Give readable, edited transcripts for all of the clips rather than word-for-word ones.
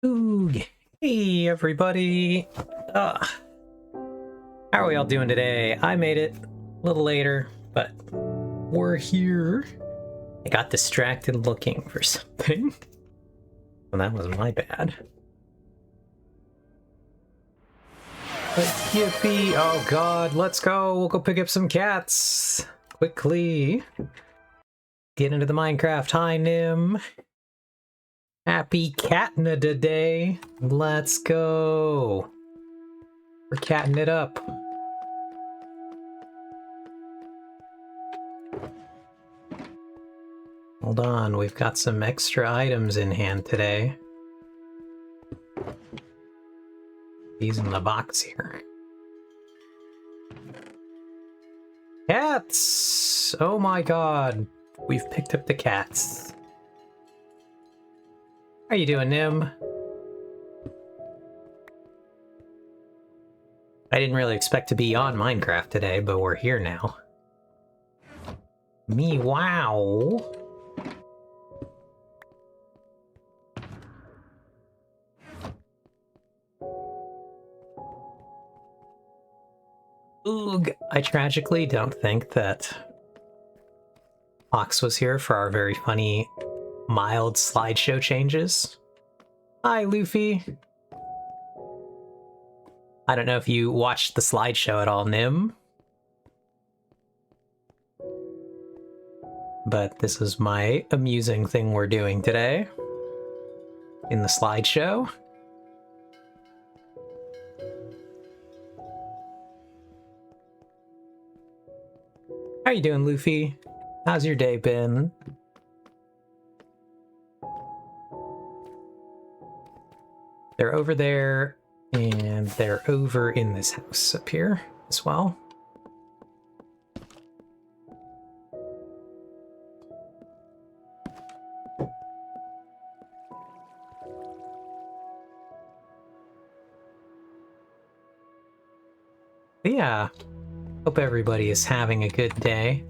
Ooh, hey everybody! How are we all doing today? I made it a little later, but we're here. I got distracted looking for something. Well, that was my bad. But yippee! Oh god, let's go! We'll go pick up some cats! Quickly! Get into the Minecraft. Hi, Nim! Happy Catnada Day! Let's go! We're catting it up. Hold on, we've got some extra items in hand today. These in the box here. Cats! Oh my god. We've picked up the cats. How you doing, Nim? I didn't really expect to be on Minecraft today, but we're here now. Me wow. Oog. I tragically don't think that Ox was here for our very funny, mild slideshow changes. Hi, Luffy. I don't know if you watched the slideshow at all, Nim. But this is my amusing thing we're doing today in the slideshow. How you doing, Luffy? How's your day been? They're over there, and they're over in this house up here as well. But yeah, hope everybody is having a good day.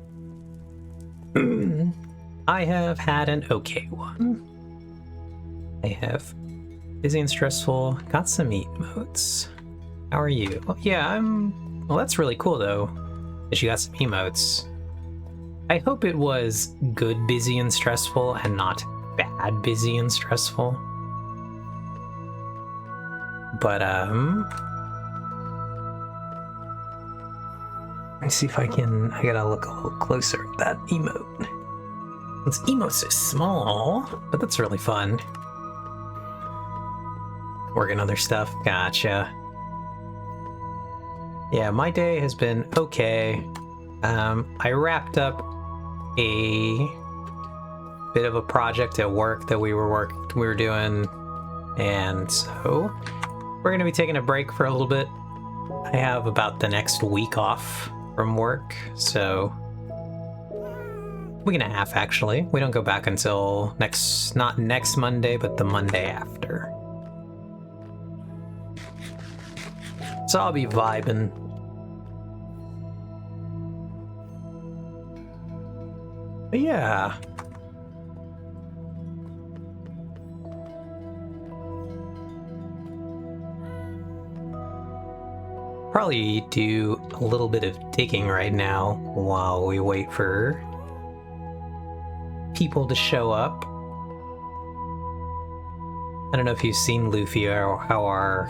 I have had an okay one. I have busy and stressful, got some emotes. How are you? Well, yeah, well, that's really cool though, that you got some emotes. I hope it was good busy and stressful and not bad busy and stressful. But, let me see if I gotta look a little closer at that emote. This emote's so small, but that's really fun. Working other stuff, gotcha. Yeah, my day has been okay. I wrapped up a bit of a project at work that we were doing, and so we're gonna be taking a break for a little bit. I have about the next week off from work, so week and a half actually. We don't go back until not next Monday, but the Monday after. So I'll be vibing. But yeah. Probably do a little bit of digging right now while we wait for people to show up. I don't know if you've seen Luffy or how our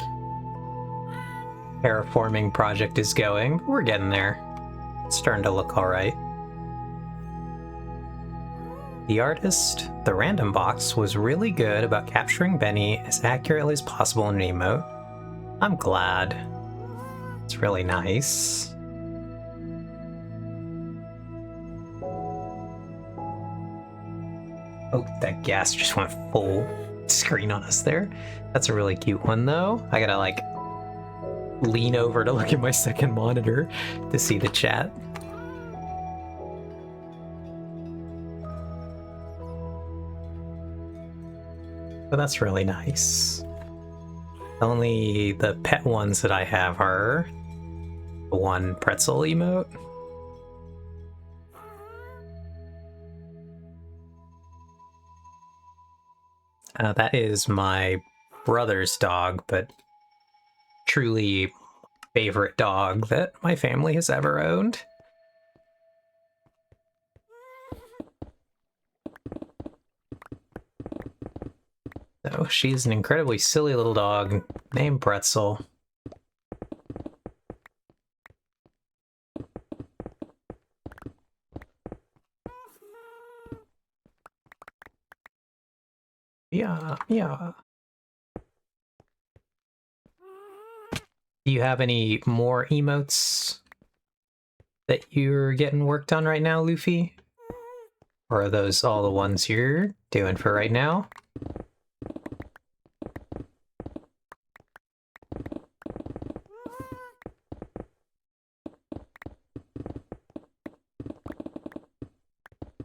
terraforming project is going, but we're getting there. It's starting to look alright. The artist, the random box, was really good about capturing Benny as accurately as possible in an emote. I'm glad. It's really nice. Oh, that gas just went full screen on us there. That's a really cute one though. I gotta like lean over to look at my second monitor to see the chat. But that's really nice. Only the pet ones that I have are the one pretzel emote. That is my brother's dog, but truly favorite dog that my family has ever owned. So she's an incredibly silly little dog named Pretzel. Yeah, yeah. Do you have any more emotes that you're getting worked on right now, Luffy? Or are those all the ones you're doing for right now?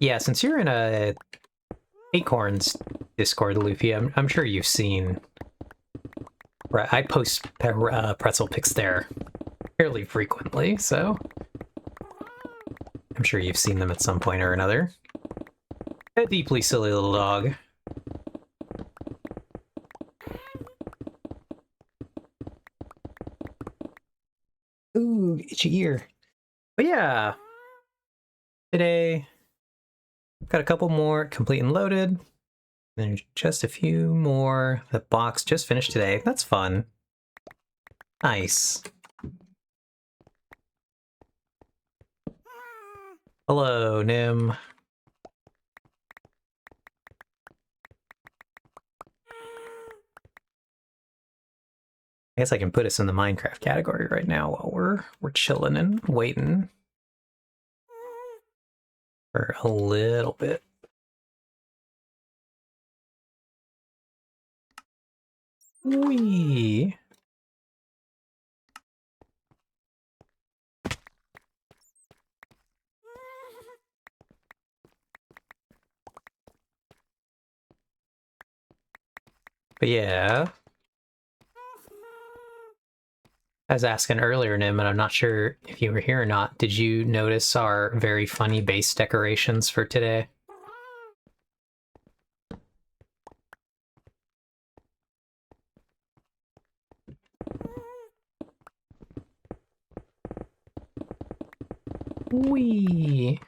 Yeah, since you're in a Acorns Discord, Luffy, I'm sure you've seen... I post pretzel pics there fairly frequently, so... I'm sure you've seen them at some point or another. A deeply silly little dog. Ooh, itchy ear. But yeah, today, got a couple more complete and loaded. Then just a few more. The box just finished today. That's fun. Nice. Hello, Nim. I guess I can put us in the Minecraft category right now while we're chilling and waiting for a little bit. Wee. But yeah, I was asking earlier, Nim, and I'm not sure if you were here or not. Did you notice our very funny base decorations for today? Wee.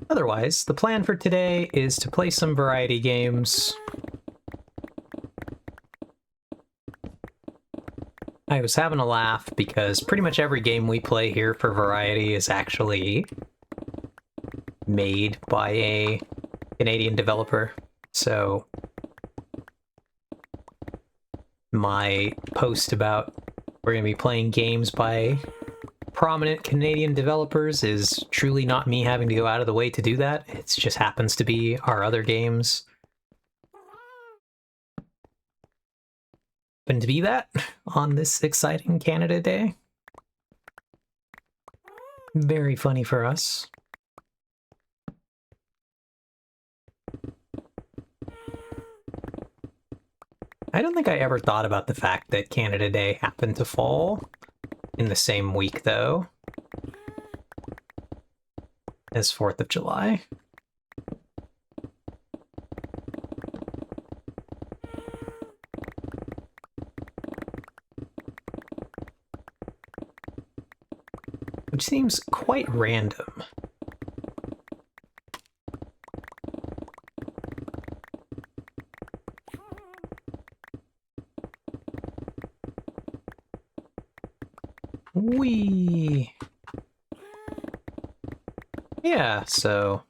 Otherwise, the plan for today is to play some variety games. I was having a laugh because pretty much every game we play here for variety is actually made by a Canadian developer. So my post about we're going to be playing games by prominent Canadian developers is truly not me having to go out of the way to do that. It just happens to be our other games happen to be that on this exciting Canada Day. Very funny for us. I don't think I ever thought about the fact that Canada Day happened to fall in the same week, though, as 4th of July. Which seems quite random. Whee! Yeah, so...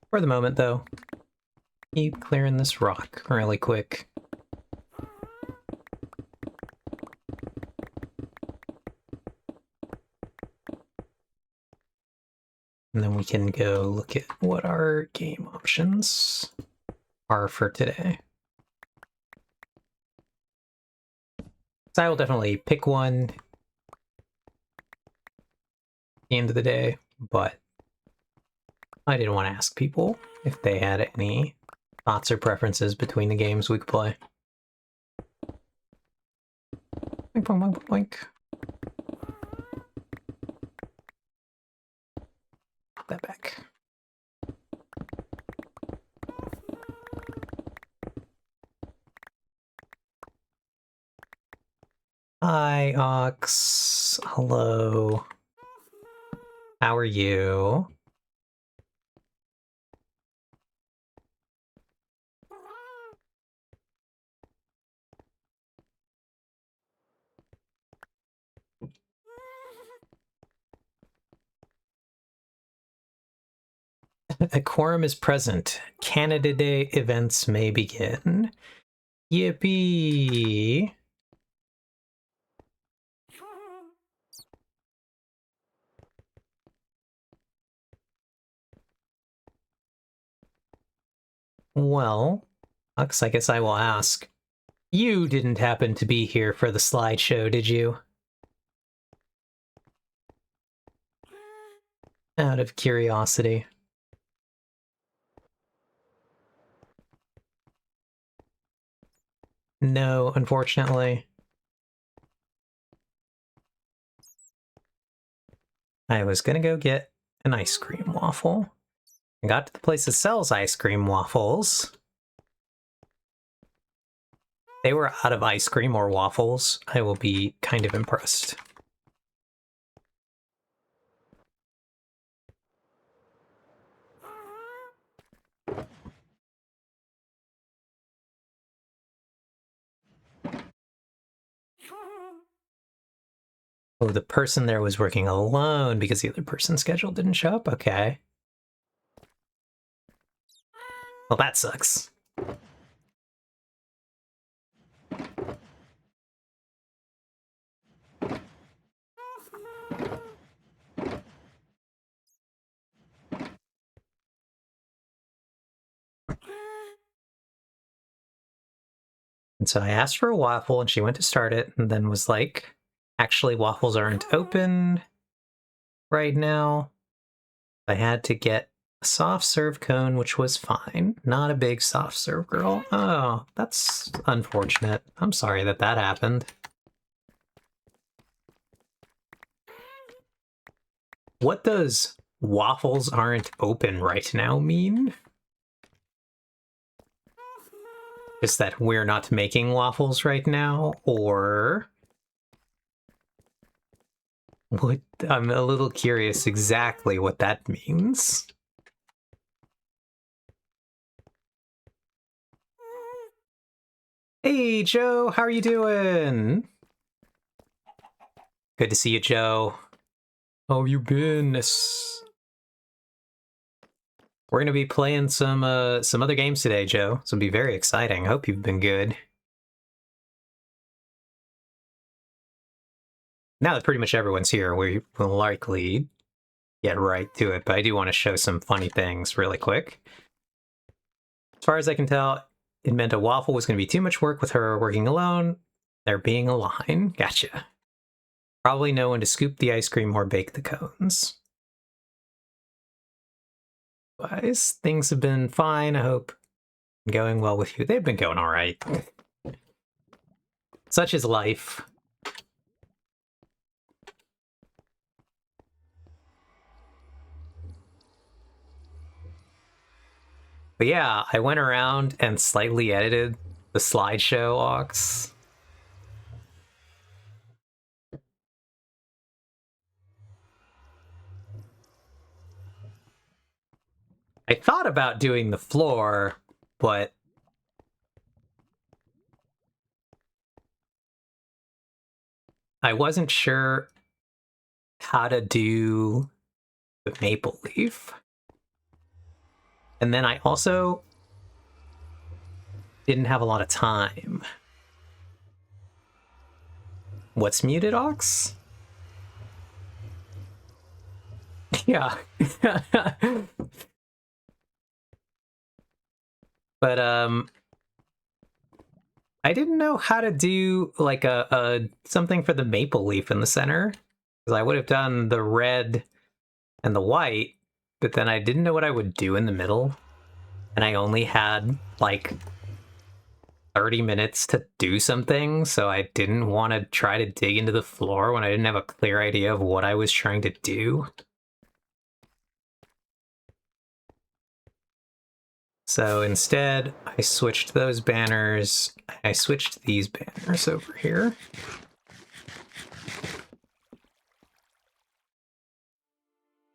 For the moment, though, keep clearing this rock really quick. And then we can go look at what our game options are for today. So I will definitely pick one at the end of the day, but I didn't want to ask people if they had any thoughts or preferences between the games we could play. Boink, boink, boink, boink. Put that back. Hi, Ox. Hello. How are you? A quorum is present. Canada Day events may begin. Yippee! Well, Ux, I guess I will ask. You didn't happen to be here for the slideshow, did you? Out of curiosity. No, unfortunately. I was gonna go get an ice cream waffle. I got to the place that sells ice cream waffles. They were out of ice cream or waffles. I will be kind of impressed. Oh, the person there was working alone because the other person's schedule didn't show up? Okay. Well, that sucks. And so I asked for a waffle and she went to start it and then was like, actually, waffles aren't open right now. I had to get a soft serve cone, which was fine. Not a big soft serve girl. Oh, that's unfortunate. I'm sorry that that happened. What does waffles aren't open right now mean? Is that we're not making waffles right now, or what? I'm a little curious exactly what that means. Hey, Joe, how are you doing? Good to see you, Joe. How have you been? We're gonna be playing some other games today, Joe. So it'll be very exciting. Hope you've been good. Now that pretty much everyone's here, we will likely get right to it, but I do want to show some funny things really quick. As far as I can tell, it meant a waffle was going to be too much work with her working alone. There being a line. Gotcha. Probably no one to scoop the ice cream or bake the cones. Otherwise, things have been fine. I hope going well with you. They've been going all right. Such is life. But yeah, I went around and slightly edited the slideshow, Ox. I thought about doing the floor, but I wasn't sure how to do the maple leaf. And then I also didn't have a lot of time. What's muted, Ox? Yeah. But I didn't know how to do like a something for the maple leaf in the center, because I would have done the red and the white, but then I didn't know what I would do in the middle, and I only had like 30 minutes to do something, so I didn't want to try to dig into the floor when I didn't have a clear idea of what I was trying to do. So instead, I switched those banners. I switched these banners over here.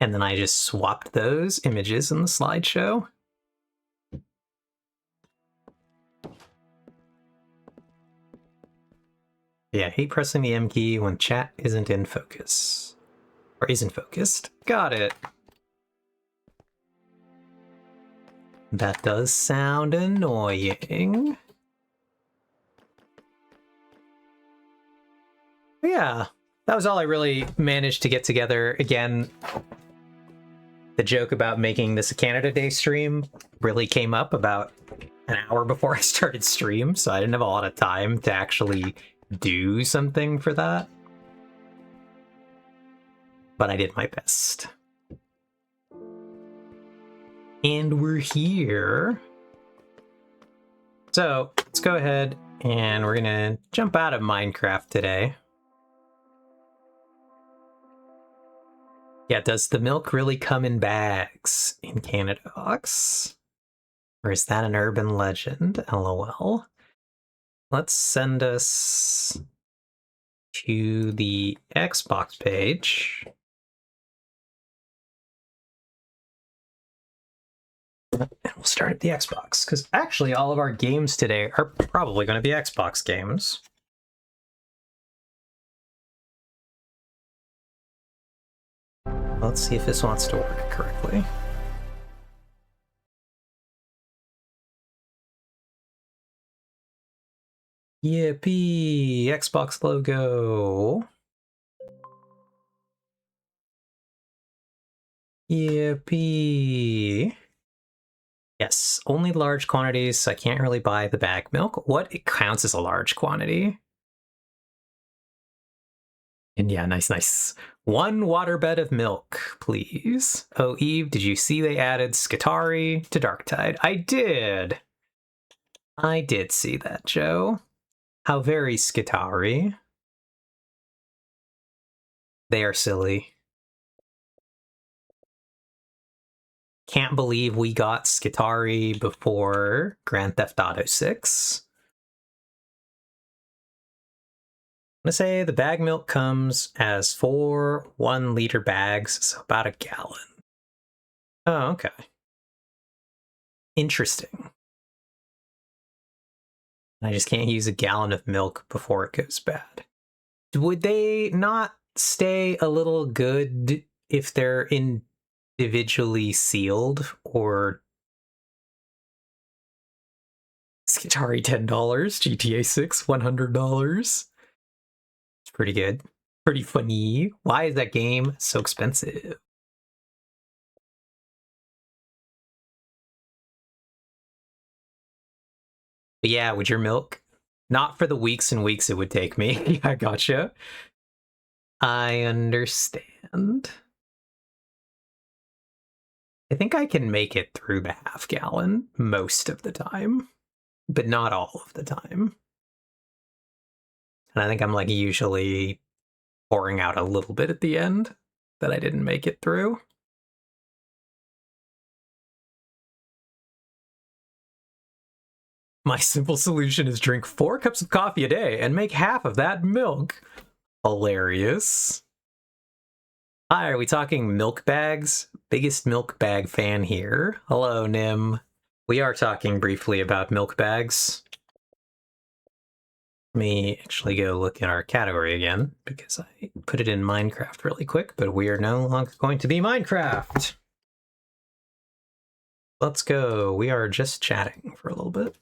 And then I just swapped those images in the slideshow. Yeah, I hate pressing the M key when chat isn't in focus. Or isn't focused. Got it. That does sound annoying. But yeah, that was all I really managed to get together. Again, the joke about making this a Canada Day stream really came up about an hour before I started stream, so I didn't have a lot of time to actually do something for that. But I did my best. And we're here. So let's go ahead and we're gonna jump out of Minecraft today. Yeah, does the milk really come in bags in Canada, Ox? Or is that an urban legend? LOL. Let's send us to the Xbox page. And we'll start at the Xbox, because actually all of our games today are probably going to be Xbox games. Let's see if this wants to work correctly. Yippee! Xbox logo. Yippee! Yes, only large quantities, so I can't really buy the bag milk. What? It counts as a large quantity? And yeah, nice. 1 waterbed of milk, please. Oh, Eve, did you see they added Skitarii to Darktide? I did! I did see that, Joe. How very Skitarii. They are silly. Can't believe we got Skitarii before Grand Theft Auto 6. I'm gonna say the bag milk comes as 4 1-liter bags, so about a gallon. Oh, okay. Interesting. I just can't use a gallon of milk before it goes bad. Would they not stay a little good if they're individually sealed, or Skitarii $10, GTA 6 $100? It's pretty good. Pretty funny. Why is that game so expensive? But yeah, would your milk? Not for the weeks and weeks it would take me. I gotcha. I understand. I think I can make it through the half gallon most of the time, but not all of the time. And I think I'm like usually pouring out a little bit at the end that I didn't make it through. My simple solution is drink 4 cups of coffee a day and make half of that milk. Hilarious. Hi, are we talking milk bags? Biggest milk bag fan here. Hello, Nim. We are talking briefly about milk bags. Let me actually go look at our category again, because I put it in Minecraft really quick, but we are no longer going to be Minecraft. Let's go. We are just chatting for a little bit.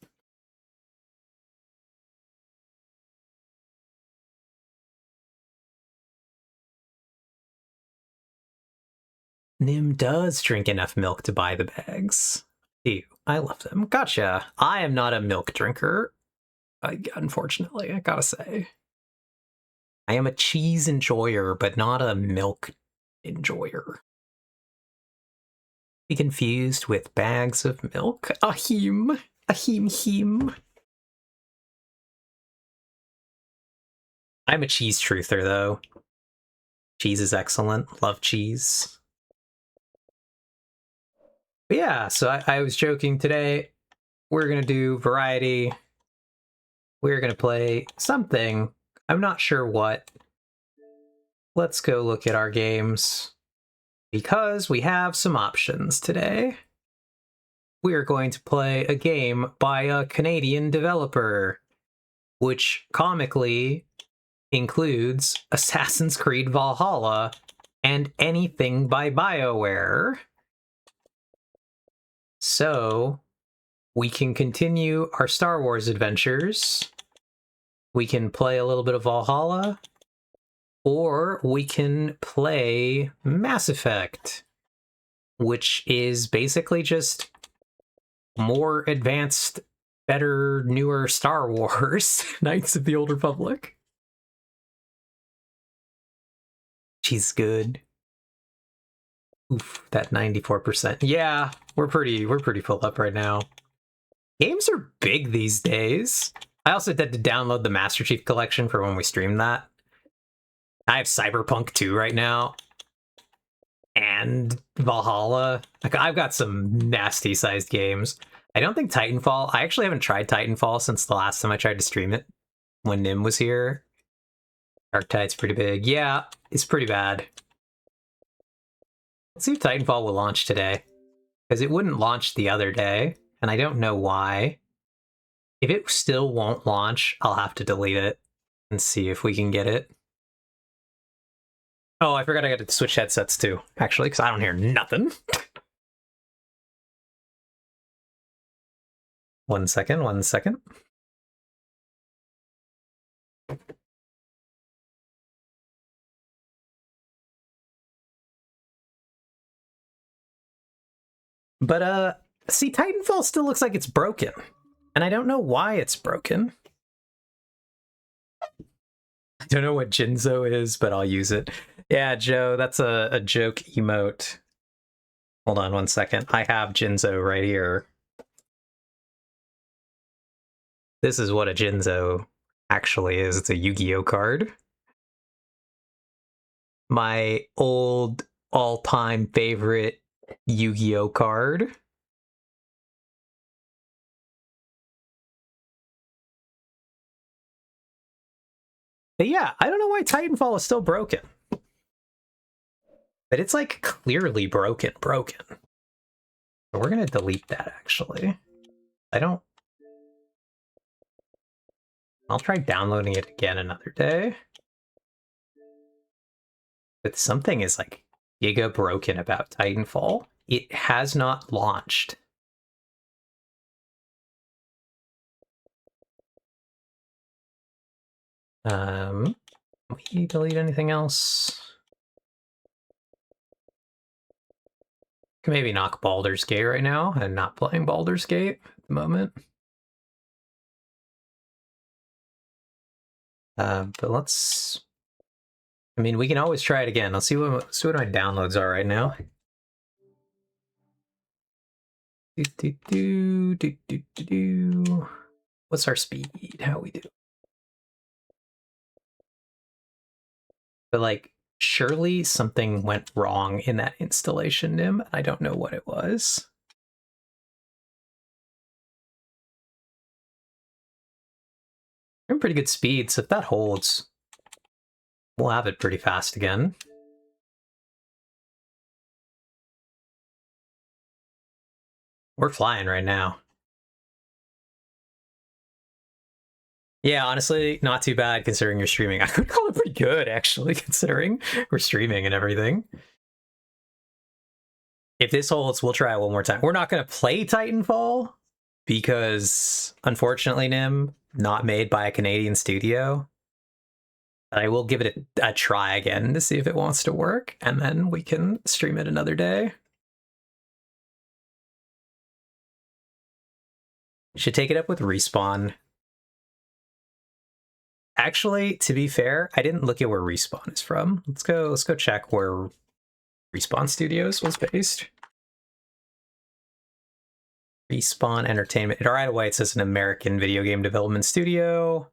Nim does drink enough milk to buy the bags. Ew, I love them. Gotcha. I am not a milk drinker, unfortunately, I gotta say. I am a cheese enjoyer, but not a milk enjoyer. Be confused with bags of milk? Ahim. Ahim. I'm a cheese truther, though. Cheese is excellent. Love cheese. But yeah, so I was joking today. We're gonna do variety. We're gonna play something. I'm not sure what. Let's go look at our games, because we have some options today. We are going to play a game by a Canadian developer, which comically includes Assassin's Creed Valhalla and anything by BioWare. So we can continue our Star Wars adventures. We can play a little bit of Valhalla, or we can play Mass Effect, which is basically just more advanced better, newer Star Wars, Knights of the Old Republic. She's good. Oof, that 94%. Yeah, we're pretty full up right now. Games are big these days. I also had to download the Master Chief Collection for when we stream that. I have Cyberpunk 2 right now. And Valhalla. Like, I've got some nasty sized games. I don't think Titanfall. I actually haven't tried Titanfall since the last time I tried to stream it when Nim was here. Arctide's pretty big. Yeah, it's pretty bad. Let's see if Titanfall will launch today. Because it wouldn't launch the other day, and I don't know why. If it still won't launch, I'll have to delete it and see if we can get it. Oh, I forgot I got to switch headsets too, actually, because I don't hear nothing. 1 second, 1 second. But, see, Titanfall still looks like it's broken. And I don't know why it's broken. I don't know what Jinzo is, but I'll use it. Yeah, Joe, that's a joke emote. Hold on 1 second. I have Jinzo right here. This is what a Jinzo actually is. It's a Yu-Gi-Oh card. My old all-time favorite Yu-Gi-Oh card. But yeah, I don't know why Titanfall is still broken. But it's like clearly broken. So we're gonna delete that actually. I'll try downloading it again another day. But something is like giga broken about Titanfall. It has not launched. Can we delete anything else? Can maybe knock Baldur's Gate right now. I'm not playing Baldur's Gate at the moment. But let's... I mean, we can always try it again. Let's see what my downloads are right now. What's our speed? How we do? But like, surely something went wrong in that installation, Nim. I don't know what it was. We're in pretty good speed, so if that holds, we'll have it pretty fast again. We're flying right now. Yeah, honestly, not too bad considering you're streaming. I would call it pretty good, actually, considering we're streaming and everything. If this holds, we'll try it one more time. We're not going to play Titanfall because, unfortunately, Nim, not made by a Canadian studio. I will give it a try again to see if it wants to work, and then we can stream it another day. Should take it up with Respawn. Actually, to be fair, I didn't look at where Respawn is from. Let's go check where Respawn Studios was based. Respawn Entertainment. Right away, it says an American video game development studio.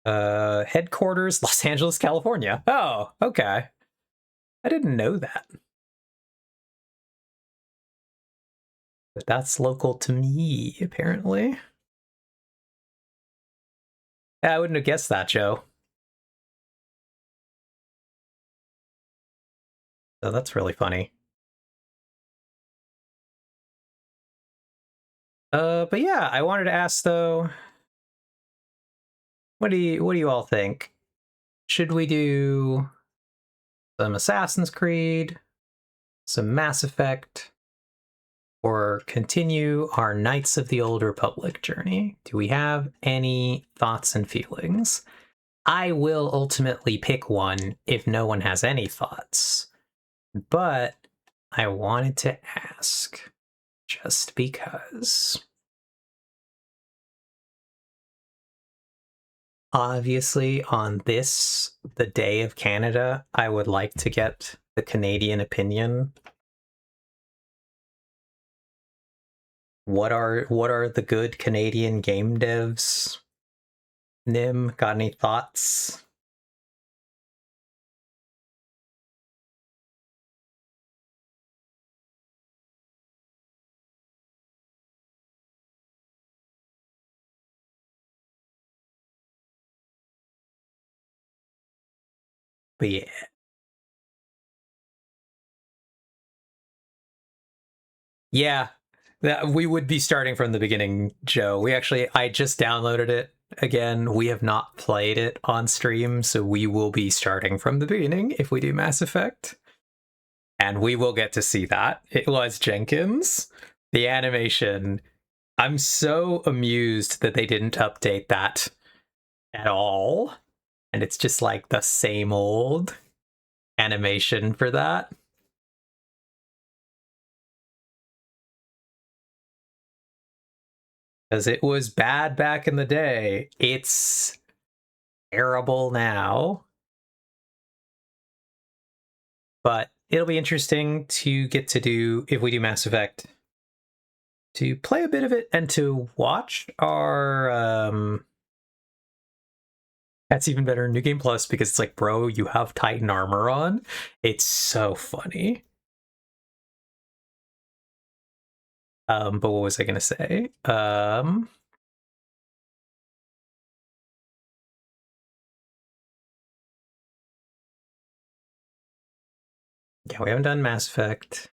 Headquarters, Los Angeles, California. Oh, okay. I didn't know that. But that's local to me, apparently. Yeah, I wouldn't have guessed that, Joe. So that's really funny. But yeah, I wanted to ask though, what do you all think? Should we do some Assassin's Creed, some Mass Effect, or continue our Knights of the Old Republic journey? Do we have any thoughts and feelings? I will ultimately pick one if no one has any thoughts, but I wanted to ask. just because. Obviously, on this, the day of Canada, I would like to get the Canadian opinion. What are the good Canadian game devs? Nim, got any thoughts? But yeah. Yeah, that we would be starting from the beginning, Joe. I just downloaded it again. We have not played it on stream, so we will be starting from the beginning if we do Mass Effect. And we will get to see that. It was Jenkins. The animation, I'm so amused that they didn't update that at all. And it's just like the same old animation for that. Because it was bad back in the day. It's terrible now. But it'll be interesting to get to do, if we do Mass Effect, to play a bit of it and to watch our that's even better, New Game Plus, because it's like, bro, you have Titan armor on. It's so funny. But what was I gonna say? Yeah, we haven't done Mass Effect.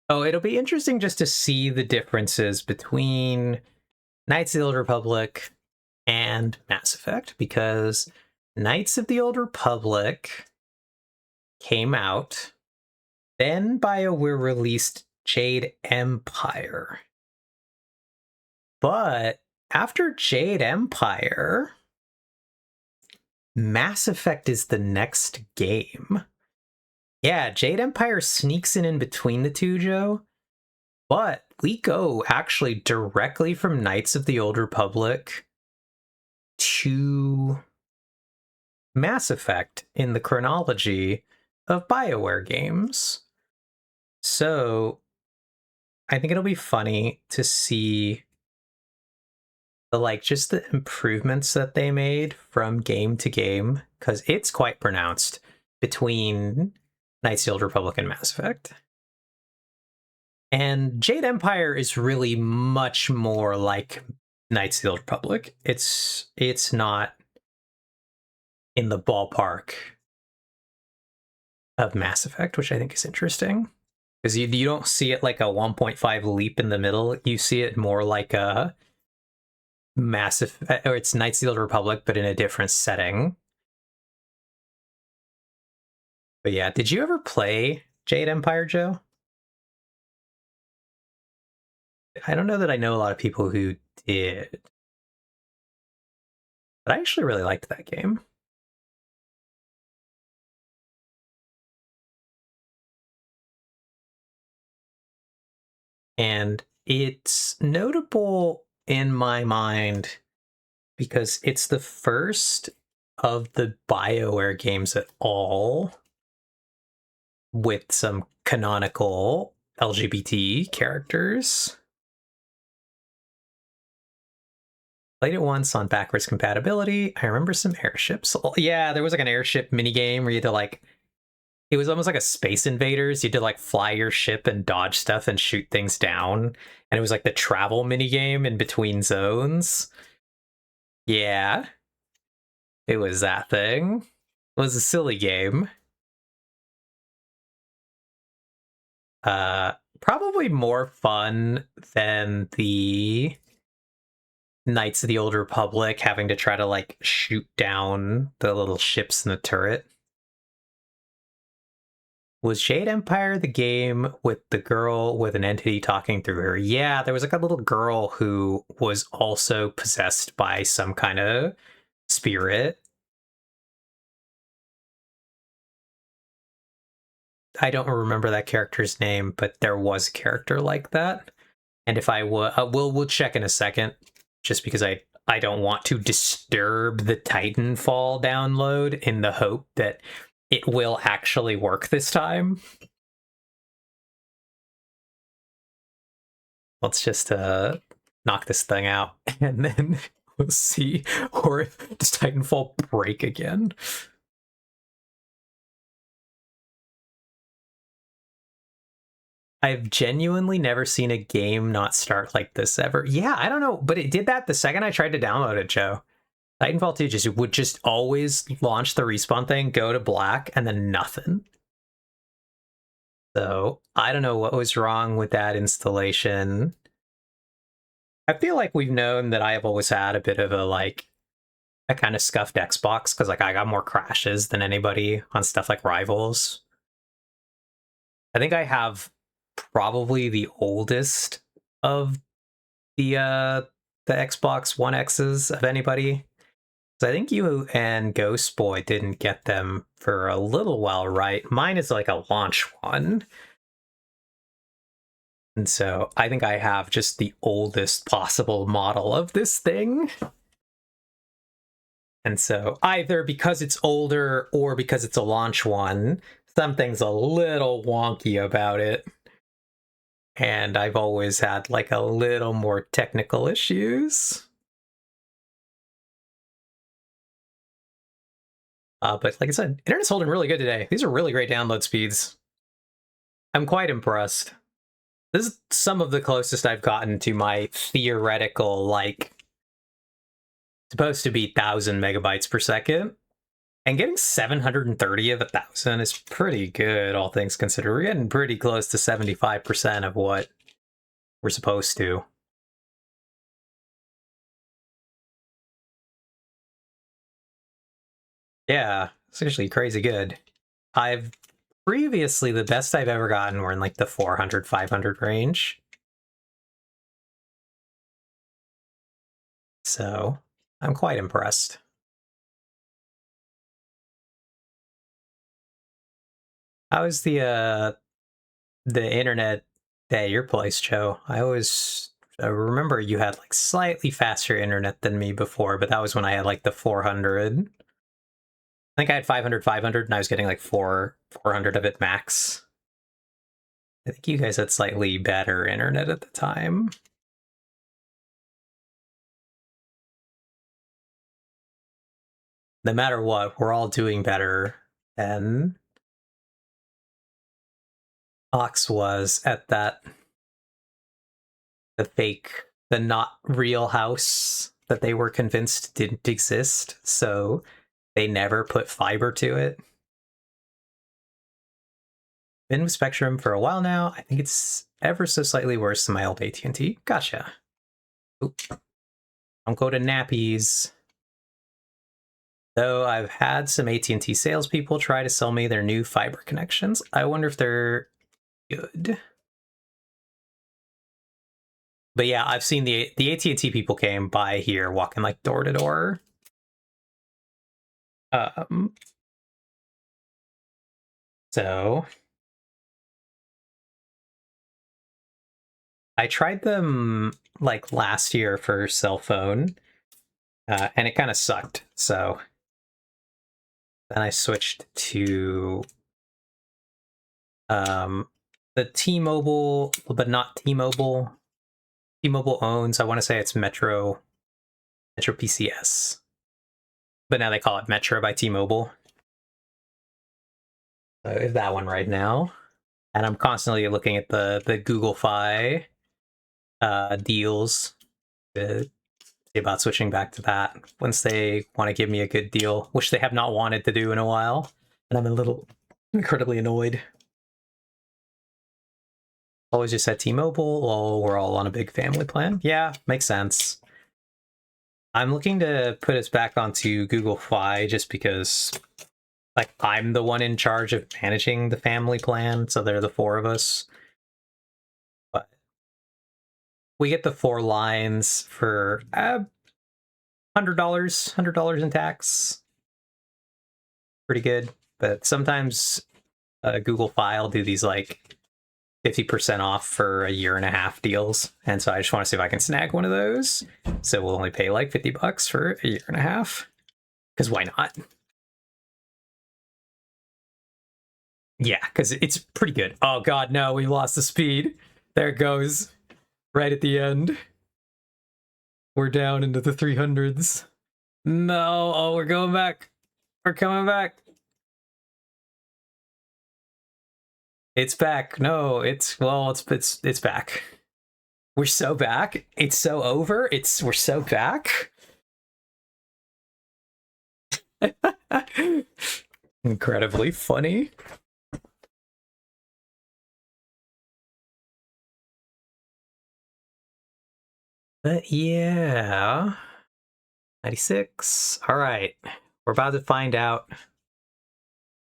Oh, it'll be interesting just to see the differences between Knights of the Old Republic and Mass Effect, because Knights of the Old Republic came out, then BioWare released Jade Empire. But after Jade Empire, Mass Effect is the next game. Yeah, Jade Empire sneaks in between the two, Joe. But we go actually directly from Knights of the Old Republic to Mass Effect in the chronology of BioWare games. So I think it'll be funny to see just the improvements that they made from game to game, because it's quite pronounced between Knights of the Old Republic and Mass Effect. And Jade Empire is really much more like Knights of the Old Republic. It's not in the ballpark of Mass Effect, which I think is interesting. Because you don't see it like a 1.5 leap in the middle. You see it more like a massive, or it's Knights of the Old Republic, but in a different setting. But yeah, did you ever play Jade Empire, Joe? I don't know that I know a lot of people who did. But I actually really liked that game. And it's notable in my mind because it's the first of the BioWare games at all with some canonical LGBT characters. Played it once on backwards compatibility. I remember some airships. Yeah, there was like an airship minigame where you had to like, it was almost like a Space Invaders. You had to like fly your ship and dodge stuff and shoot things down. And it was like the travel minigame in between zones. Yeah, it was that thing. It was a silly game. Probably more fun than the Knights of the Old Republic having to try to like shoot down the little ships in the turret. Was Jade Empire the game with the girl with an entity talking through her? Yeah, there was like a little girl who was also possessed by some kind of spirit. I don't remember that character's name, but there was a character like that. And if I we'll check in a second, just because I don't want to disturb the Titanfall download in the hope that it will actually work this time. Let's just knock this thing out, and then we'll see. Or does Titanfall break again? I've genuinely never seen a game not start like this ever. Yeah, I don't know, but it did that the second I tried to download it, Joe. Titanfall 2 would just always launch the respawn thing, go to black, and then nothing. So I don't know what was wrong with that installation. I feel like we've known that I have always had a bit of a kind of scuffed Xbox, because like I got more crashes than anybody on stuff like Rivals. I think I have probably the oldest of the Xbox One X's of anybody. So I think you and Ghost Boy didn't get them for a little while, right? Mine is like a launch one. And so I think I have just the oldest possible model of this thing. And so either because it's older or because it's a launch one, something's a little wonky about it. And I've always had like a little more technical issues. But like I said, internet's holding really good today. These are really great download speeds. I'm quite impressed. This is some of the closest I've gotten to my theoretical, like, supposed to be 1,000 megabytes per second. And getting 730 of 1,000 is pretty good, all things considered. We're getting pretty close to 75% of what we're supposed to. Yeah, it's actually crazy good. I've previously, the best I've ever gotten were in like the 400, 500 range. So I'm quite impressed. How's the internet at your place, Joe? I always remember you had like slightly faster internet than me before, but that was when I had like the 400. I think I had 500, 500, and I was getting like 400 of it max. I think you guys had slightly better internet at the time. No matter what, we're all doing better than Ox was at that, the not real house that they were convinced didn't exist, so they never put fiber to it. Been with Spectrum for a while now. I think it's ever so slightly worse than my old AT&T. Gotcha. Oop. Don't go to nappies. Though I've had some AT&T salespeople try to sell me their new fiber connections. I wonder if they're good. But yeah, I've seen the AT&T people came by here walking like door to door. So I tried them like last year for cell phone, and it kind of sucked. So then I switched to the T-Mobile, but not T-Mobile. T-Mobile owns, I want to say it's Metro PCS, but now they call it Metro by T-Mobile. So it's that one right now, and I'm constantly looking at the Google Fi deals to see about switching back to that once they want to give me a good deal, which they have not wanted to do in a while, and I'm a little incredibly annoyed. Always just said T-Mobile. Well, we're all on a big family plan. Yeah, makes sense. I'm looking to put us back onto Google Fi just because, like, I'm the one in charge of managing the family plan, so they're the four of us. But we get the 4 lines for $100 in tax. Pretty good. But sometimes Google File do these like 50% off for a year and a half deals, and so I just want to see if I can snag one of those. So we'll only pay like $50 for a year and a half, because why not? Yeah, because it's pretty good. Oh god, no, we lost the speed. There it goes. Right at the end. We're down into the 300s. No, oh, we're going back. We're coming back. It's back. No, it's back. We're so back. It's so over. We're so back. Incredibly funny. But yeah. 96. All right. We're about to find out.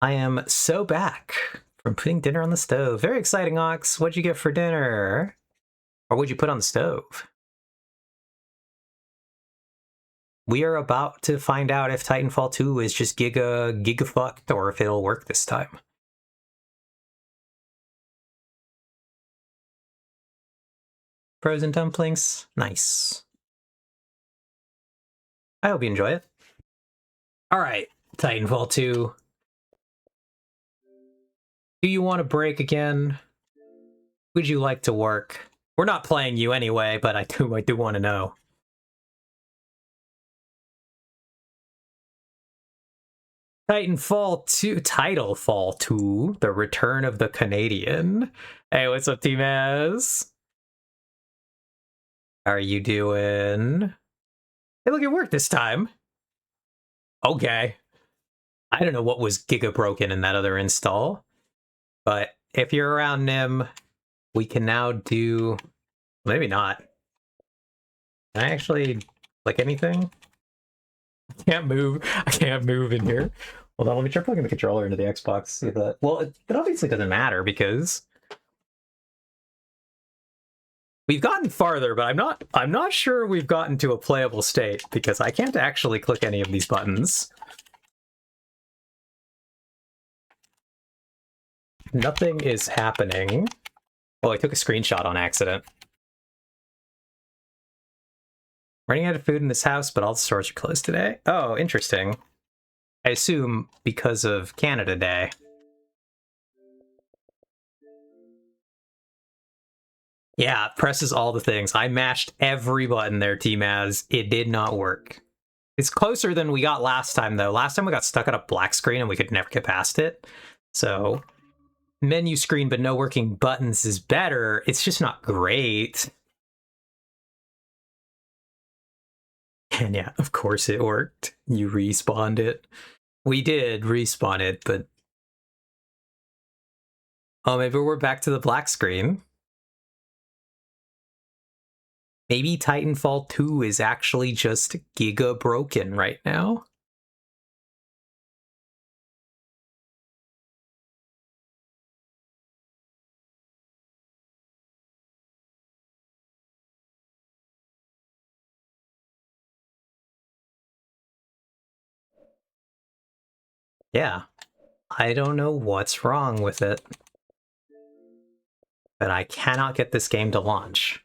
I am so back from putting dinner on the stove. Very exciting, Ox. What'd you get for dinner? Or what'd you put on the stove? We are about to find out if Titanfall 2 is just giga fucked or if it'll work this time. Frozen dumplings. Nice. I hope you enjoy it. Alright, Titanfall 2. Do you want to break again? Would you like to work? We're not playing you anyway, but I do want to know. Titanfall 2, The Return of the Canadian. Hey, what's up, T-Maz? How are you doing? Hey, look, it worked this time. Okay. I don't know what was giga broken in that other install, but if you're around Nim, we can now do... Maybe not. Can I actually click anything? I can't move. I can't move in here. Hold on, let me try plugging the controller into the Xbox. See that. Well, it obviously doesn't matter because we've gotten farther, but I'm not sure we've gotten to a playable state because I can't actually click any of these buttons. Nothing is happening. Oh, I took a screenshot on accident. Running out of food in this house, but all the stores are closed today. Oh, interesting. I assume because of Canada Day. Yeah, presses all the things. I mashed every button there, T-Maz. It did not work. It's closer than we got last time, though. Last time we got stuck at a black screen and we could never get past it. So, menu screen but no working buttons is better. It's just not great. And yeah, of course it worked. You respawned it. We did respawn it, but... Oh, maybe we're back to the black screen. Maybe Titanfall 2 is actually just giga broken right now. Yeah. I don't know what's wrong with it. But I cannot get this game to launch.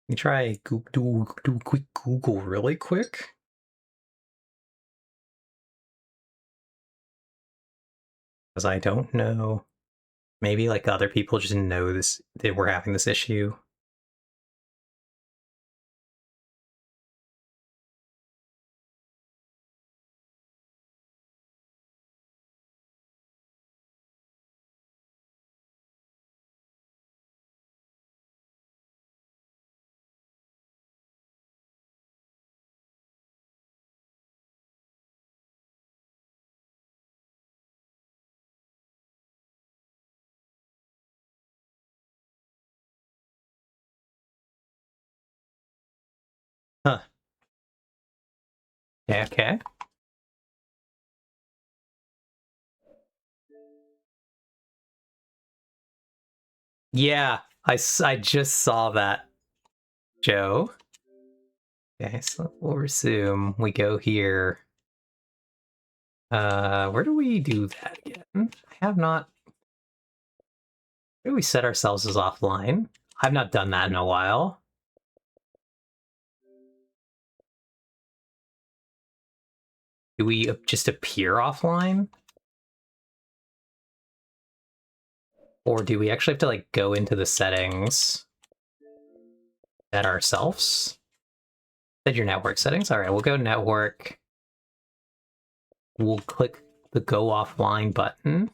Let me try do quick Google really quick. Because I don't know. Maybe like other people just know this, that we're having this issue. Huh. Yeah, okay. Yeah, I just saw that, Joe. Okay, so we'll resume. We go here. Where do we do that again? I have not... Where do we set ourselves as offline? I've not done that in a while. Do we just appear offline? Or do we actually have to, like, go into the settings at ourselves? Set your network settings? Alright, we'll go network. We'll click the go offline button.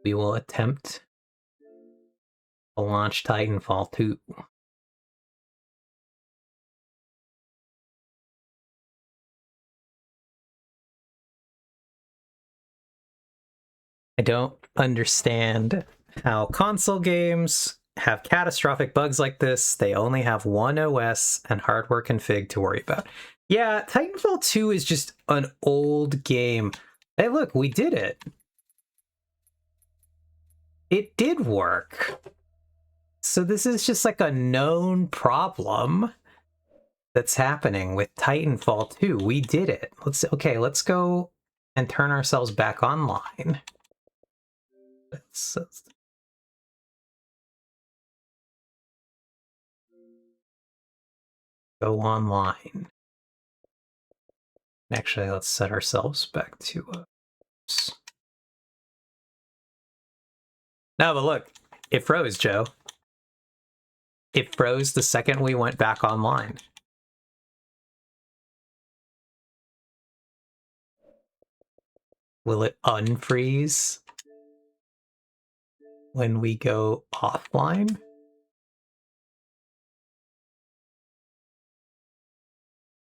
We will attempt to launch Titanfall 2. I don't understand how console games have catastrophic bugs like this. They only have one OS and hardware config to worry about. Yeah, Titanfall 2 is just an old game. Hey, look, we did it. It did work. So this is just like a known problem that's happening with Titanfall 2. We did it. Let's go and turn ourselves back online. Let's go online. Actually, let's set ourselves back to no, but look, it froze, Joe. It froze the second we went back online. Will it unfreeze when we go offline?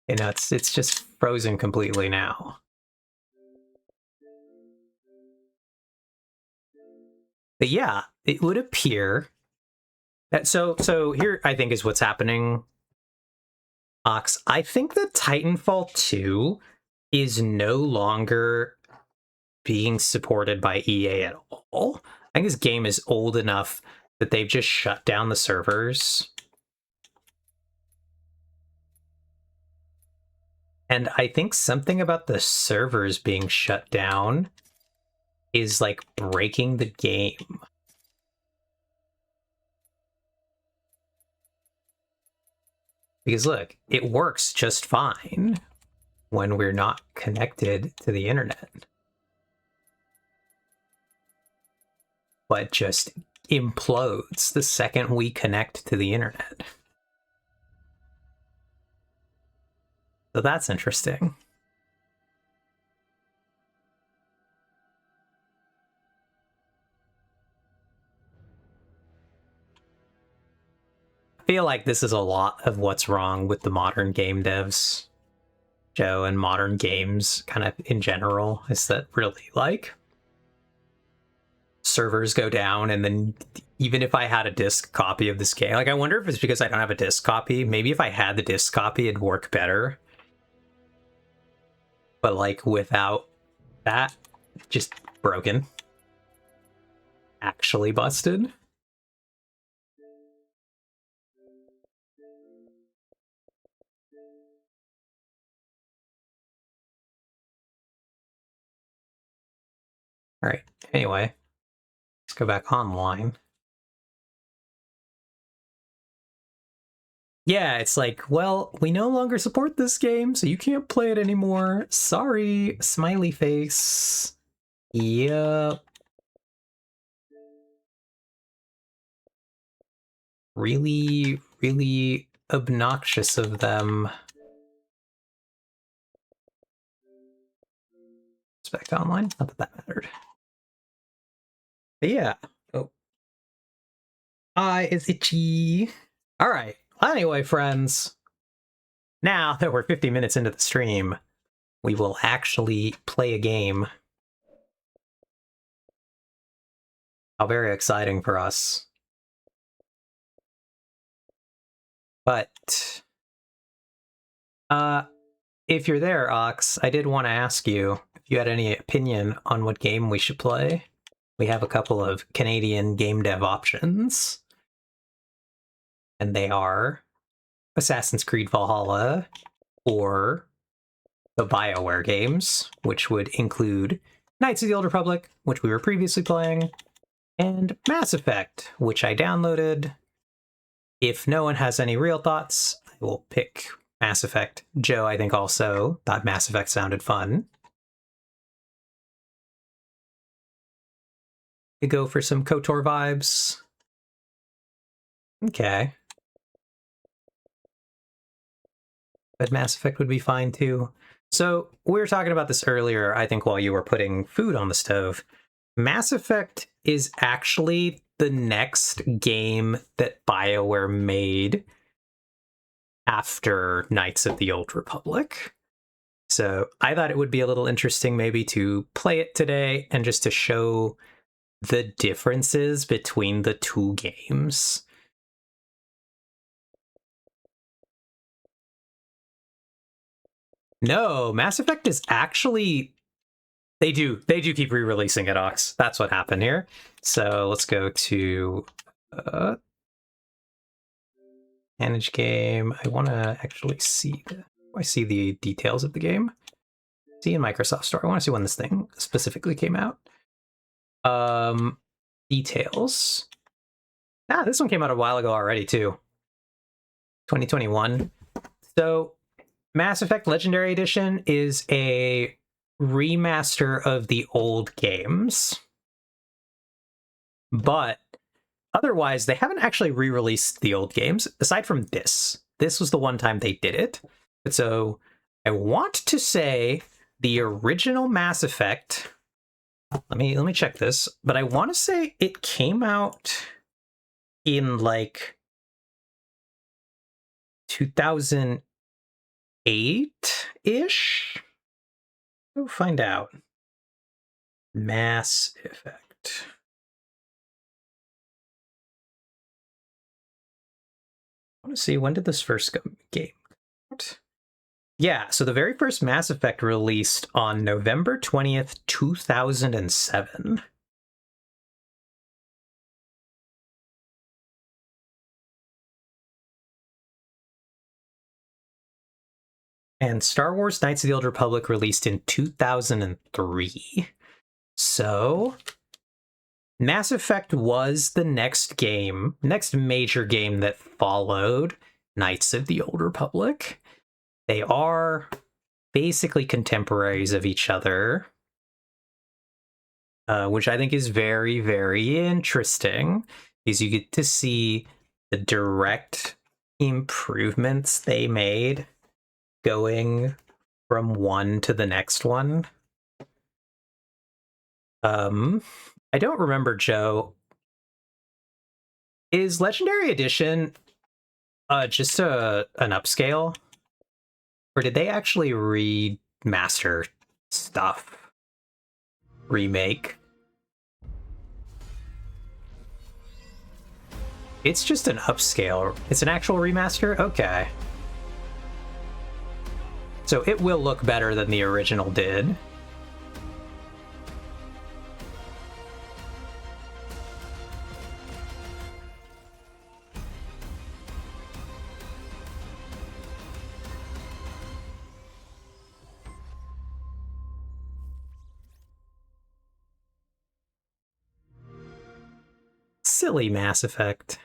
You know, it's just frozen completely now. But yeah, it would appear that so here I think is what's happening, Ox. I think that Titanfall 2 is no longer being supported by EA at all. I think this game is old enough that they've just shut down the servers. And I think something about the servers being shut down is like breaking the game. Because look, it works just fine when we're not connected to the internet. But just implodes the second we connect to the internet. So that's interesting. I feel like this is a lot of what's wrong with the modern game devs, Joe, and modern games kind of in general, is that really, like, servers go down, and then even if I had a disc copy of this game, like, I wonder if it's because I don't have a disc copy. Maybe if I had the disc copy, it'd work better. But, like, without that, just broken. Actually busted. All right, anyway, let's go back online. Yeah, it's like, well, we no longer support this game, so you can't play it anymore. Sorry, smiley face. Yep. Really, really obnoxious of them. It's back to online. Not that that mattered. But yeah. Oh. Eye is itchy. All right. Anyway, friends. Now that we're 50 minutes into the stream, we will actually play a game. How very exciting for us. But if you're there, Ox, I did want to ask you if you had any opinion on what game we should play. We have a couple of Canadian game dev options. And they are Assassin's Creed Valhalla or the BioWare games, which would include Knights of the Old Republic, which we were previously playing, and Mass Effect, which I downloaded. If no one has any real thoughts, I will pick Mass Effect. Joe, I think, also thought Mass Effect sounded fun. You go for some KOTOR vibes. Okay. But Mass Effect would be fine too. So we were talking about this earlier, I think, while you were putting food on the stove. Mass Effect is actually the next game that BioWare made after Knights of the Old Republic. So I thought it would be a little interesting maybe to play it today and just to show the differences between the two games. No, Mass Effect is actually... They do keep re-releasing it, Ox. That's what happened here. So let's go to manage game. I want to actually see the details of the game. See in Microsoft Store. I want to see when this thing specifically came out. Details. This one came out a while ago already too. 2021. So Mass Effect Legendary Edition is a remaster of the old games. But otherwise, they haven't actually re-released the old games, aside from this. This was the one time they did it. But so I want to say the original Mass Effect... Let me check this. But I want to say it came out in like 2008-ish? We'll find out. Mass Effect. I want to see, when did this first game out? Yeah, so the very first Mass Effect released on November 20th, 2007. And Star Wars Knights of the Old Republic released in 2003. So Mass Effect was the next major game that followed Knights of the Old Republic. They are basically contemporaries of each other, which I think is very, very interesting, because you get to see the direct improvements they made going from one to the next one. I don't remember, Joe. Is Legendary Edition just an upscale? Or did they actually remaster stuff? Remake? It's just an upscale. It's an actual remaster? Okay. So it will look better than the original did. Silly Mass Effect.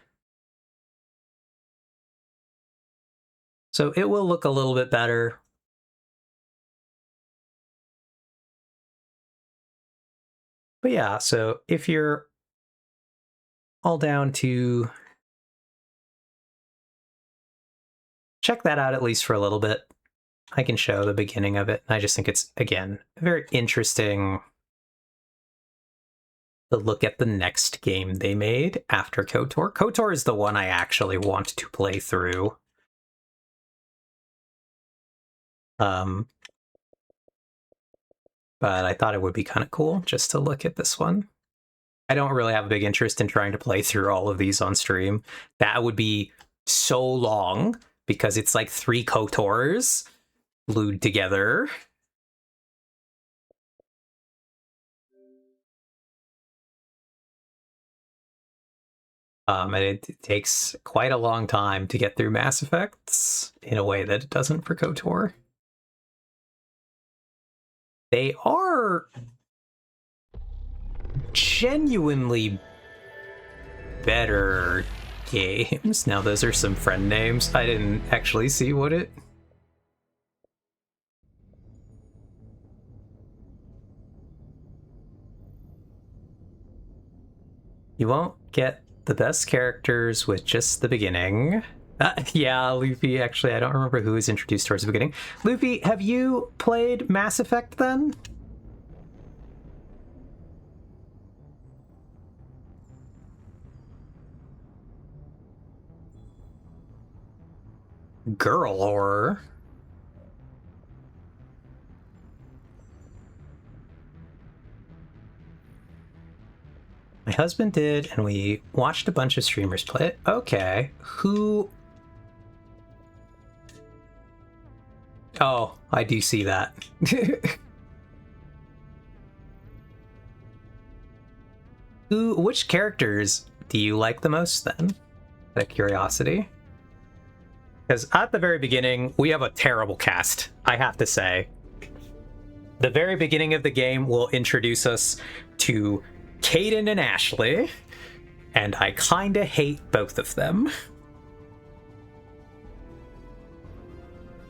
So it will look a little bit better. But yeah, so if you're all down to check that out at least for a little bit, I can show the beginning of it. I just think it's, again, very interesting to look at the next game they made after KOTOR. KOTOR is the one I actually want to play through. But I thought it would be kind of cool just to look at this one. I don't really have a big interest in trying to play through all of these on stream. That would be so long, because it's like 3 KOTORs glued together. And it takes quite a long time to get through Mass Effects in a way that it doesn't for KOTOR. They are genuinely better games. Now, those are some friend names. I didn't actually see what it... You won't get the best characters with just the beginning. Yeah, Luffy, actually, I don't remember who was introduced towards the beginning. Luffy, have you played Mass Effect then? Girl horror. My husband did, and we watched a bunch of streamers play it. Okay, who... Oh, I do see that. Which characters do you like the most then? Out of curiosity. Because at the very beginning, we have a terrible cast, I have to say. The very beginning of the game will introduce us to Kaidan and Ashley, and I kinda hate both of them.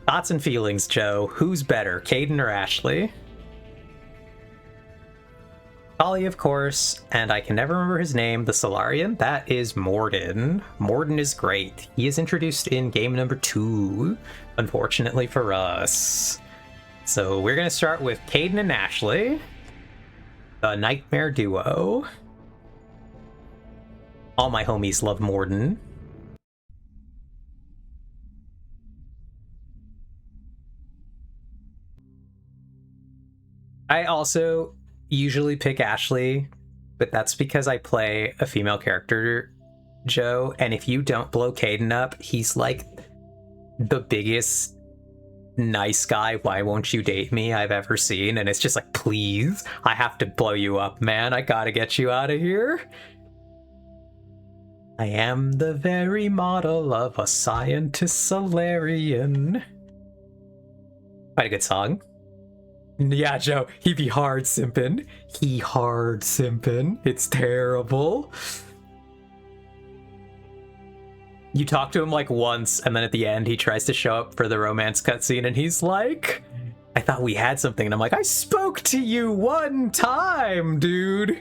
Thoughts and feelings, Joe. Who's better, Kaidan or Ashley? Ollie, of course, and I can never remember his name, the Solarian. That is Mordin. Mordin is great. He is introduced in game number 2, unfortunately for us. So we're gonna start with Kaidan and Ashley, the Nightmare Duo. All my homies love Mordin. I also usually pick Ashley, but that's because I play a female character, Joe, and if you don't blow Kaidan up, he's like the biggest nice guy, why won't you date me I've ever seen, and it's just like, please, I have to blow you up, man. I gotta get you out of here. I am the very model of a scientist Solarian. Quite a good song. Yeah, Joe, he be hard simpin'. He hard simpin'. It's terrible. You talk to him like once, and then at the end he tries to show up for the romance cutscene, and he's like, I thought we had something. And I'm like, I spoke to you one time, dude.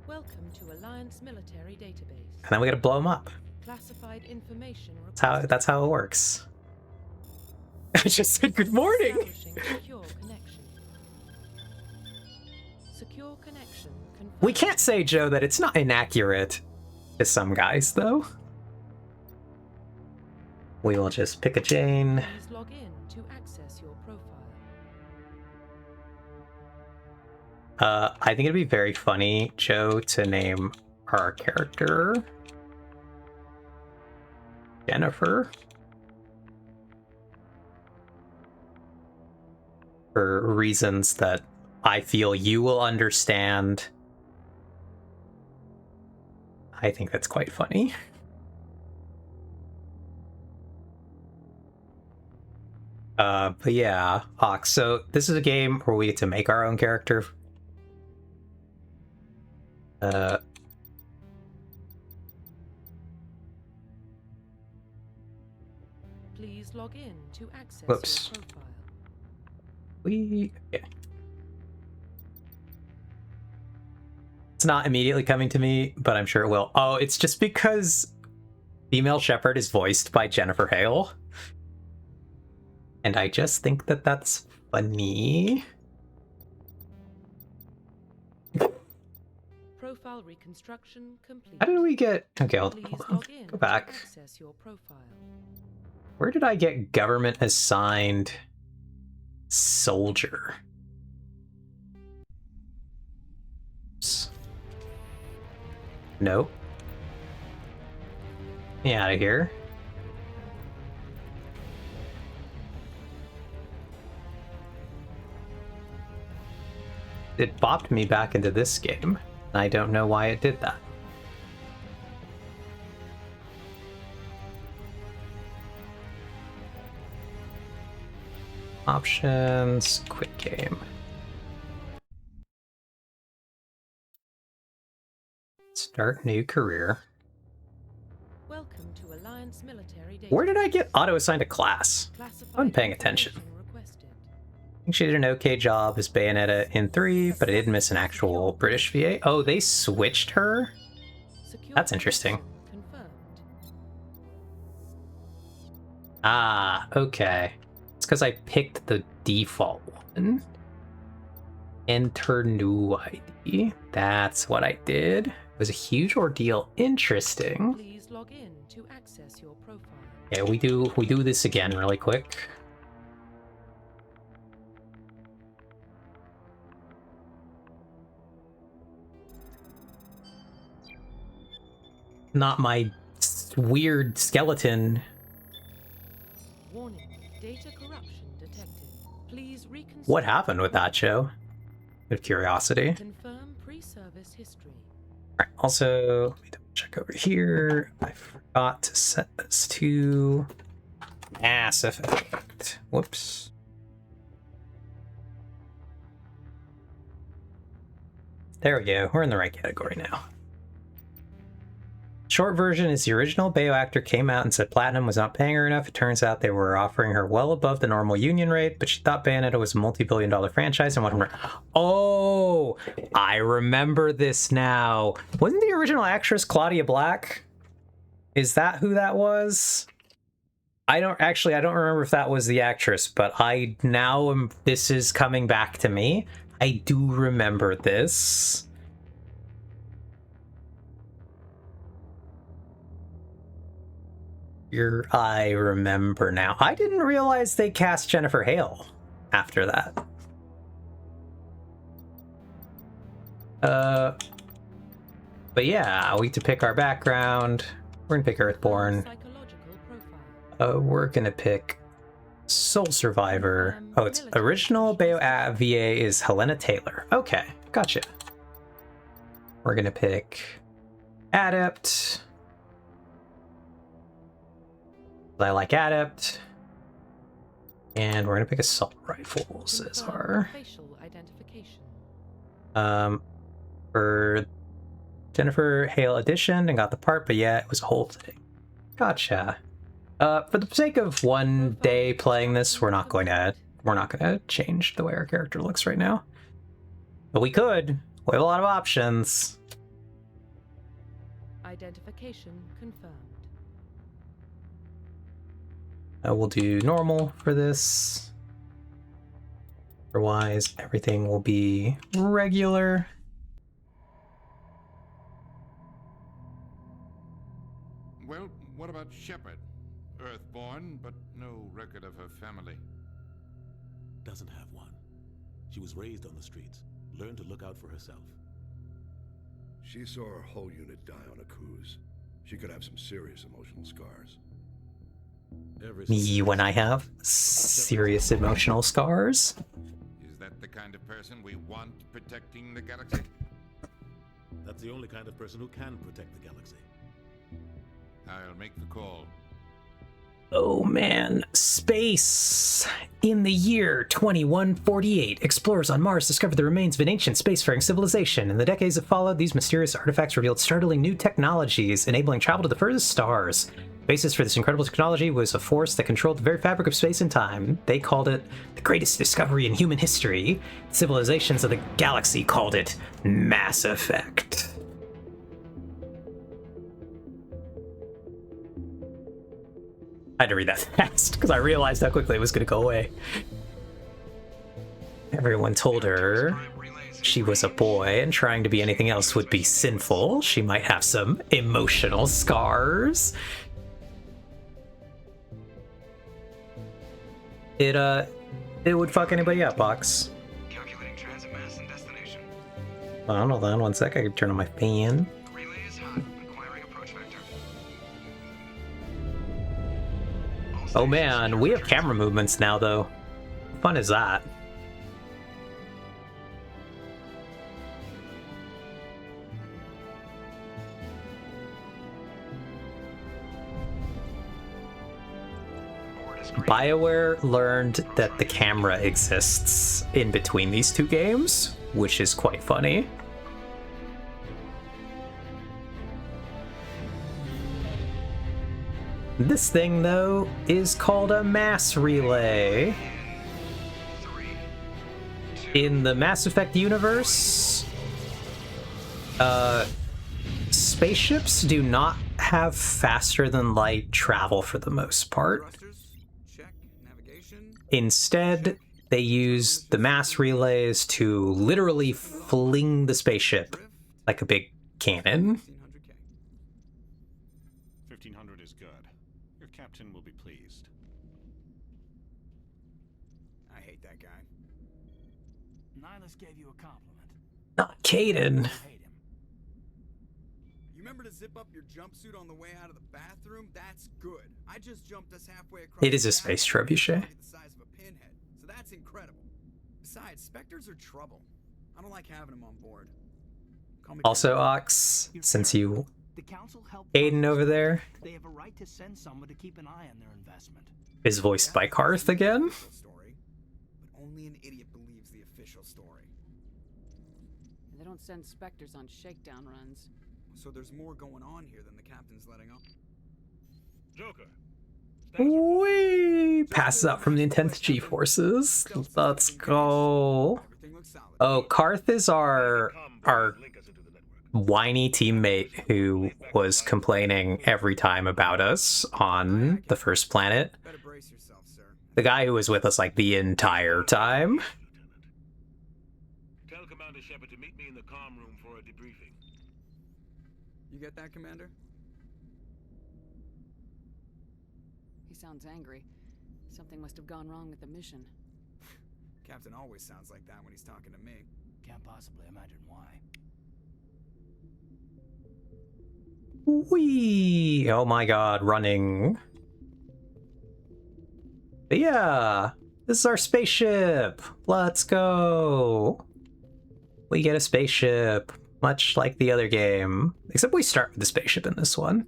Welcome to Alliance Military Database. And then we gotta blow him up. Classified information. That's how it works. I just said good morning. Secure connection. Secure connection confirmed. We can't say, Joe, that it's not inaccurate to some guys, though. We will just pick a Jane. Please log in to access your profile. I think it'd be very funny, Joe, to name our character Jennifer. For reasons that I feel you will understand. I think that's quite funny. But yeah, Ox, so this is a game where we get to make our own character. Please log in to access Whoops. your profile. Yeah. It's not immediately coming to me, but I'm sure it will. Oh, it's just because Female Shepherd is voiced by Jennifer Hale. And I just think that that's funny. Profile reconstruction complete. How did we get... Okay, hold Please on. log in Go back. to access your profile. Where did I get government assigned soldier? Nope. Get out of here. It bopped me back into this game. I don't know why it did that. Options, quit game. Start new career. Welcome to Alliance Military Data. Where did I get auto-assigned a class? I wasn't paying attention. Requested. I think she did an okay job as Bayonetta in 3, but I did miss an actual British VA. Oh, they switched her? Secure That's interesting. connection confirmed. Ah, okay. It's because I picked the default one. Enter new ID. That's what I did. It was a huge ordeal. Interesting. Please log in to access your profile. Yeah, we do this again really quick. Not my weird skeleton. Warning, data corruption detected. Please reconstruct. What happened with that show? Out of curiosity. Confirm pre-service history. Alright, also, let me double check over here. I forgot to set this to Mass Effect. Whoops. There we go. We're in the right category now. Short version is the original Bayo actor came out and said Platinum was not paying her enough. It turns out they were offering her well above the normal union rate, but she thought Bayonetta was a multi-billion-dollar franchise and wanted her. Oh, I remember this now. Wasn't the original actress Claudia Black? Is that who that was? I don't remember if that was the actress, but this is coming back to me. I do remember this. I remember now. I didn't realize they cast Jennifer Hale after that. But yeah, we get to pick our background. We're gonna pick Earthborn. Psychological profile. We're gonna pick Soul Survivor. Oh, it's original Bayo VA is Helena Taylor. Okay, gotcha. We're gonna pick Adept. I like Adept. And we're gonna pick Assault Rifles as Confirm our facial identification. for Jennifer Hale edition and got the part, but yeah, it was a whole thing. Gotcha. For the sake of one day playing this, we're not gonna change the way our character looks right now. But we could. We have a lot of options. Identification confirmed. We'll do normal for this. Otherwise, everything will be regular. Well, what about Shepard? Earthborn, but no record of her family. Doesn't have one. She was raised on the streets, learned to look out for herself. She saw her whole unit die on a cruise. She could have some serious emotional scars. Me when I have serious emotional scars. Is that the kind of person we want protecting the galaxy? That's the only kind of person who can protect the galaxy. I'll make the call. Oh man, space! In the year 2148, explorers on Mars discovered the remains of an ancient spacefaring civilization. In the decades that followed, these mysterious artifacts revealed startling new technologies, enabling travel to the furthest stars. The basis for this incredible technology was a force that controlled the very fabric of space and time. They called it the greatest discovery in human history. Civilizations of the galaxy called it Mass Effect. I had to read that fast because I realized how quickly it was going to go away. Everyone told her she was a boy and trying to be anything else would be sinful. She might have some emotional scars. It would fuck anybody up, Box. Calculating transit mass and destination. Hold on 1 sec. I can turn on my fan. Relay is hot. Acquiring approach vector. Oh man, we have camera movements now, though. How fun is that? Board is BioWare learned that the camera exists in between these two games, which is quite funny. This thing, though, is called a mass relay. In the Mass Effect universe, spaceships do not have faster than light travel for the most part. Instead, they use the mass relays to literally fling the spaceship like a big cannon. 1500 is good. Your captain will be pleased. I hate that guy. Nihilus gave you a compliment. Not Caden. Hate him. You remember to zip up your jumpsuit on the way out of the bathroom? That's good. I just jumped us halfway across. It is a space trebuchet. The size of a pinhead, so that's incredible. Besides, Spectres are trouble. I don't like having them on board. Call me Also, Captain. Ox, since you The council helped Aiden over there They have a right to send someone to keep an eye on their investment. is voiced by Karth again. Story, but only an idiot believes the official story. They don't send Spectres on shakedown runs. So there's more going on here than the captain's letting up. Joker. Whee! Passes out from the intense G-forces. Let's go. Everything looks solid. Oh, Karth is our whiny teammate who was complaining every time about us on the first planet. Better brace yourself, sir. The guy who was with us like the entire time. Tell Commander Shepard to meet me in the comm room for a debriefing. You get that, Commander? He sounds angry. Something must have gone wrong with the mission. Captain always sounds like that when he's talking to me. Can't possibly imagine why. Whee! Oh my god, running. But yeah, this is our spaceship. Let's go. We get a spaceship, much like the other game. Except we start with the spaceship in this one.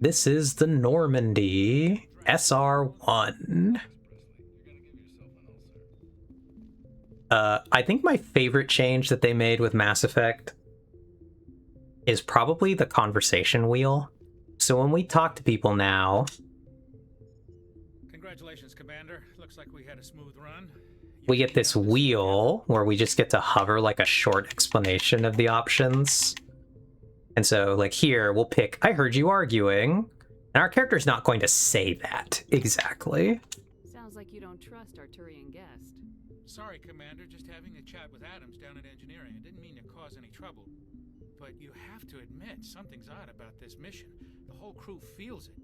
This is the Normandy SR-1. I think my favorite change that they made with Mass Effect is probably the conversation wheel. So when we talk to people now, Congratulations, Commander. Looks like we had a smooth run. we get this wheel where we just get to hover like a short explanation of the options. And so like here, we'll pick, I heard you arguing. And our character's not going to say that exactly. Sounds like you don't trust Arturian guest. Sorry, Commander. Just having a chat with Adams down at engineering. I didn't mean to cause any trouble. But you have to admit, something's odd about this mission. The whole crew feels it.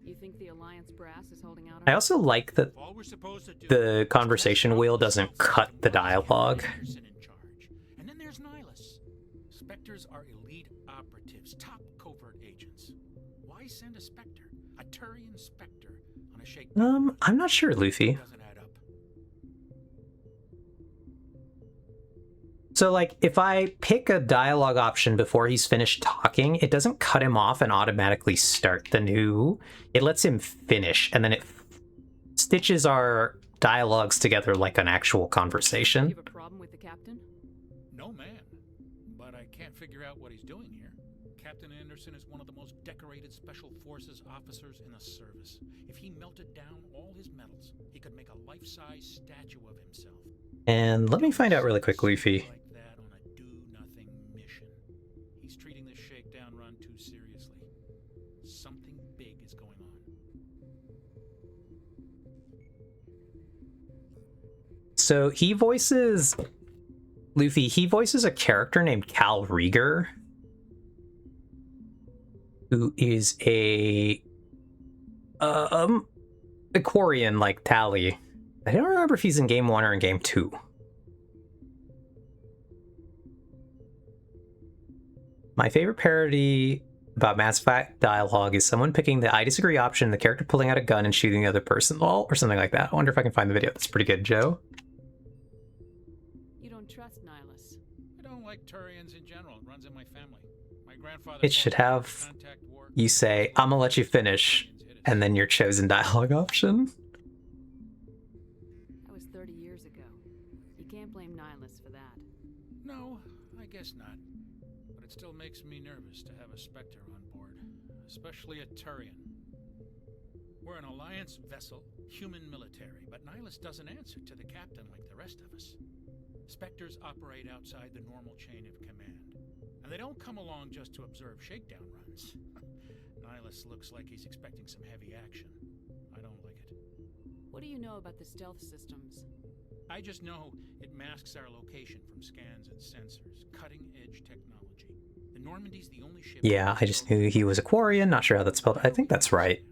You think the Alliance brass is holding out on I also like that All we're supposed to do the is conversation test wheel out doesn't the cut the dialogue. Anderson in charge. And then there's Nihilus. Spectres are elite operatives, top covert agents. Why send a Spectre, a Turian Spectre, on a shakedown? I'm not sure, Luffy. Doesn't add up. So, like, if I pick a dialogue option before he's finished talking, it doesn't cut him off and automatically start the new. It lets him finish, and then it stitches our dialogues together like an actual You conversation. have a problem with the captain? No man. But I can't figure out what he's doing here. Captain Anderson is one of the most decorated Special Forces officers in the service. If he melted down all his medals, he could make a life-size statue of himself. And let me find out really quick, Luffy. Like that on a do-nothing mission. He's treating this shakedown run too seriously. Something big is going on. So he voices Luffy. He voices a character named Cal Rieger, who is a Aquarian like Tally. I don't remember if he's in Game 1 or in Game 2. My favorite parody about Mass Effect dialogue is someone picking the I disagree option, the character pulling out a gun and shooting the other person, lol, or something like that. I wonder if I can find the video. That's pretty good, Joe. You don't trust Nihilus. I don't like Turians in general. It runs in my family. My grandfather It should fought in the have contact war. you say, I'm gonna let you finish, and then your chosen dialogue option. That was 30 years ago. You can't blame Nihilus for that. No, I guess not. But it still makes me nervous to have a Spectre on board, especially a Turian. We're an Alliance vessel, human military, but Nihilus doesn't answer to the captain like the rest of us. Spectres operate outside the normal chain of command, and they don't come along just to observe shakedown runs. Nihilus looks like he's expecting some heavy action. I don't like it. What do you know about the stealth systems? I just know it masks our location from scans and sensors. Cutting-edge technology. The Normandy's the only ship... Yeah, I just knew he was a Quarian. Not sure how that's spelled. I think that's right.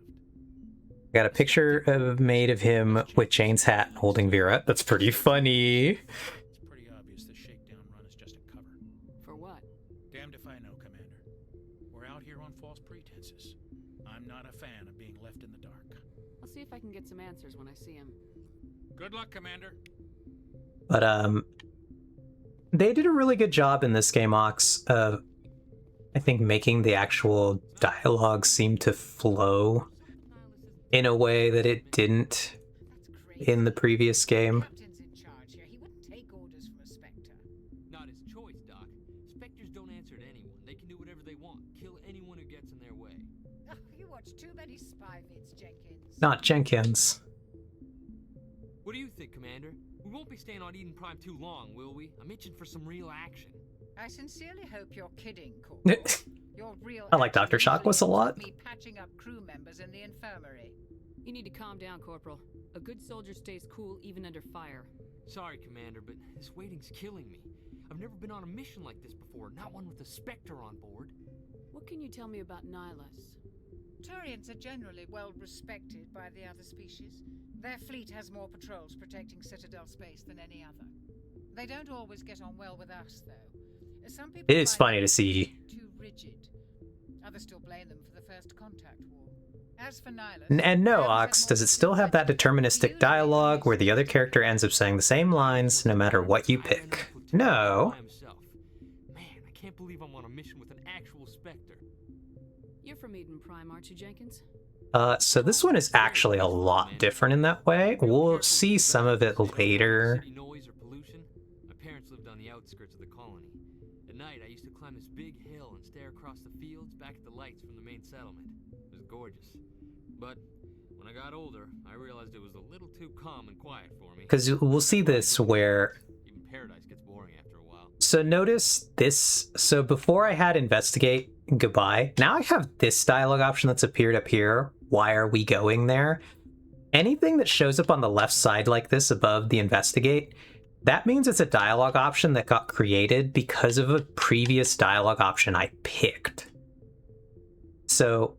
I got a picture made of him with Jane's hat holding Vera. That's pretty funny. It's pretty obvious the shakedown run is just a cover. For what? Damned if I know, Commander. We're out here on false pretenses. I'm not a fan of being left in the dark. I'll see if I can get some answers when I see him. Good luck, Commander. But, they did a really good job in this game, Ox, of, I think, making the actual dialogue seem to flow in a way that it didn't in the previous game. Captain's in charge here. He wouldn't take orders from a Spectre. Not his choice, Doc. Spectres don't answer to anyone. They can do whatever they want. Kill anyone who gets in their way. Oh, you watch too many spy vids, Jenkins. Not Jenkins. What do you think, Commander? We won't be staying on Eden Prime too long, will we? I'm itching for some real action. I sincerely hope you're kidding, Corporal. Your real I like Dr. Shockwoods a lot. Me patching up crew members in the infirmary. You need to calm down, Corporal. A good soldier stays cool even under fire. Sorry, Commander, but this waiting's killing me. I've never been on a mission like this before, not one with a Spectre on board. What can you tell me about Nihilus? Turians are generally well respected by the other species. Their fleet has more patrols protecting Citadel space than any other. They don't always get on well with us, though. Some people It is funny to see. Too rigid. Others still blame them for the First Contact War. As for Nihilus, And no, Ox, does it still have that deterministic dialogue where the other character ends up saying the same lines no matter what you pick? No. Man, I can't believe I'm on a mission with an actual Spectre. You're from Eden Prime, aren't you, Jenkins? So this one is actually a lot different in that way. We'll see some of it later. City noise or pollution? My parents lived on the outskirts of the colony. At night, I used to climb this big hill and stare across the fields back at the lights from the main settlement. It was gorgeous. But when I got older, I realized it was a little too calm and quiet for me. Because we'll see this where... Even paradise gets boring after a while. So notice this. So before I had investigate, goodbye. Now I have this dialogue option that's appeared up here. Why are we going there? Anything that shows up on the left side like this above the investigate, that means it's a dialogue option that got created because of a previous dialogue option I picked. So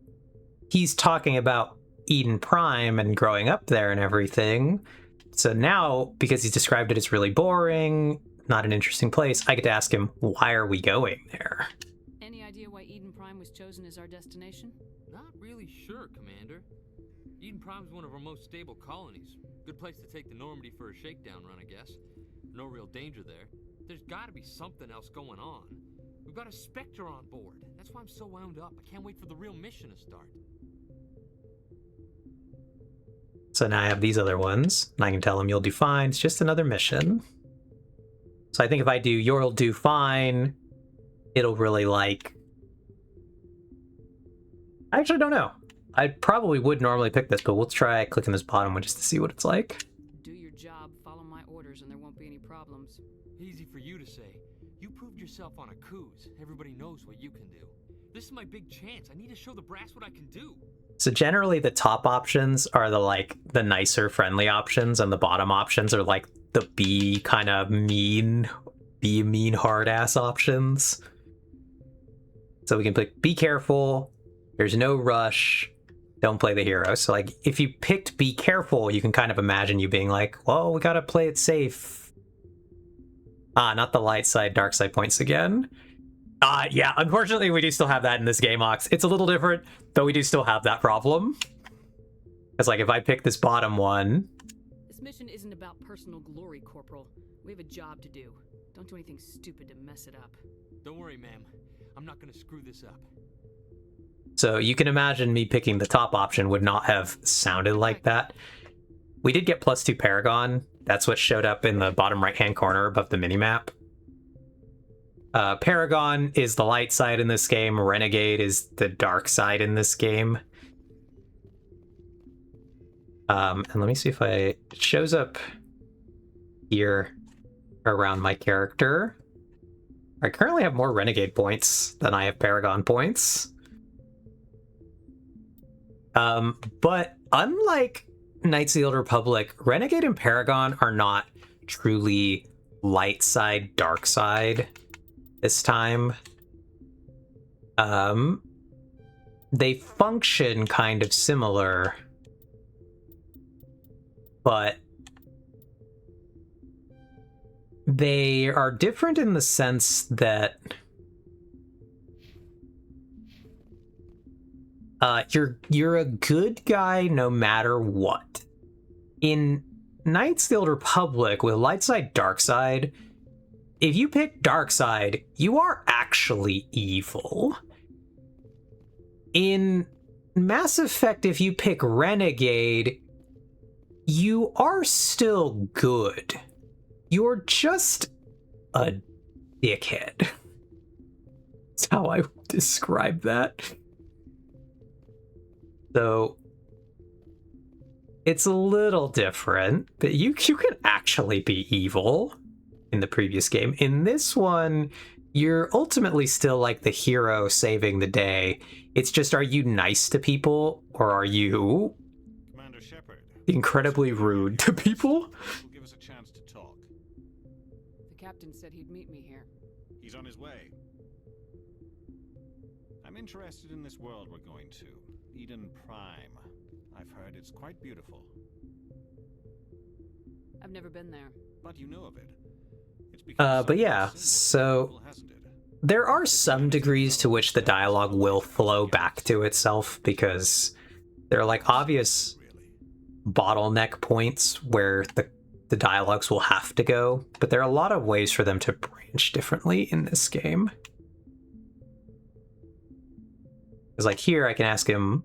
he's talking about Eden Prime and growing up there and everything. So now, because he's described it as really boring, not an interesting place, I get to ask him, why are we going there? Any idea why Eden Prime was chosen as our destination? Not really sure, Commander. Eden Prime's one of our most stable colonies. Good place to take the Normandy for a shakedown run, I guess. No real danger there. There's gotta be something else going on. We've got a Spectre on board. That's why I'm so wound up. I can't wait for the real mission to start. So now I have these other ones, and I can tell him you'll do fine. It's just another mission. So I think if I do you'll do fine, it'll really like... I actually don't know. I probably would normally pick this, but we'll try clicking this bottom one just to see what it's like. Do your job, follow my orders, and there won't be any problems. Easy for you to say. You proved yourself on a cruise. Everybody knows what you can do. This is my big chance. I need to show the brass what I can do. So generally the top options are the nicer, friendly options, and the bottom options are like the be mean, hard-ass options. So we can pick be careful, there's no rush, don't play the hero. So like if you picked be careful, you can kind of imagine you being like, well, we gotta play it safe. Ah, not the light side, dark side points again. Yeah, unfortunately we do still have that in this game, Ox. It's a little different, but we do still have that problem. It's like if I pick this bottom one... This mission isn't about personal glory, Corporal. We have a job to do. Don't do anything stupid to mess it up. Don't worry, ma'am. I'm not gonna screw this up. So you can imagine me picking the top option would not have sounded like that. We did get +2 Paragon. That's what showed up in the bottom right-hand corner above the minimap. Paragon is the light side in this game. Renegade is the dark side in this game. And let me see if it shows up here around my character. I currently have more Renegade points than I have Paragon points. But unlike Knights of the Old Republic, Renegade and Paragon are not truly light side, dark side this time. They function kind of similar, but they are different in the sense that you're a good guy no matter what. In Knights of the Old Republic with light side, dark side, if you pick dark side, you are actually evil. In Mass Effect, if you pick Renegade, you are still good. You're just a dickhead. That's how I would describe that. So it's a little different, but you can actually be evil in the previous game. In this one, you're ultimately still like the hero saving the day. It's just, are you nice to people, or are you Commander Shepard, incredibly rude to people? give us a chance to talk. The captain said he'd meet me here. He's on his way. I'm interested in this world we're going to. Eden Prime. I've heard it's quite beautiful. I've never been there. But you know of it. It's because But yeah, so there are some degrees to which the dialogue will flow back to itself, because there are like obvious bottleneck points where the dialogues will have to go, but there are a lot of ways for them to branch differently in this game. Because like here I can ask him,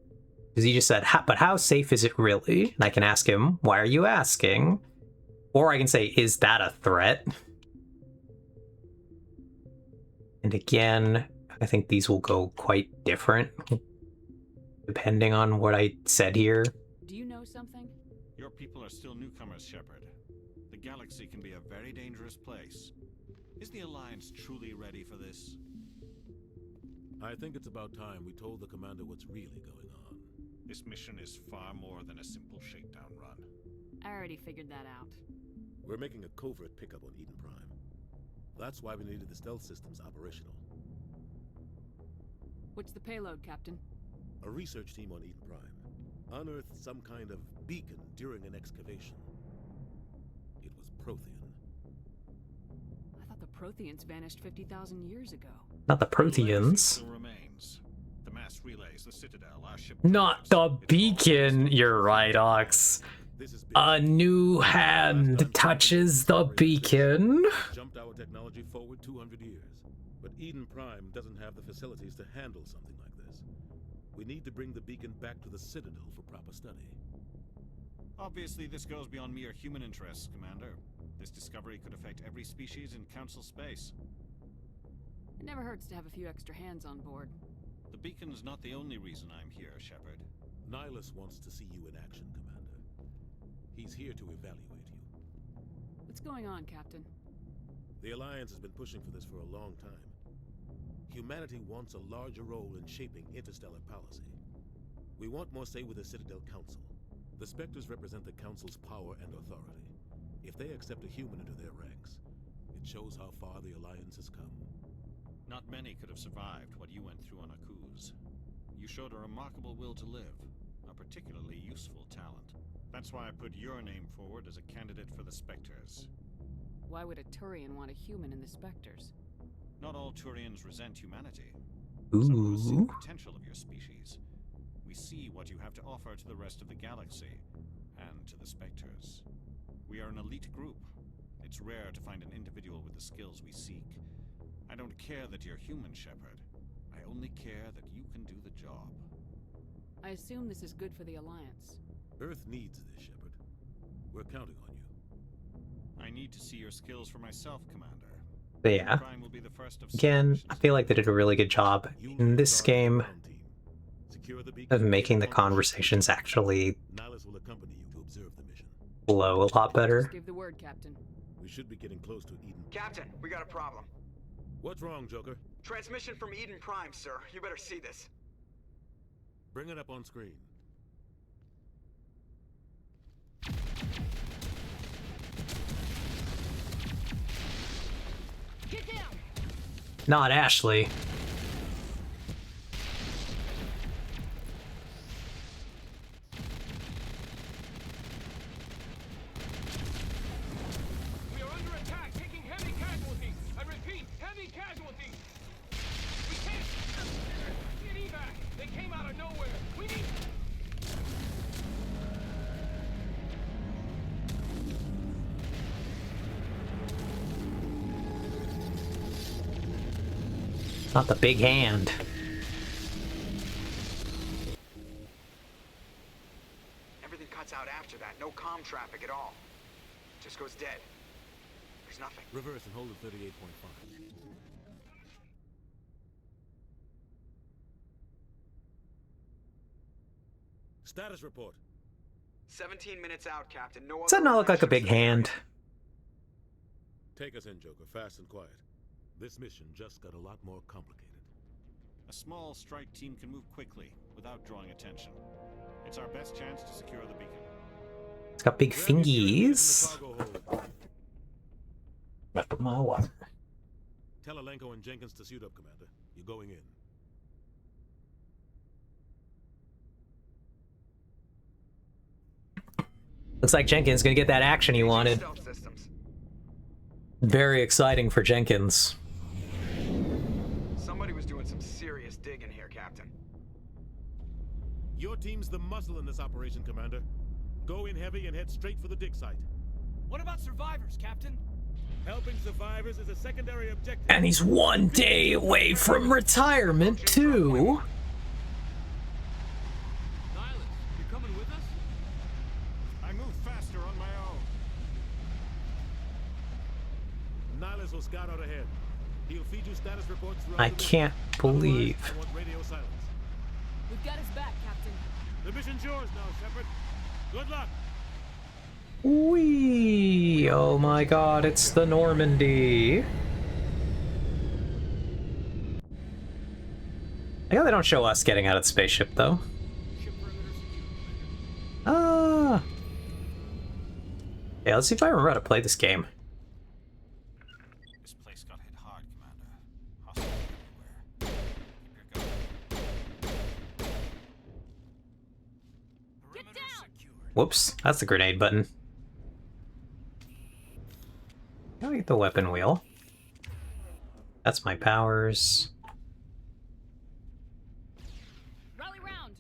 because he just said, but how safe is it really? And I can ask him, why are you asking? Or I can say, is that a threat? And again, I think these will go quite different depending on what I said here. Do you know something? Your people are still newcomers, Shepard. The galaxy can be a very dangerous place. Is the Alliance truly ready for this? I think it's about time we told the commander what's really going on. This mission is far more than a simple shakedown run. I already figured that out. We're making a covert pickup on Eden Prime. That's why we needed the stealth systems operational. What's the payload, Captain? A research team on Eden Prime unearthed some kind of beacon during an excavation. It was Prothean. I thought the Protheans vanished 50,000 years ago. Not the Protheans. Still remains. The mass relays, the Citadel, our ship. Not the beacon. You're right, Ox. A new hand touches the beacon. Jumped our technology forward 200 years. But Eden Prime doesn't have the facilities to handle something like this. We need to bring the beacon back to the Citadel for proper study. Obviously, this goes beyond mere human interests, Commander. This discovery could affect every species in Council space. It never hurts to have a few extra hands on board. The beacon's not the only reason I'm here, Shepard. Nihilus wants to see you in action, Commander. He's here to evaluate you. What's going on, Captain? The Alliance has been pushing for this for a long time. Humanity wants a larger role in shaping interstellar policy. We want more say with the Citadel Council. The Spectres represent the Council's power and authority. If they accept a human into their ranks, it shows how far the Alliance has come. Not many could have survived what you went through on Akuz. You showed a remarkable will to live, a particularly useful talent. That's why I put your name forward as a candidate for the Spectres. Why would a Turian want a human in the Spectres? Not all Turians resent humanity. Ooh. Some of us see the potential of your species. We see what you have to offer to the rest of the galaxy, and to the Spectres. We are an elite group. It's rare to find an individual with the skills we seek. I don't care that you're human, Shepard. I only care that you can do the job. I assume this is good for the Alliance. Earth needs this, Shepard. We're counting on you. I need to see your skills for myself, Commander. But yeah, Prime will be the first of again, I feel like they did a really good job in this game of making the conversations actually Nihlus will accompany you to observe the mission. flow a lot better. Just give the word, Captain. We should be getting close to Eden. Captain, we got a problem. What's wrong, Joker? Transmission from Eden Prime, sir. You better see this. Bring it up on screen. Get down! Not Ashley. We are under attack, taking heavy casualties. I repeat, heavy casualties. We can't get evac. They came out of nowhere. We need. Not the big hand. Everything cuts out after that. No comm traffic at all. Just goes dead. There's nothing. Reverse and hold at 38.5. Status report. 17 minutes out, Captain. No Does that not look like a big hand? Take us in, Joker, fast and quiet. This mission just got a lot more complicated. A small strike team can move quickly without drawing attention. It's our best chance to secure the beacon. It's got big fingies. My what? Tell Alenko and Jenkins to suit up, Commander. You're going in. Looks like Jenkins gonna get that action he wanted. Very exciting for Jenkins. Somebody was doing some serious digging here, Captain. Your team's the muscle in this operation, Commander. Go in heavy and head straight for the dig site. What about survivors, Captain? Helping survivors is a secondary objective. And he's 1 day away from retirement, too. Nihlus, you coming with us? I move faster on my own. Nihlus will scout out ahead. He'll feed you status reports throughout I the can't mission. believe. Otherwise, I want radio silence. We've got his back, Captain. The mission's yours now, Shepard. Good luck. Whee! Oh my god, it's the Normandy. I know they don't show us getting out of the spaceship, though. Ah. Yeah, let's see if I remember how to play this game. This place got hit hard, Commander. Hostiles everywhere. Keep your gun. Whoops, that's the grenade button. How do I get the weapon wheel? That's my powers. Rally round.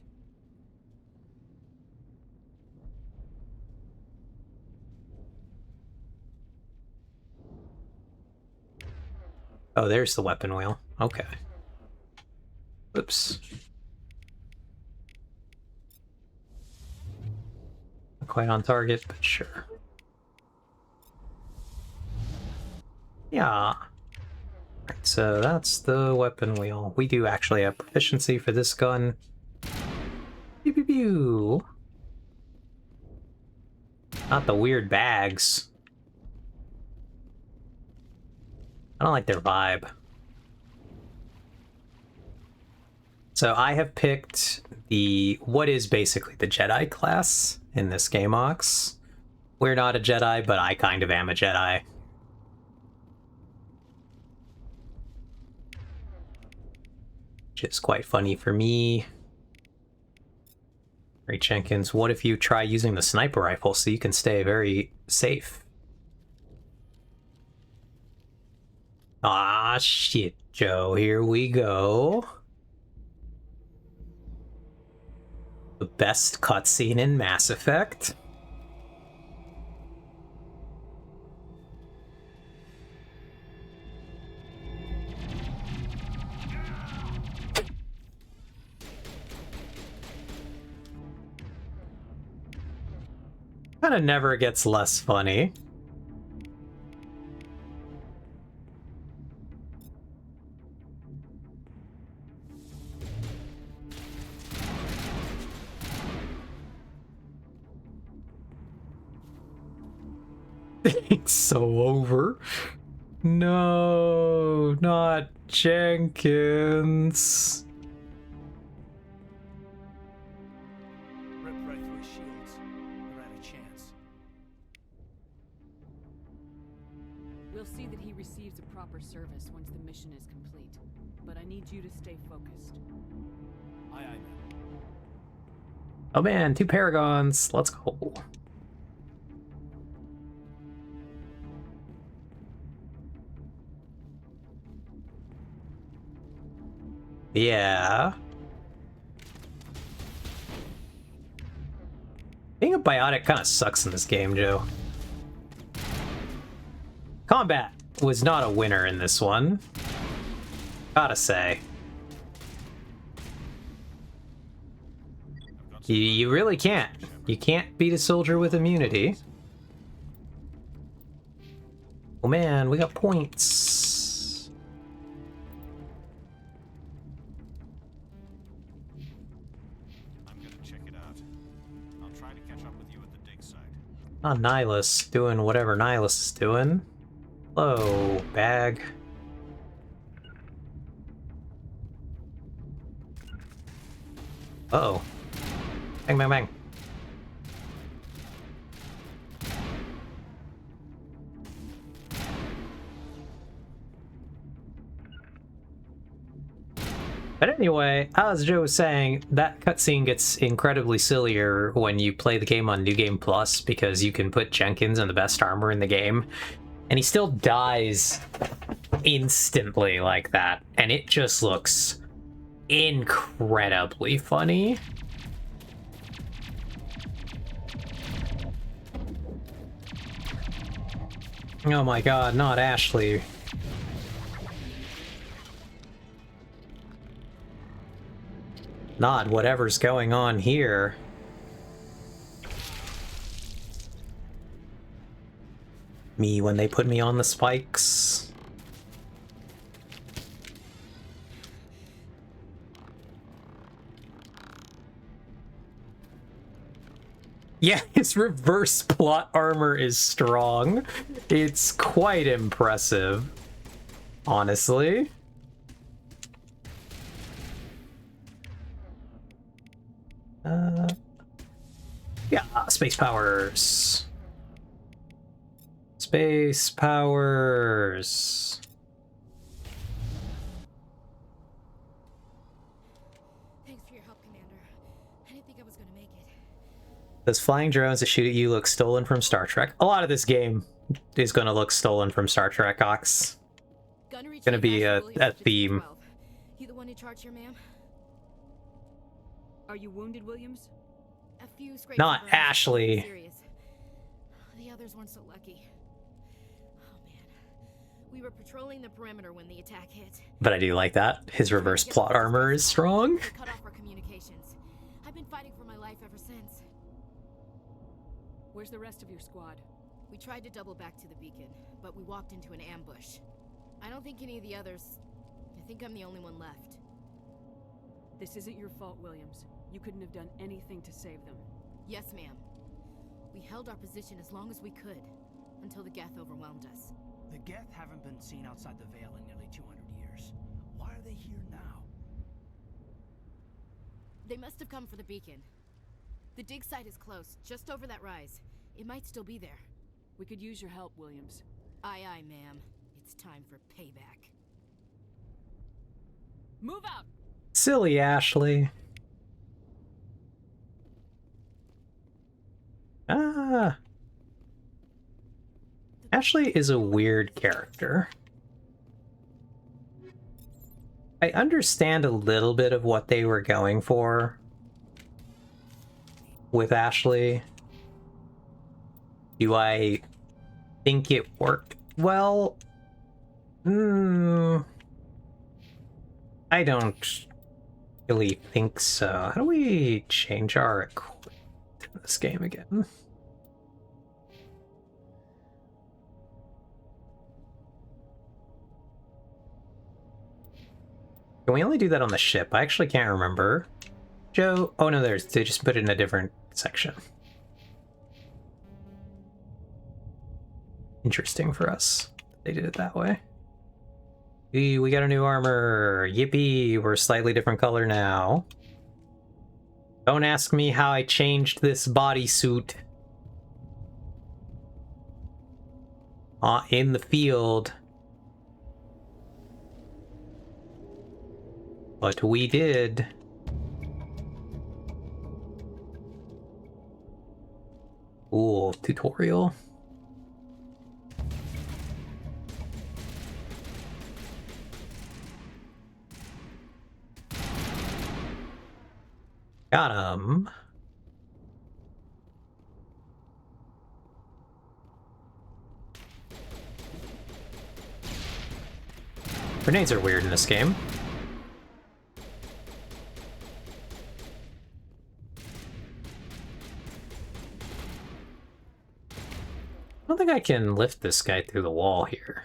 Oh, there's the weapon wheel. Okay. Oops. Not quite on target, but sure. Yeah. Right, so that's the weapon wheel. We do actually have proficiency for this gun. Pew pew pew. Not the weird bags. I don't like their vibe. So I have picked what is basically the Jedi class in this game, Ox. We're not a Jedi, but I kind of am a Jedi. Which is quite funny for me. Ray Jenkins, what if you try using the sniper rifle so you can stay very safe? Ah, shit, Joe. Here we go. The best cutscene in Mass Effect. Kind of never gets less funny. It's so over. No, not Jenkins. Rip right through his shields. They're out of chance. We'll see that he receives a proper service once the mission is complete. But I need you to stay focused. Aye, aye, ma'am. Oh man, 2 Paragons. Let's go. Yeah. Being a biotic kind of sucks in this game, Joe. Combat was not a winner in this one. Gotta say. You really can't. You can't beat a soldier with immunity. Oh man, we got points. Not Nihilus doing whatever Nihilus is doing. Hello, bag. Uh-oh. Bang, bang, bang. But anyway, as Joe was saying, that cutscene gets incredibly sillier when you play the game on New Game Plus because you can put Jenkins in the best armor in the game, and he still dies instantly like that, and it just looks incredibly funny. Oh my god, not Ashley. Not whatever's going on here. Me when they put me on the spikes. Yeah, his reverse plot armor is strong. It's quite impressive, honestly. Yeah, space powers. Space powers. Thanks for your help, Commander. I didn't think I was gonna make it. Those flying drones that shoot at you look stolen from Star Trek. A lot of this game is going to look stolen from Star Trek, Ox. It's going to be a theme. You the one in charge here, ma'am? Are you wounded, Williams? A few scrapes. Not and burns, Ashley. serious. The others weren't so lucky. Oh man, we were patrolling the perimeter when the attack hit. But I do like that. His reverse plot armor is strong. Cut off our communications. I've been fighting for my life ever since. Where's the rest of your squad? We tried to double back to the beacon, but we walked into an ambush. I don't think any of the others... I think I'm the only one left. This isn't your fault, Williams. You couldn't have done anything to save them. Yes, ma'am. We held our position as long as we could, until the Geth overwhelmed us. The Geth haven't been seen outside the Veil in nearly 200 years. Why are they here now? They must have come for the beacon. The dig site is close, just over that rise. It might still be there. We could use your help, Williams. Aye, aye, ma'am. It's time for payback. Move out! Silly Ashley. Ah. Ashley is a weird character. I understand a little bit of what they were going for with Ashley. Do I think it worked well? I don't really think so. How do we change our equipment in this game again? Can we only do that on the ship? I actually can't remember. Joe... Oh no, they just put it in a different section. Interesting for us. They did it that way. We got a new armor. Yippee! We're a slightly different color now. Don't ask me how I changed this bodysuit. In the field. But we did. Ooh, tutorial. Got him. Grenades are weird in this game. I don't think I can lift this guy through the wall here.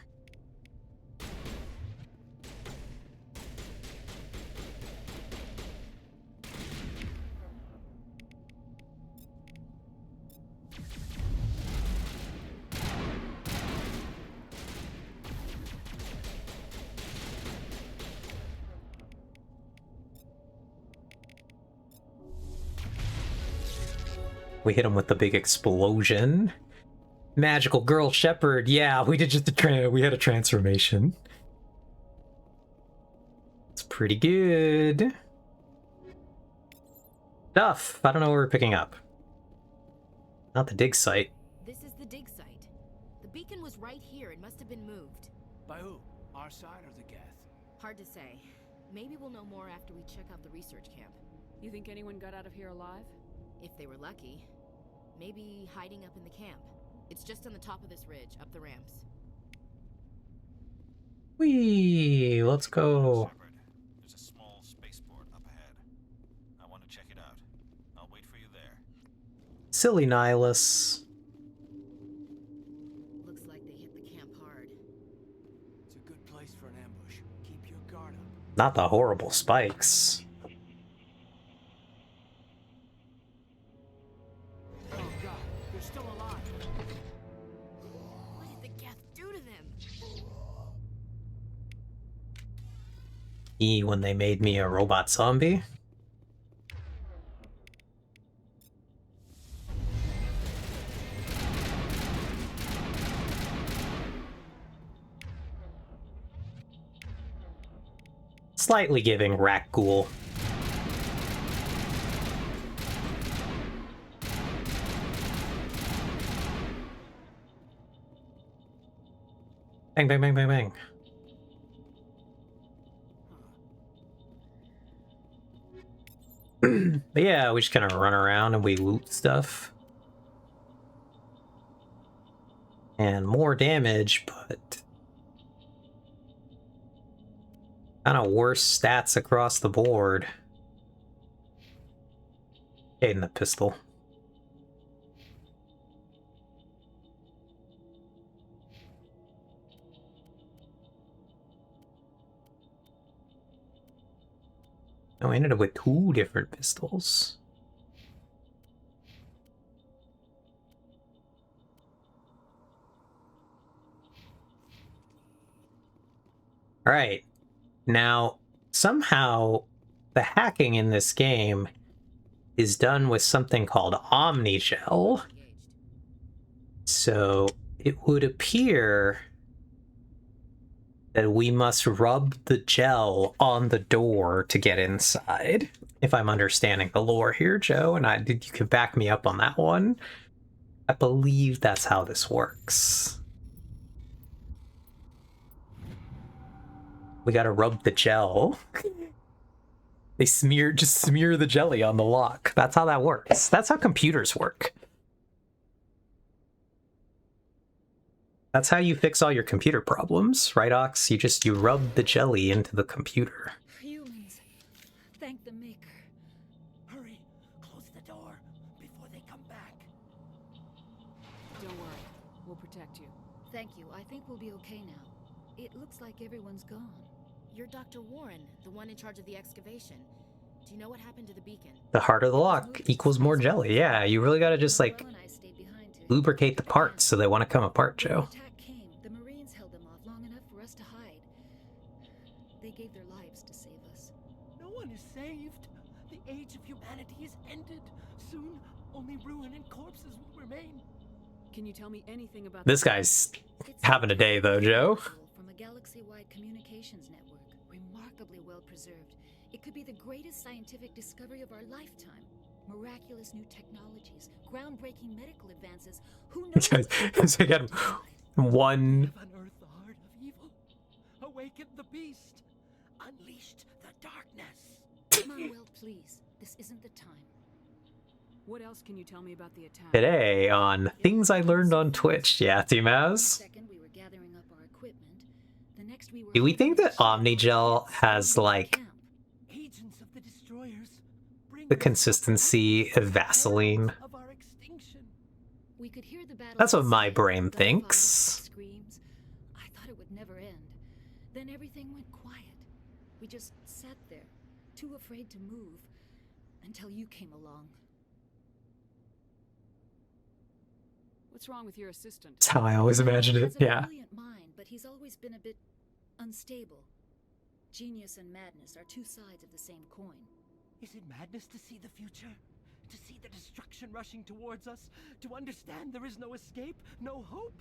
We hit him with the big explosion. Magical girl shepherd. Yeah, we did just we had a transformation. It's pretty good. Stuff. I don't know what we're picking up. Not the dig site. This is the dig site. The beacon was right here. It must have been moved. By who? Our side or the Geth? Hard to say. Maybe we'll know more after we check out the research camp. You think anyone got out of here alive? If they were lucky. Maybe hiding up in the camp. It's just on the top of this ridge, up the ramps. Whee! Let's go. There's a small spaceport up ahead. I want to check it out. I'll wait for you there. Silly Nihilus. Looks like they hit the camp hard. It's a good place for an ambush. Keep your guard up. Not the horrible spikes. Oh god, they're still alive. What did the Geth do to them? When they made me a robot zombie. Slightly giving Rakghoul. Bang, bang, bang, bang, bang. But yeah, we just kind of run around and we loot stuff. And more damage, but kind of worse stats across the board. Getting the pistol. Oh, I ended up with 2 different pistols. Alright. Now, somehow, the hacking in this game is done with something called Omnigel. So, it would appear that we must rub the gel on the door to get inside. If I'm understanding the lore here, Joe, and you could back me up on that one. I believe that's how this works. We gotta rub the gel. They just smear the jelly on the lock. That's how that works. That's how computers work. That's how you fix all your computer problems, right, Ox? You rub the jelly into the computer. Humans, thank the Maker. Hurry, close the door before they come back. Don't worry. We'll protect you. Thank you. I think we'll be okay now. It looks like everyone's gone. You're Dr. Warren, the one in charge of the excavation. Do you know what happened to the beacon? The harder the lock equals more jelly. Yeah, you really gotta just, like, lubricate the parts so they want to come apart, Joe. Attack came. The Marines held them off long enough for us to hide. They gave their lives to save us. No one is saved. The age of humanity is ended. Soon, only ruin and corpses will remain. Can you tell me anything about This guy's having a day, though, Joe. From a galaxy-wide communications network, remarkably well preserved. It could be the greatest scientific discovery of our lifetime. Miraculous new technologies, groundbreaking medical advances. Who knows? So again, one. Unearthed the heart of evil. Awakened the beast. Unleashed the darkness. Manuel, please. This isn't the time. What else can you tell me about the attack? Today on Things I Learned on Twitch. Yeah, T-Maz. Do we think that Omnigel has, like, the consistency of Vaseline? We could hear the battle. That's what my brain thinks. Screams. I thought it would never end. Then everything went quiet. We just sat there, too afraid to move, until you came along. What's wrong with your assistant? That's how I always imagined it. He has a Yeah. brilliant mind, but he's always been a bit unstable. Genius and madness are two sides of the same coin. Is it madness to see the future? To see the destruction rushing towards us? To understand there is no escape? No hope?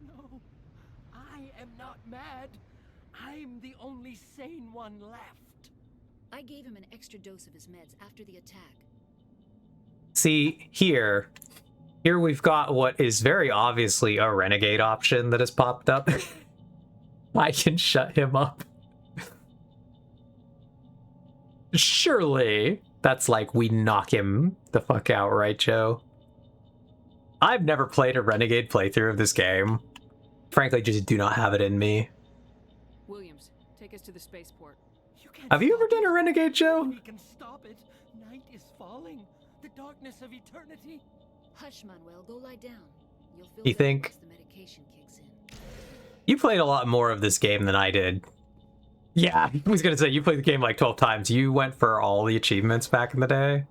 No. I am not mad. I'm the only sane one left. I gave him an extra dose of his meds after the attack. See, here we've got what is very obviously a renegade option that has popped up. I can shut him up. Surely that's like we knock him the fuck out, right, Joe? I've never played a renegade playthrough of this game. Frankly, just do not have it in me. Williams, take us to the spaceport. Have you ever done a renegade, Joe? We can stop it. Night is falling. The darkness of eternity. Hush, Manuel, go lie down. You'll feel You better think? once the medication kicks in. You played a lot more of this game than I did. Yeah, I was gonna say, you played the game like 12 times. You went for all the achievements back in the day.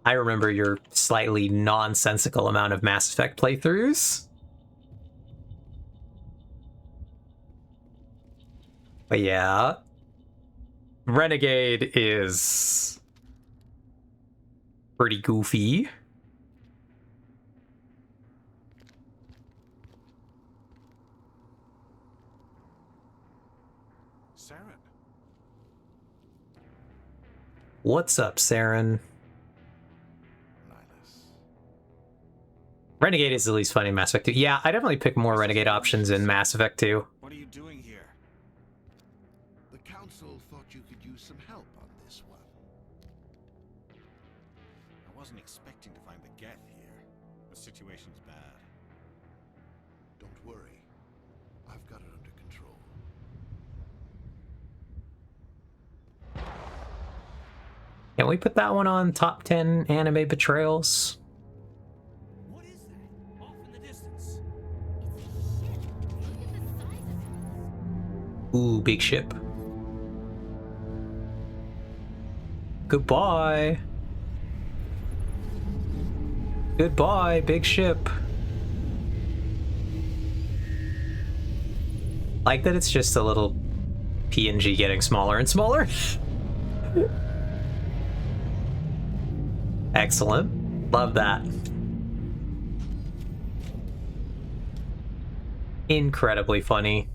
I remember your slightly nonsensical amount of Mass Effect playthroughs. But yeah, Renegade is pretty goofy. Saren. What's up, Saren? Renegade is the least fun in Mass Effect 2. Yeah, I definitely pick more Renegade options in Mass Effect 2. What are you doing here? The Council thought you could use some help on this one. I wasn't expecting to find the Geth here. The situation's bad. Don't worry. I've got it under control. Can we put that one on top 10 anime betrayals? Ooh, big ship. Goodbye. Goodbye, big ship. Like that it's just a little PNG getting smaller and smaller. Excellent. Love that. Incredibly funny.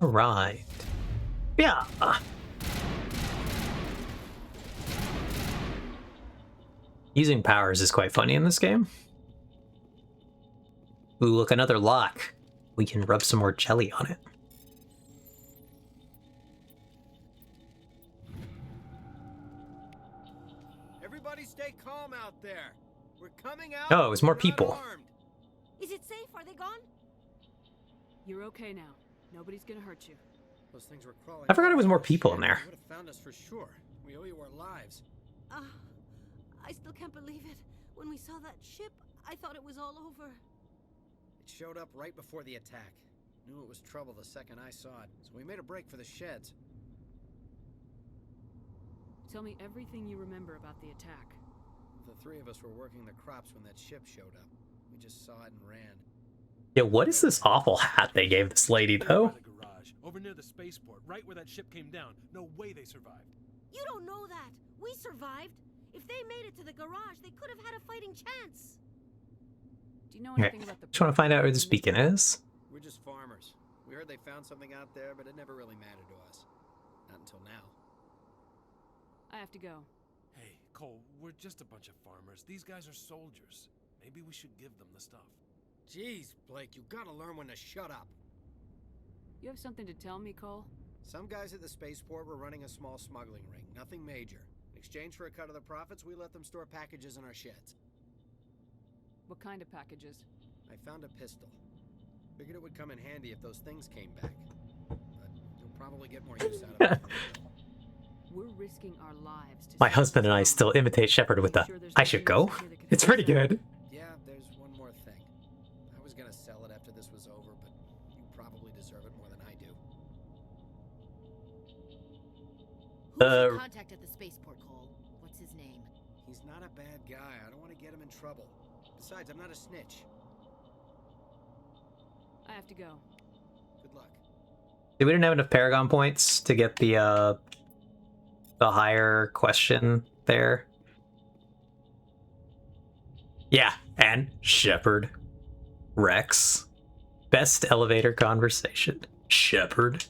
Right. Yeah. Using powers is quite funny in this game. Ooh, look, another lock. We can rub some more jelly on it. Everybody stay calm out there. We're coming out. Oh, it was more We're not people. armed. Is it safe? Are they gone? You're okay now. Nobody's gonna hurt you. Those things were crawling. I forgot it was more people in there. They would have found us for sure. We owe you our lives. I still can't believe it. When we saw that ship, I thought it was all over. It showed up right before the attack. Knew it was trouble the second I saw it, so we made a break for the sheds. Tell me everything you remember about the attack. The three of us were working the crops when that ship showed up. We just saw it and ran. Yeah, what is this awful hat they gave this lady, though? The garage, over near the spaceport, right where that ship came down. No way they survived. You don't know that. We survived. If they made it to the garage, they could have had a fighting chance. Do you know Okay, anything about the... just want to find out where this beacon is. We're just farmers. We heard they found something out there, but it never really mattered to us. Not until now. I have to go. Hey, Cole, we're just a bunch of farmers. These guys are soldiers. Maybe we should give them the stuff. Jeez, Blake, you gotta learn when to shut up. You have something to tell me, Cole? Some guys at the spaceport were running a small smuggling ring. Nothing major. In exchange for a cut of the profits, we let them store packages in our sheds. What kind of packages? I found a pistol. Figured it would come in handy if those things came back. But you'll probably get more use out of it. We're risking our lives to... My husband and I still imitate Shepard with the I should go. It's pretty good. Yeah, there's one more thing. I was gonna sell it after this was over, but you probably deserve it more than I do. Who's your contact at the spaceport, Cole? What's his name? He's not a bad guy. I don't want to get him in trouble. Besides, I'm not a snitch. I have to go. Good luck. We didn't have enough Paragon points to get the higher question there. Yeah, and Shepard. Rex. Best elevator conversation. Shepard.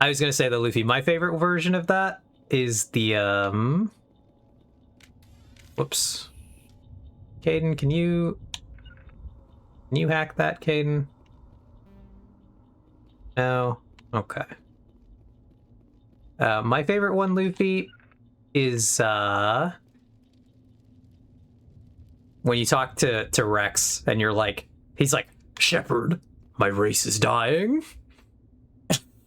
I was gonna say though, Luffy, my favorite version of that is the whoops. Caden, can you hack that, Caden? No? Okay. My favorite one, Luffy, is when you talk to Rex and you're like, he's like, Shepard, my race is dying.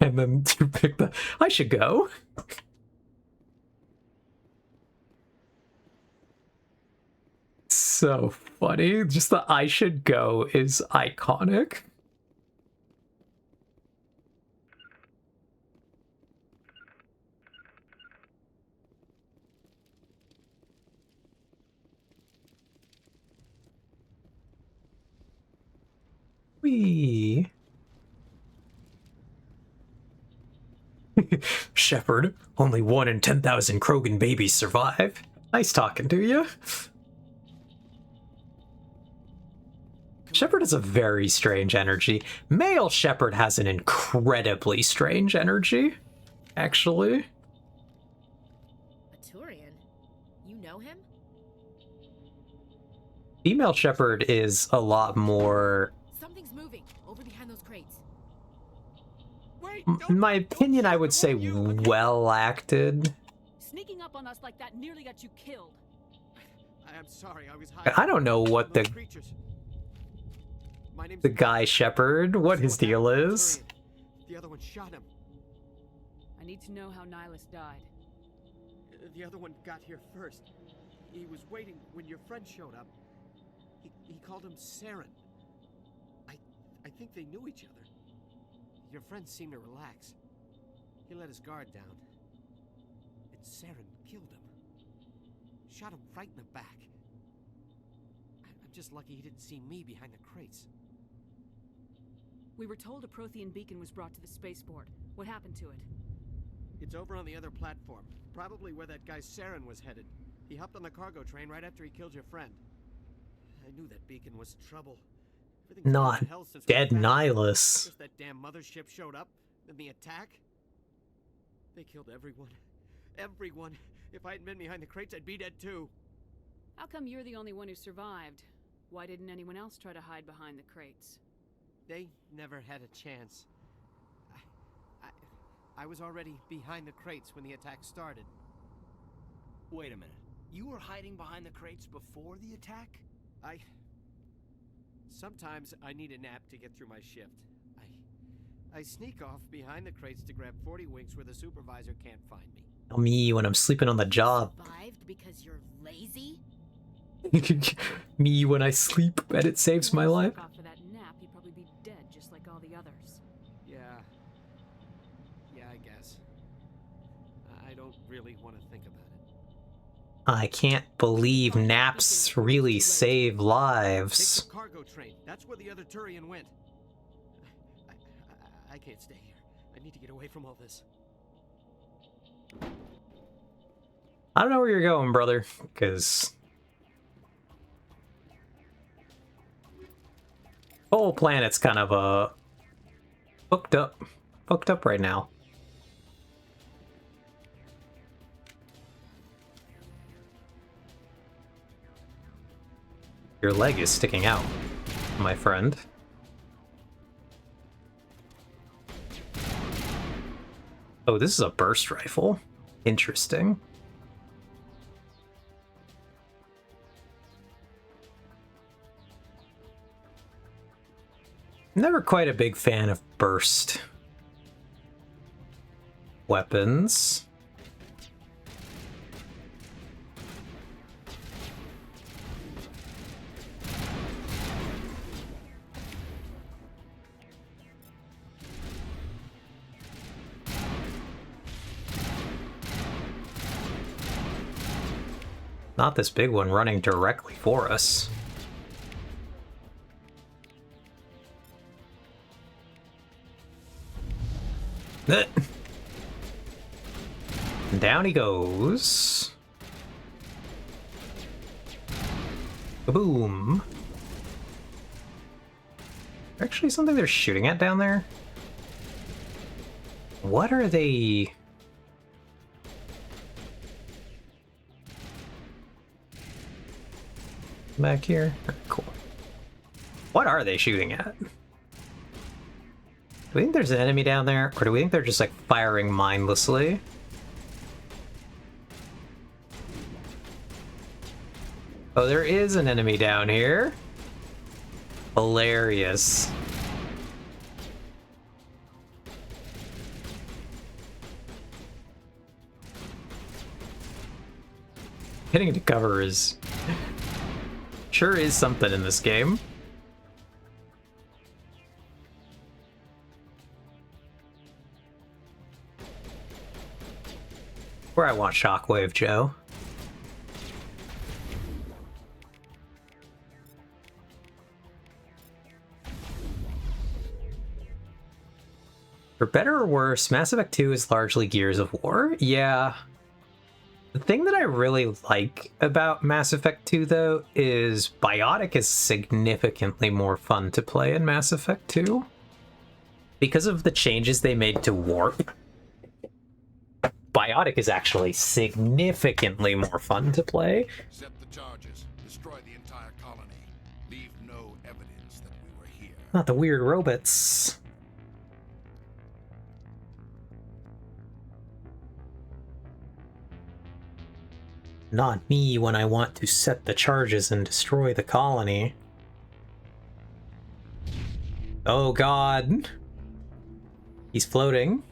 And then you pick the, I should go. So funny. Just the I should go is iconic. Wee. Shepard, only 1 in 10,000 Krogan babies survive. Nice talking to you. Shepard has a very strange energy. Male Shepard has an incredibly strange energy, actually. A Turian? You know him? Female Shepard is a lot more... Something's moving over behind those crates. In my opinion, I would say well acted. Sneaking up on us like that nearly got you killed. I'm sorry, I was I don't know what the guy Shepard, what his deal is. The other one shot him. I need to know how Nihilus died. The other one got here first. He was waiting when your friend showed up. He called him Saren. I think they knew each other. Your friend seemed to relax. He let his guard down. And Saren killed him. Shot him right in the back. I'm just lucky he didn't see me behind the crates. We were told a Prothean beacon was brought to the spaceport. What happened to it? It's over on the other platform. Probably where that guy Saren was headed. He hopped on the cargo train right after he killed your friend. I knew that beacon was trouble. Not dead Nihilus. Just that damn mothership showed up, then the attack. They killed everyone. Everyone. If I hadn't been behind the crates, I'd be dead too. How come you're the only one who survived? Why didn't anyone else try to hide behind the crates? They never had a chance. I was already behind the crates when the attack started. Wait a minute. You were hiding behind the crates before the attack? Sometimes I need a nap to get through my shift. I sneak off behind the crates to grab 40 winks where the supervisor can't find me. Me when I'm sleeping on the job. Survived because you're lazy? Me when I sleep and it saves my life. After that nap, he'd probably be dead just like all the others. Yeah, I guess. I don't really want to think about it. I can't believe naps really save lives. Take the cargo train. That's where the other Turian went. I can't stay here. I need to get away from all this. I don't know where you're going, brother, because whole planet's kind of fucked up right now. Your leg is sticking out, my friend. Oh, this is a burst rifle. Interesting. Never quite a big fan of burst weapons. Not this big one running directly for us. Down he goes. Boom. Actually, something they're shooting at down there? What are they? Back here? Cool. What are they shooting at? Do we think there's an enemy down there? Or do we think they're just like firing mindlessly? Oh, there is an enemy down here. Hilarious. Getting into cover is sure is something in this game. Where I want Shockwave, Joe. For better or worse, Mass Effect 2 is largely Gears of War. Yeah. The thing that I really like about Mass Effect 2, though, is Biotic is significantly more fun to play in Mass Effect 2. Because of the changes they made to Warp, Biotic is actually significantly more fun to play. Set the charges. Destroy the entire colony. Leave no evidence that we were here. Not the weird robots. Not me when I want to set the charges and destroy the colony. Oh god. He's floating.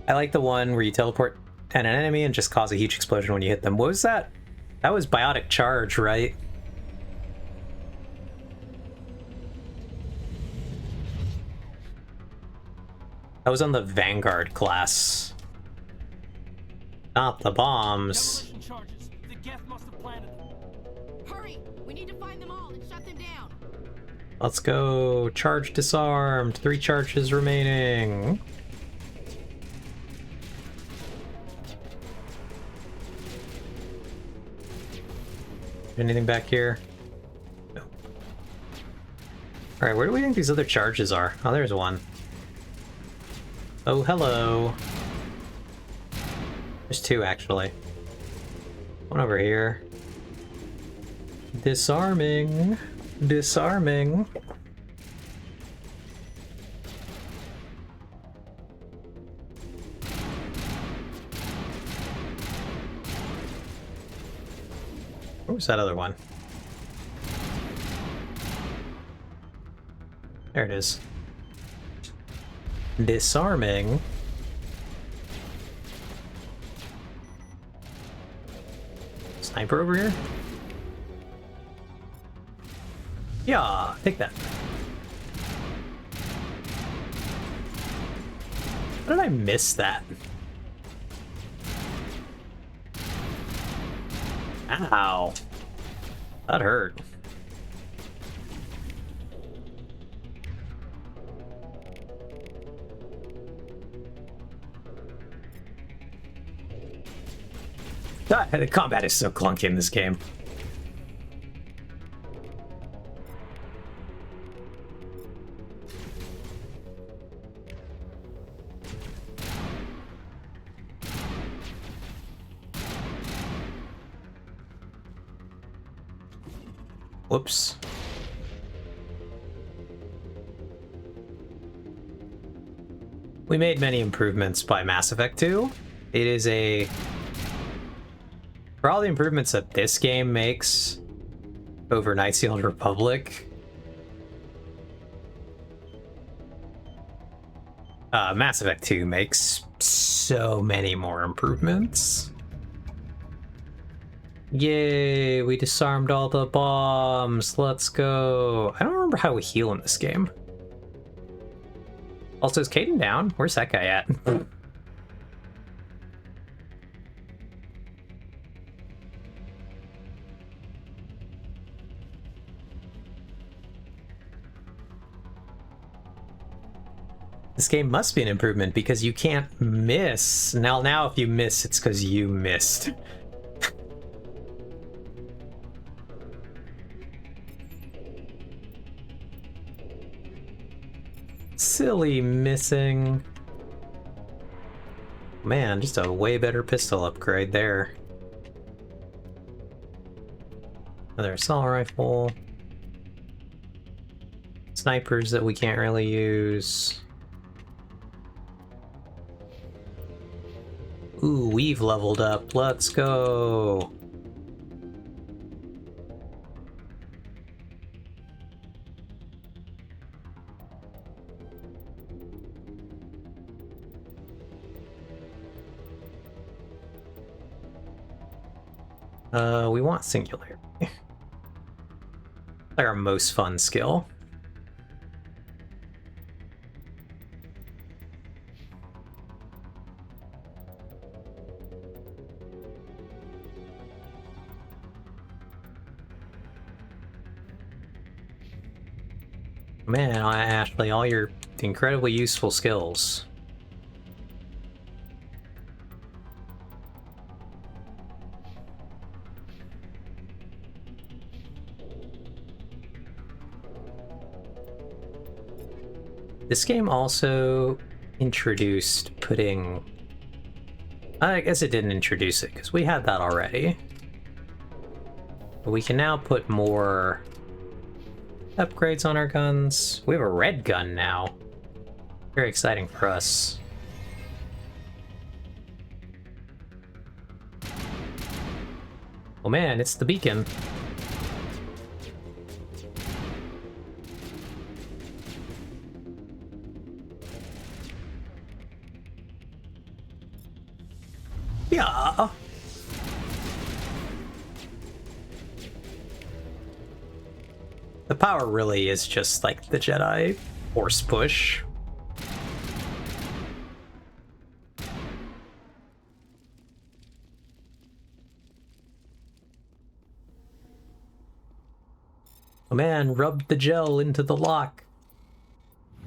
I like the one where you teleport at an enemy and just cause a huge explosion when you hit them. What was that? That was Biotic Charge, right? That was on the Vanguard class. Not the bombs. Charges. The Geth must have planted them. Hurry! We need to find them all and shut them down. Let's go. Charge disarmed. 3 charges remaining. Anything back here? No. Alright, where do we think these other charges are? Oh, there's one. Oh, hello. There's 2, actually. One over here. Disarming. Disarming. What was that other one? There it is. Disarming. Sniper over here? Yeah, take that. How did I miss that? Ow. That hurt. God, the combat is so clunky in this game. Whoops. We made many improvements by Mass Effect 2. It is for all the improvements that this game makes over Knights of the Old Republic, Mass Effect 2 makes so many more improvements. Yay, we disarmed all the bombs. Let's go. I don't remember how we heal in this game. Also, is Caden down? Where's that guy at? This game must be an improvement because you can't miss. Now if you miss, it's because you missed. Silly missing. Man, just a way better pistol upgrade there. Another assault rifle. Snipers that we can't really use. Ooh, we've leveled up. Let's go. We want singularity. Like our most fun skill. Man, Ashley, all your incredibly useful skills. This game also introduced putting... I guess it didn't introduce it, because we had that already. But we can now put more upgrades on our guns. We have a red gun now. Very exciting for us. Oh man, it's the beacon. Yeah. The power really is just like the Jedi Force push. Oh man, rubbed the gel into the lock.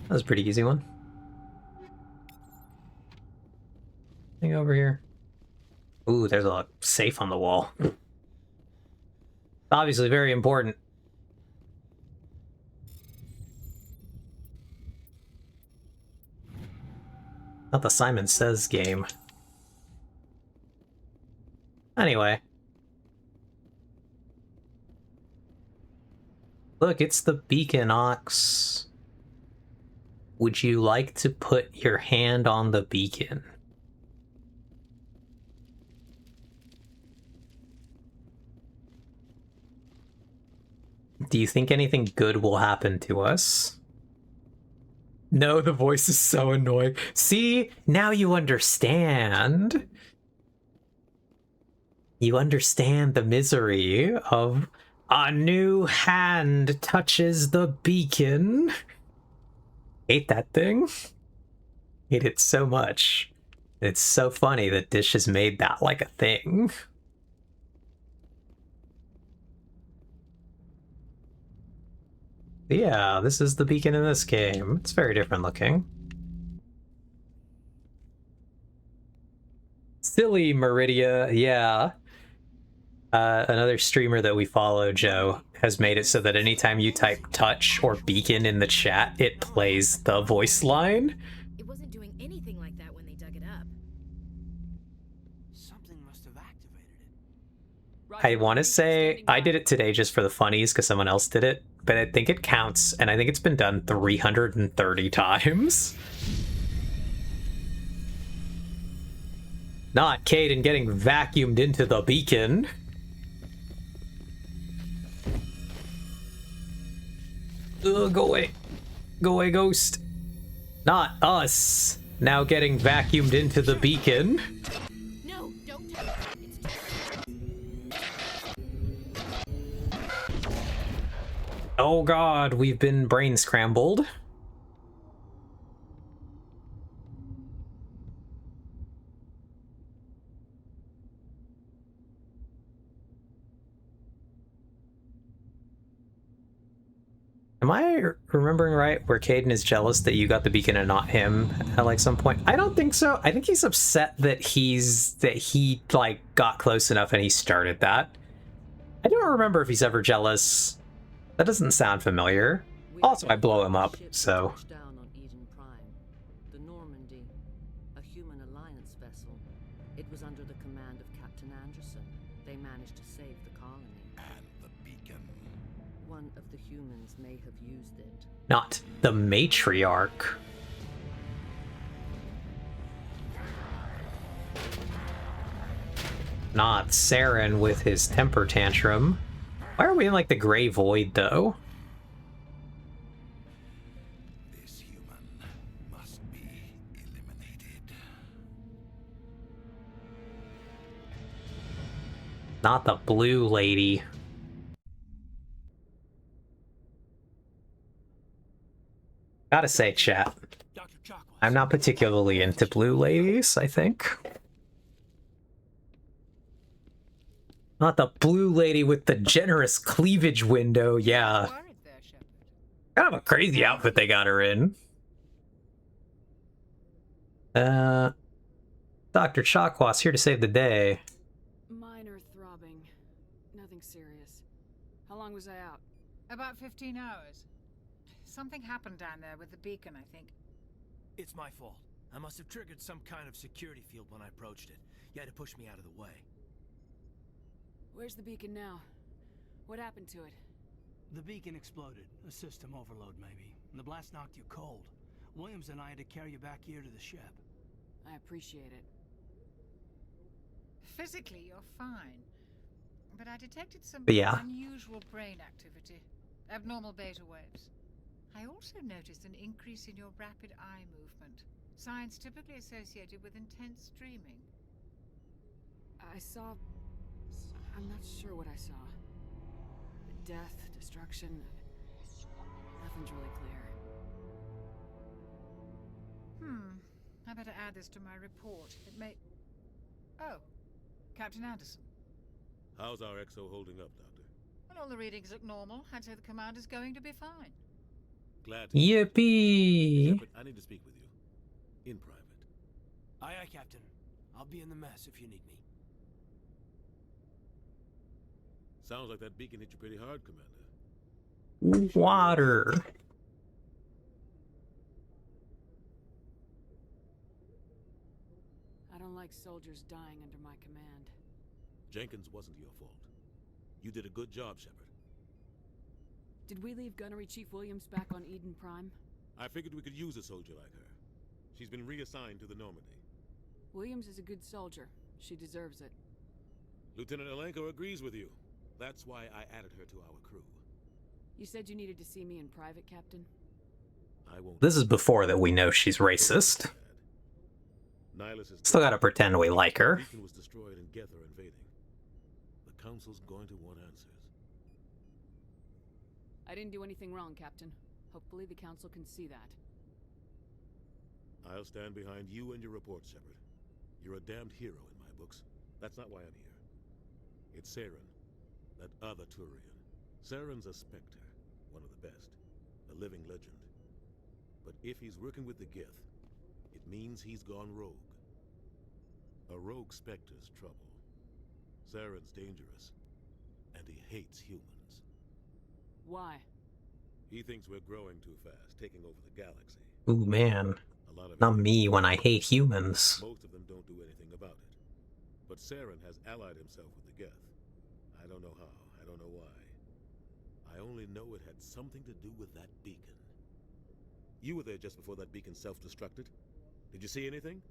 That was a pretty easy one. Thing over here. Ooh, there's a safe on the wall. Obviously very important. Not the Simon Says game. Anyway. Look, it's the beacon, Ox. Would you like to put your hand on the beacon? Do you think anything good will happen to us? No, the voice is so annoying. See, now you understand. You understand the misery of a new hand touches the beacon. Hate that thing. Hate it so much. It's so funny that Dish has made that like a thing. Yeah, this is the beacon in this game. It's very different looking. Silly Meridia, yeah. Another streamer that we follow, Joe, has made it so that anytime you type touch or beacon in the chat, it plays the voice line. It wasn't doing anything like that when they dug it up. Something must have activated it. I want to say I did it today just for the funnies because someone else did it, but I think it counts, and I think it's been done 330 times. Not Caden getting vacuumed into the beacon. Ugh, go away. Go away, ghost. Not us. Now getting vacuumed into the beacon. No, don't. Oh god, we've been brain scrambled. Am I remembering right where Caden is jealous that you got the beacon and not him at like some point? I don't think so. I think he's upset that he like got close enough and he started that. I don't remember if he's ever jealous. That doesn't sound familiar. Also, I blow him up, so. Down on Eden Prime, the Normandy, a human alliance vessel. It was under the command of Captain Anderson. They managed to save the colony. And the beacon. One of the humans may have used it. Not the matriarch. Not Saren with his temper tantrum. Why are we in like the gray void though? This human must be eliminated. Not the blue lady. Gotta say, chat, I'm not particularly into blue ladies, I think. Not the blue lady with the generous cleavage window, yeah. Kind of a crazy outfit they got her in. Dr. Chakwas here to save the day. Minor throbbing. Nothing serious. How long was I out? About 15 hours. Something happened down there with the beacon, I think. It's my fault. I must have triggered some kind of security field when I approached it. You had to push me out of the way. Where's the beacon now? What happened to it? The beacon exploded. A system overload, maybe. And the blast knocked you cold. Williams and I had to carry you back here to the ship. I appreciate it. Physically, you're fine. But I detected some Yeah. unusual brain activity. Abnormal beta waves. I also noticed an increase in your rapid eye movement. Signs typically associated with intense dreaming. I saw... I'm not sure what I saw. Death, destruction... Nothing's really clear. I better add this to my report. It may... Oh, Captain Anderson. How's our XO holding up, Doctor? Well, all the readings look normal. I'd say the commander's going to be fine. Glad to. Yippee! Shepard, I need to speak with you. In private. Aye, aye, Captain. I'll be in the mess if you need me. Sounds like that beacon hit you pretty hard, Commander. Water. I don't like soldiers dying under my command. Jenkins wasn't your fault. You did a good job, Shepard. Did we leave Gunnery Chief Williams back on Eden Prime? I figured we could use a soldier like her. She's been reassigned to the Normandy. Williams is a good soldier. She deserves it. Lieutenant Alenko agrees with you. That's why I added her to our crew. You said you needed to see me in private, Captain? I won't. This is before that we know she's racist. Still gotta pretend we like her. The beacon was destroyed and Geth are invading. The Council's going to want answers. I didn't do anything wrong, Captain. Hopefully the Council can see that. I'll stand behind you and your report, Shepard. You're a damned hero in my books. That's not why I'm here. It's Saren, that other Turian. Saren's a Spectre, one of the best, a living legend. But if he's working with the Geth, it means he's gone rogue. A rogue Spectre's trouble. Saren's dangerous, and he hates humans. Why? He thinks we're growing too fast, taking over the galaxy. Ooh, man. Not me when I hate humans. Most of them don't do anything about it. But Saren has allied himself with the Geth. I don't know how, I don't know why. I only know it had something to do with that beacon. You were there just before that beacon self-destructed. Did you see anything?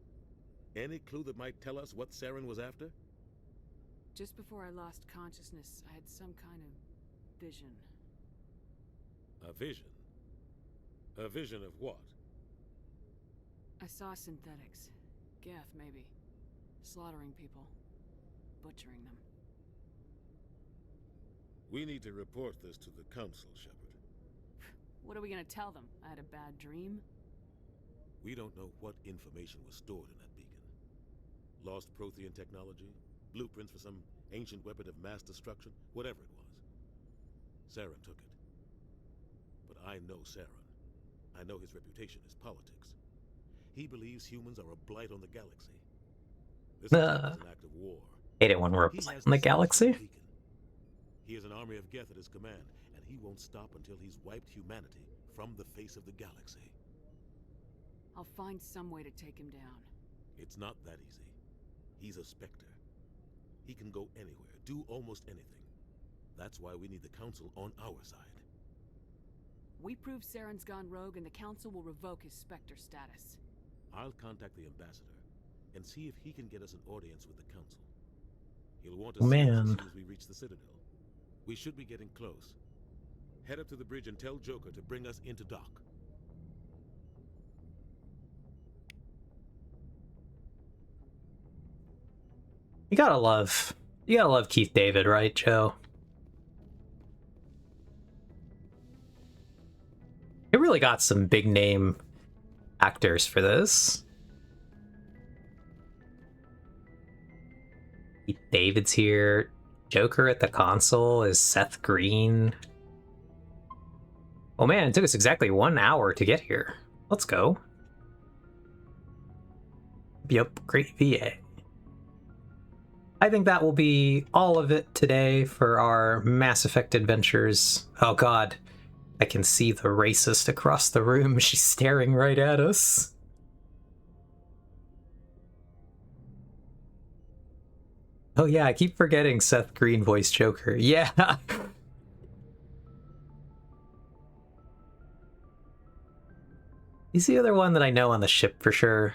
Any clue that might tell us what Saren was after? Just before I lost consciousness, I had some kind of vision. A vision? A vision of what? I saw synthetics. Geth, maybe. Slaughtering people. Butchering them. We need to report this to the Council, Shepard. What are we gonna tell them? I had a bad dream? We don't know what information was stored in that beacon. Lost Prothean technology? Blueprints for some ancient weapon of mass destruction? Whatever it was. Saren took it. But I know Saren. I know his reputation is politics. He believes humans are a blight on the galaxy. This attack is an act of war. Hate it when we're a blight on the galaxy. He has an army of Geth at his command, and he won't stop until he's wiped humanity from the face of the galaxy. I'll find some way to take him down. It's not that easy. He's a Spectre. He can go anywhere, do almost anything. That's why we need the Council on our side. We prove Saren's gone rogue and the Council will revoke his Spectre status. I'll contact the Ambassador and see if he can get us an audience with the Council. He'll want to see us as soon as we reach the Citadel. We should be getting close. Head up to the bridge and tell Joker to bring us into dock. You gotta love Keith David, right, Joe? He really got some big name actors for this. Keith David's here. Joker at the console is Seth Green. Oh man, it took us exactly 1 hour to get here. Let's go. Yep, great VA. I think that will be all of it today for our Mass Effect adventures. Oh god, I can see the racist across the room. She's staring right at us. Oh yeah, I keep forgetting Seth Green voiced Joker. Yeah. He's the other one that I know on the ship for sure.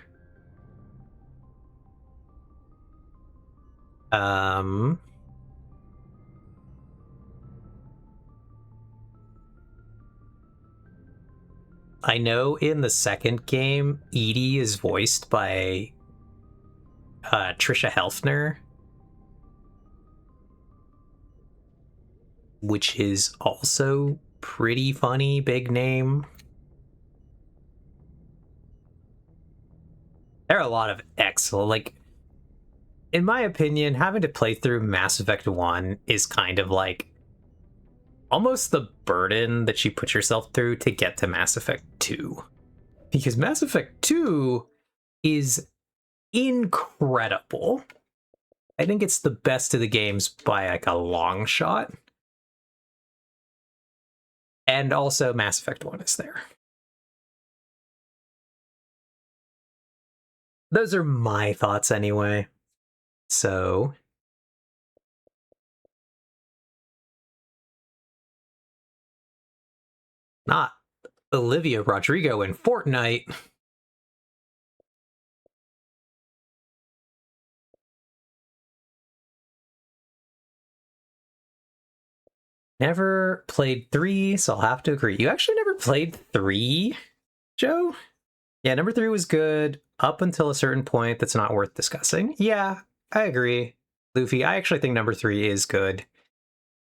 I know in the second game, EDI is voiced by Trisha Helfner, which is also pretty funny, big name. There are a lot of excellent, like, in my opinion, having to play through Mass Effect 1 is kind of like almost the burden that you put yourself through to get to Mass Effect 2. Because Mass Effect 2 is incredible. I think it's the best of the games by like a long shot. And also Mass Effect 1 is there. Those are my thoughts anyway. So not Olivia Rodrigo in Fortnite. Never played 3, so I'll have to agree. You actually never played 3, Joe? Yeah, number 3 was good up until a certain point that's not worth discussing. Yeah, I agree. Luffy, I actually think number 3 is good.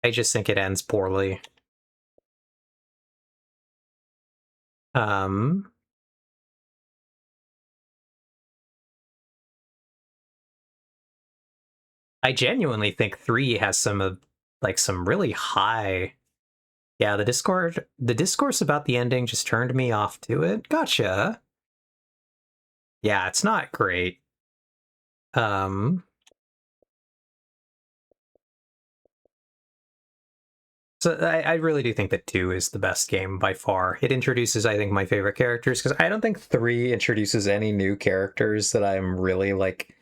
I just think it ends poorly. I genuinely think 3 has some really high. Yeah, the discourse about the ending just turned me off to it. Gotcha. Yeah, it's not great. So I really do think that 2 is the best game by far. It introduces, I think, my favorite characters, because I don't think 3 introduces any new characters that I'm really, like,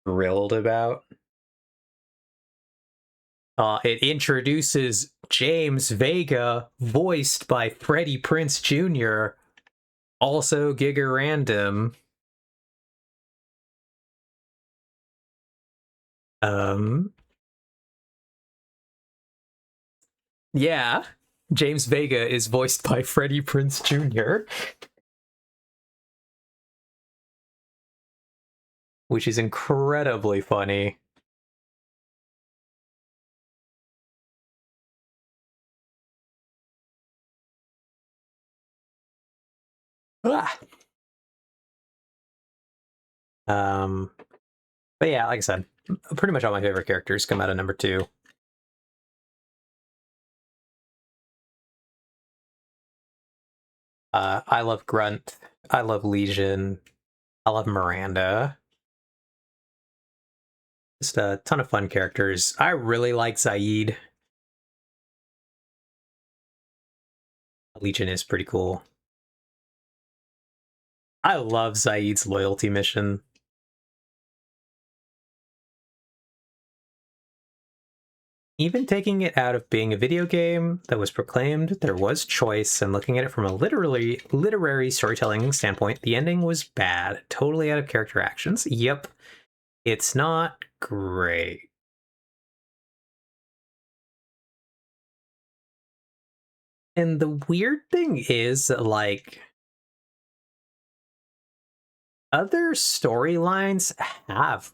thrilled about. It introduces James Vega, voiced by Freddie Prinze Jr., also Giga Random. Yeah, James Vega is voiced by Freddie Prinze Jr., which is incredibly funny. Ah. But yeah, like I said, pretty much all my favorite characters come out of number 2. I love Grunt. I love Legion. I love Miranda. Just a ton of fun characters. I really like Zaid. Legion is pretty cool. I love Zaid's loyalty mission. Even taking it out of being a video game that was proclaimed, there was choice, and looking at it from a literary storytelling standpoint, the ending was bad. Totally out of character actions. Yep. It's not great. And the weird thing is, like, other storylines have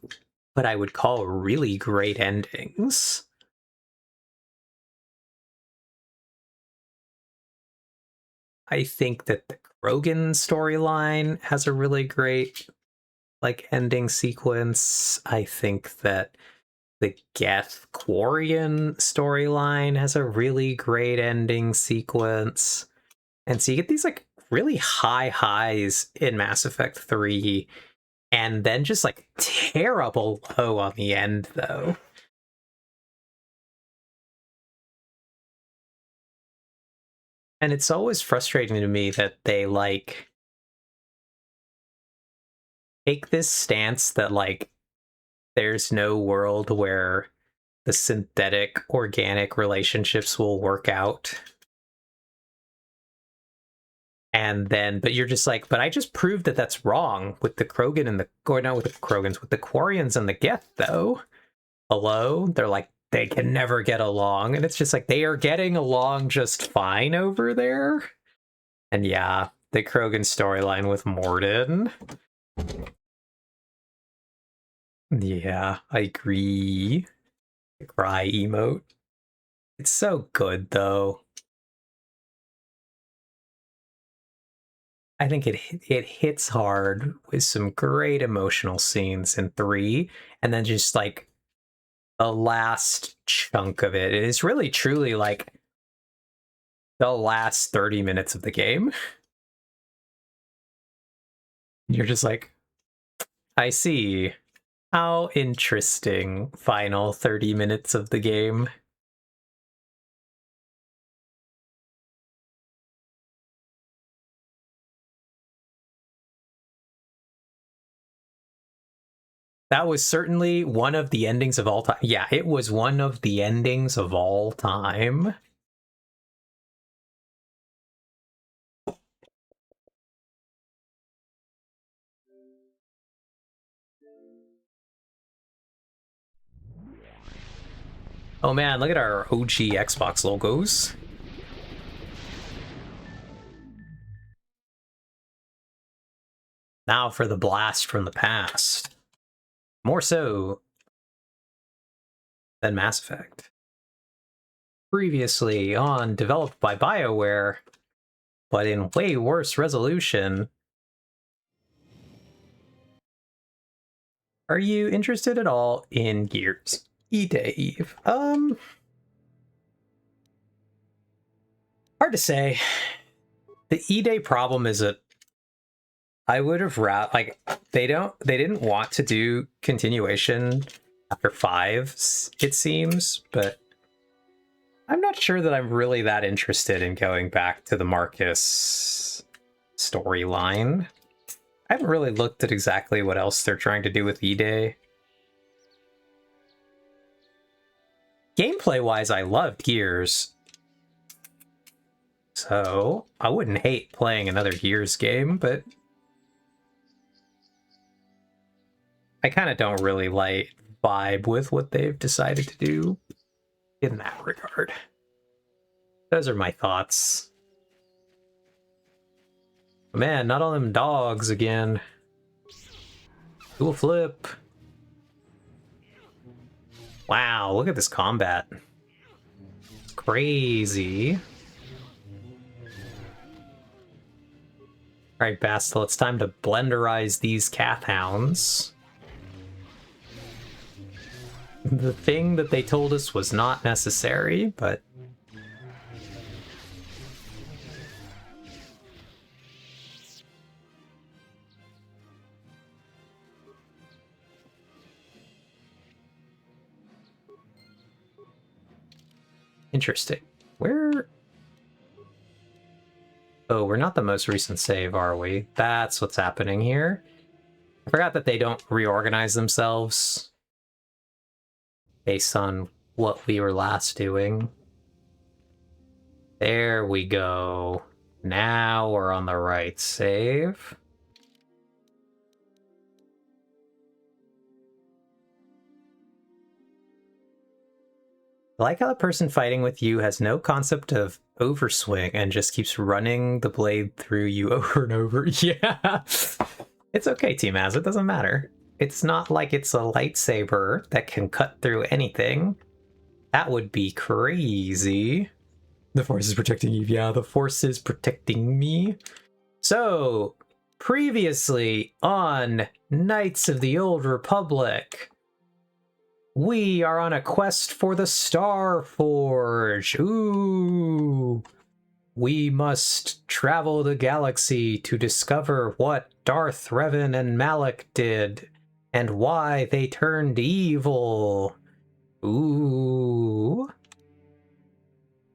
what I would call really great endings. I think that the Krogan storyline has a really great, like, ending sequence. I think that the Geth Quarian storyline has a really great ending sequence. And so you get these, like, really high highs in Mass Effect 3, and then just, like, terrible low on the end, though. And it's always frustrating to me that they, like, take this stance that, like, there's no world where the synthetic organic relationships will work out. And then, but you're just like, but I just proved that that's wrong with the Krogan and the, or not with the Krogans, with the Quarians and the Geth, though. Hello? They're like, they can never get along. And it's just like, they are getting along just fine over there. And yeah, the Krogan storyline with Mordin. Yeah, I agree. The cry emote. It's so good, though. I think it hits hard with some great emotional scenes in 3, and then just, like, the last chunk of it is really truly, like, the last 30 minutes of the game. You're just like, I see. How interesting. Final 30 minutes of the game. That was certainly one of the endings of all time. Yeah, it was one of the endings of all time. Oh man, look at our OG Xbox logos. Now for the blast from the past. More so than Mass Effect. Previously on developed by BioWare, but in way worse resolution. Are you interested at all in Gears? E-Dave. Hard to say. The E-Day problem is that I would have like they didn't want to do continuation after 5, it seems, but I'm not sure that I'm really that interested in going back to the Marcus storyline. I haven't really looked at exactly what else they're trying to do with E-Day. Gameplay-wise, I loved Gears. So, I wouldn't hate playing another Gears game, but I kind of don't really like vibe with what they've decided to do in that regard. Those are my thoughts. Man, not all them dogs again. Dual flip. Wow, look at this combat. Crazy. Alright, Bastila, it's time to blenderize these Cath Hounds. The thing that they told us was not necessary, but... Interesting. Where... Oh, we're not the most recent save, are we? That's what's happening here. I forgot that they don't reorganize themselves based on what we were last doing. There we go. Now we're on the right save. I like how the person fighting with you has no concept of overswing and just keeps running the blade through you over and over. Yeah. It's okay, T-Maz. It doesn't matter. It's not like it's a lightsaber that can cut through anything. That would be crazy. The Force is protecting you. Yeah, the Force is protecting me. So, previously on Knights of the Old Republic, we are on a quest for the Star Forge. Ooh. We must travel the galaxy to discover what Darth Revan and Malak did and why they turned evil. Ooh.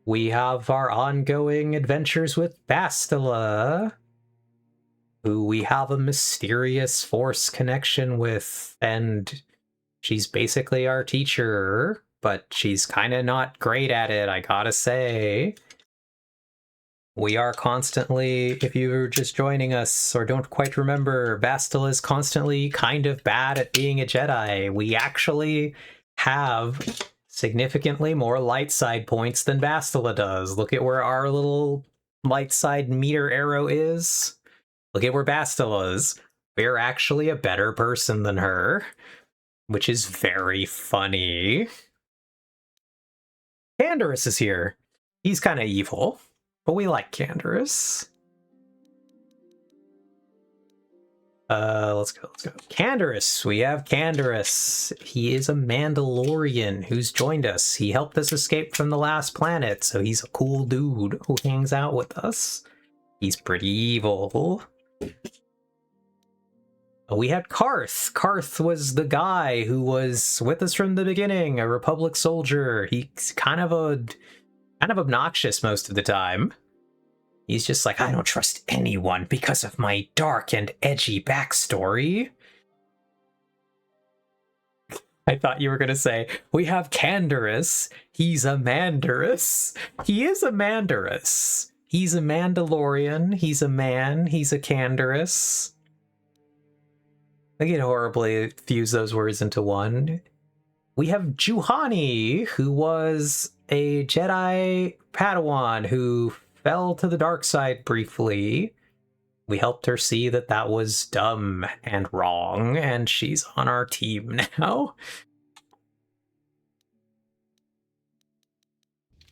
We have our ongoing adventures with Bastila, who we have a mysterious Force connection with, and she's basically our teacher, but she's kind of not great at it, I gotta say. We are constantly, if you're just joining us or don't quite remember, Bastila is constantly kind of bad at being a Jedi. We actually have significantly more light side points than Bastila does. Look at where our little light side meter arrow is. Look at where Bastila is. We're actually a better person than her, which is very funny. Canderous is here. He's kind of evil, but we like Canderous. Let's go. Canderous, we have Canderous. He is a Mandalorian who's joined us. He helped us escape from the last planet, so he's a cool dude who hangs out with us. He's pretty evil. We had Karth. Karth was the guy who was with us from the beginning, a Republic soldier. He's kind of obnoxious most of the time. He's just like, I don't trust anyone because of my dark and edgy backstory. I thought you were going to say, we have Canderous. He's a Mandarus. He is a Mandarus. He's a Mandalorian. He's a man. He's a Canderous. I can horribly fuse those words into one. we have Juhani, who was a Jedi Padawan who fell to the dark side briefly. We helped her see that that was dumb and wrong, and she's on our team now.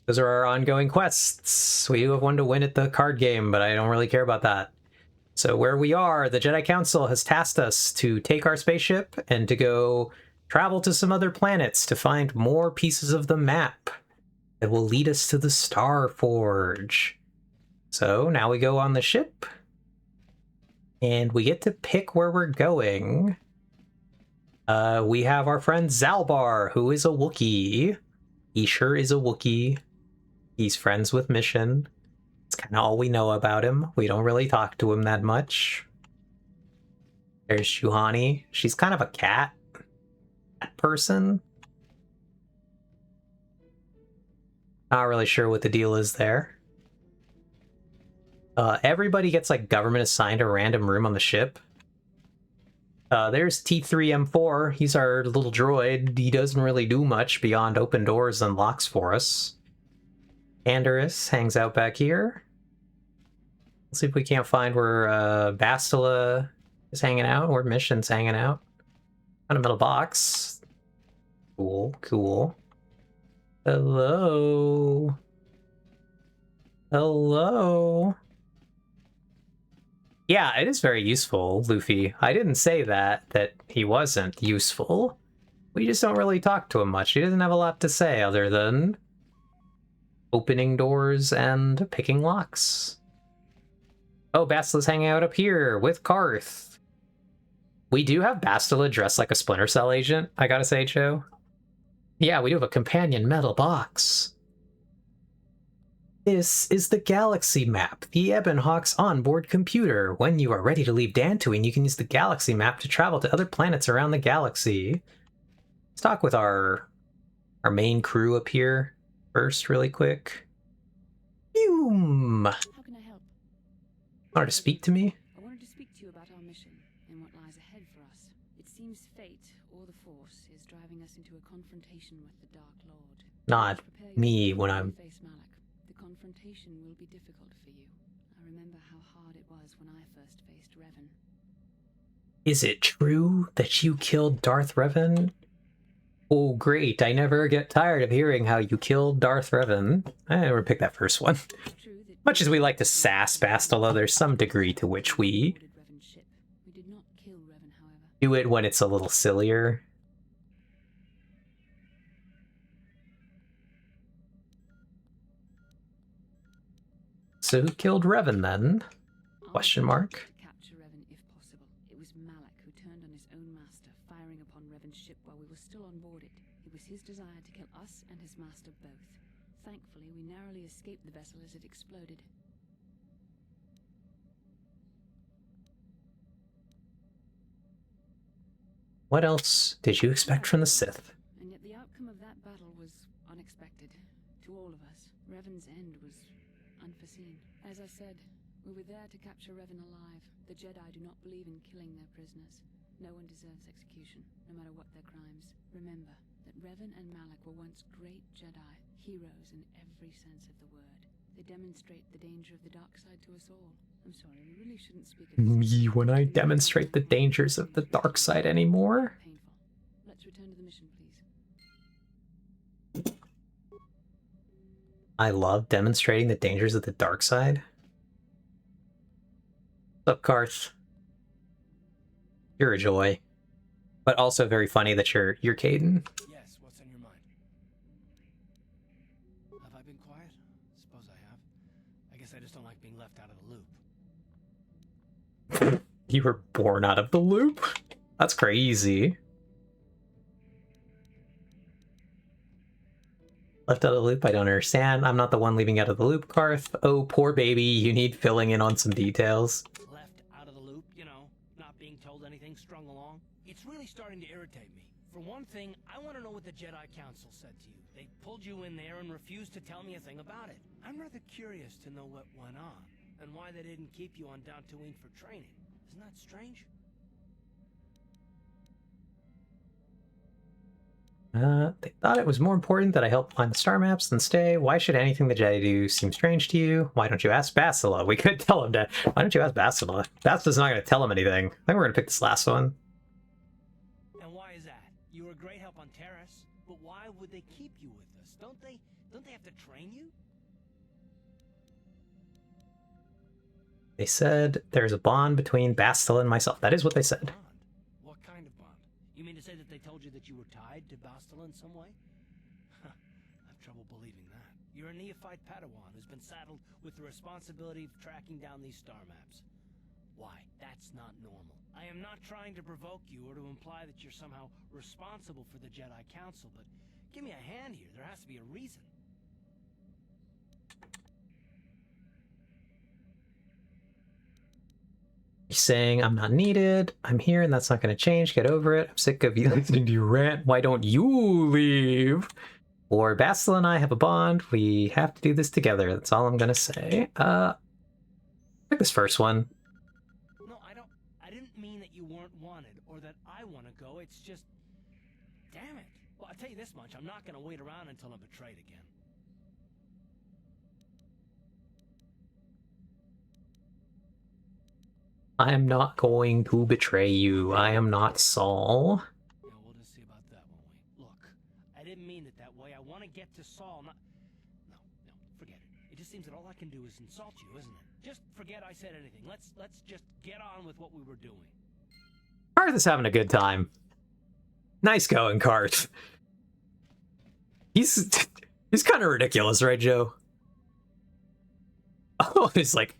Those are our ongoing quests. We do have one to win at the card game, but I don't really care about that. So where we are, the Jedi Council has tasked us to take our spaceship and to go travel to some other planets to find more pieces of the map that will lead us to the Star Forge. So now we go on the ship, and we get to pick where we're going. We have our friend Zalbar, who is a Wookiee. He sure is a Wookiee. He's friends with Mission. It's kind of all we know about him. We don't really talk to him that much. There's Juhani. She's kind of a cat person. Not really sure what the deal is there. Everybody gets like government assigned a random room on the ship. There's T3M4. He's our little droid. He doesn't really do much beyond open doors and locks for us. Andorus hangs out back here. Let's see if we can't find where Bastila is hanging out, or Mission's hanging out. On a metal box. Cool, cool. Hello. Hello. Yeah, it is very useful, Luffy. I didn't say that he wasn't useful. We just don't really talk to him much. He doesn't have a lot to say other than opening doors and picking locks. Oh, Bastila's hanging out up here with Karth. We do have Bastila dressed like a Splinter Cell agent, I gotta say, Joe. Yeah, we do have a companion metal box. This is the Galaxy Map, the Ebonhawk's onboard computer. When you are ready to leave Dantooine, you can use the Galaxy Map to travel to other planets around the galaxy. Let's talk with our main crew up here first, really quick. Boom! How can I help? Wanted to speak to me? I wanted to speak to you about our mission and what lies ahead for us. It seems fate, or the Force, is driving us into a confrontation with the Dark Lord. Not me when I'm... Face Malak. The confrontation will be difficult for you. I remember how hard it was when I first faced Revan. Is it true that you killed Darth Revan? Oh, great. I never get tired of hearing how you killed Darth Revan. I never picked that first one. Much as we like to sass Bastila, there's some degree to which we do it when it's a little sillier. So who killed Revan then? Question mark. Capture Revan if possible. It was Malak who turned on his own master, firing upon Revan's ship while we were still on board it. It was his desire to kill us and his master both. Thankfully, we narrowly escaped the vessel as it exploded. What else did you expect from the Sith? And yet the outcome of that battle was unexpected. To all of us, Revan's end was unforeseen. As I said, we were there to capture Revan alive. The Jedi do not believe in killing their prisoners. No one deserves execution, no matter what their crimes. Remember that Revan and Malak were once great Jedi, heroes in every sense of the word. They demonstrate the danger of the dark side to us all. I'm sorry, we really shouldn't speak of Me when I demonstrate the dangers of the dark side anymore. painful. Let's return to the mission, please. I love demonstrating the dangers of the dark side. What's up, Karth? You're a joy. But also very funny that you're Caden. Yes, what's on your mind? Have I been quiet? Suppose I have. I guess I just don't like being left out of the loop. You were born out of the loop? That's crazy. Left out of the loop? I don't understand. I'm not the one leaving out of the loop, Karth. Oh, poor baby, you need filling in on some details. Left out of the loop, you know, not being told anything strung along. It's really starting to irritate me. For one thing, I want to know what the Jedi Council said to you. They pulled you in there and refused to tell me a thing about it. I'm rather curious to know what went on, and why they didn't keep you on Dantooine for training. Isn't that strange? They thought it was more important that I help find the star maps than stay. Why should anything the Jedi do seem strange to you? Why don't you ask Bastila? We could tell him to. Why don't you ask Bastila? Bastila's not going to tell him anything. I think we're going to pick this last one. And why is that? You were a great help on Terrace, but why would they keep you with us? Don't they have to train you? They said there's a bond between Bastila and myself. That is what they said. What kind of bond? You mean to say that they told you that you were tied to Bastila in some way? I have trouble believing that. You're a neophyte Padawan who's been saddled with the responsibility of tracking down these star maps. Why, that's not normal. I am not trying to provoke you or to imply that you're somehow responsible for the Jedi Council, but give me a hand here. There has to be a reason. You're saying I'm not needed. I'm here and that's not going to change. Get over it. I'm sick of you listening to you rant. Why don't you leave? Or Bastila and I have a bond. We have to do this together. That's all I'm going to say. Pick this first one. No, I didn't mean that you weren't wanted or that I want to go. It's just, damn it. Well, I'll tell you this much. I'm not going to wait around until I'm betrayed again. I am not going to betray you. I am not Saul. Yeah, we'll just see about that, won't we? Look, I didn't mean it that way. I want to get to Saul, not... No, forget it. It just seems that all I can do is insult you, isn't it? Just forget I said anything. Let's just get on with what we were doing. Karth is having a good time. Nice going, Karth. He's kind of ridiculous, right, Joe? Oh, he's like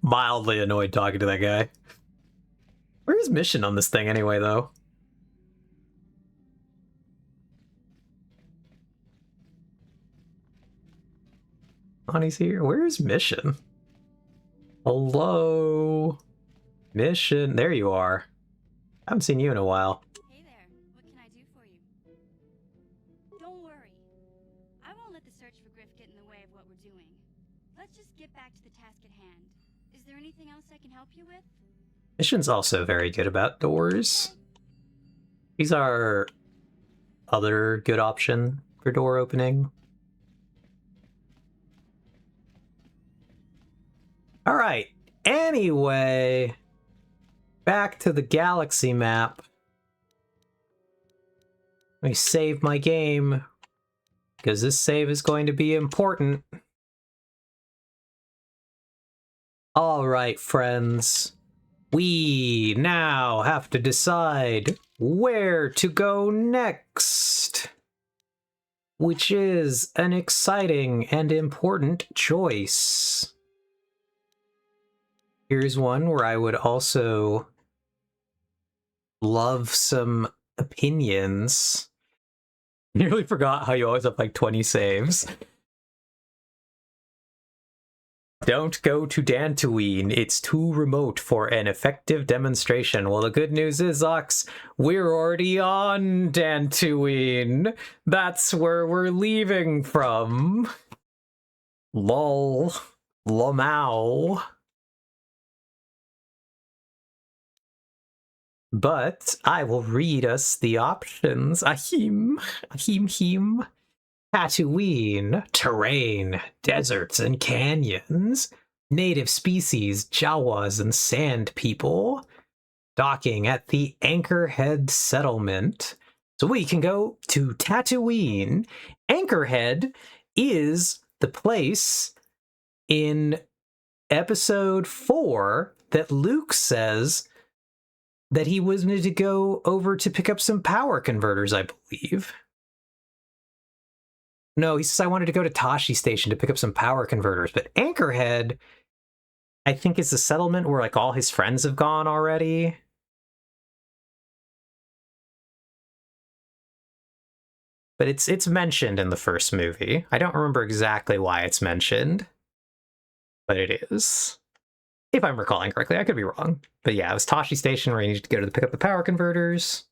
mildly annoyed talking to that guy. Where's his mission on this thing anyway, though? Bonnie's here. Where's mission? Hello? Mission. There you are. I haven't seen you in a while. Hey there. What can I do for you? Don't worry. I won't let the search for Griff get in the way of what we're doing. Let's just get back to the task at hand. Is there anything else I can help you with? Mission's also very good about doors. He's our other good option for door opening. All right. Anyway, back to the galaxy map. Let me save my game, because this save is going to be important. All right, friends. We now have to decide where to go next, which is an exciting and important choice. Here's one where I would also love some opinions. Nearly forgot how you always have like 20 saves. Don't go to Dantooine. It's too remote for an effective demonstration. Well, the good news is, Ox, we're already on Dantooine. That's where we're leaving from. Lol. Lomao. But I will read us the options. Ahim. Ahim. Tatooine, terrain, deserts and canyons, native species, Jawas and sand people, docking at the Anchorhead settlement. So we can go to Tatooine. Anchorhead is the place in episode 4 that Luke says that he wanted to go over to pick up some power converters, I believe. No, he says I wanted to go to Tashi Station to pick up some power converters, but Anchorhead, I think, is the settlement where like all his friends have gone already. But it's mentioned in the first movie. I don't remember exactly why it's mentioned, but it is. If I'm recalling correctly, I could be wrong. But yeah, it was Tashi Station where you need to go to pick up the power converters.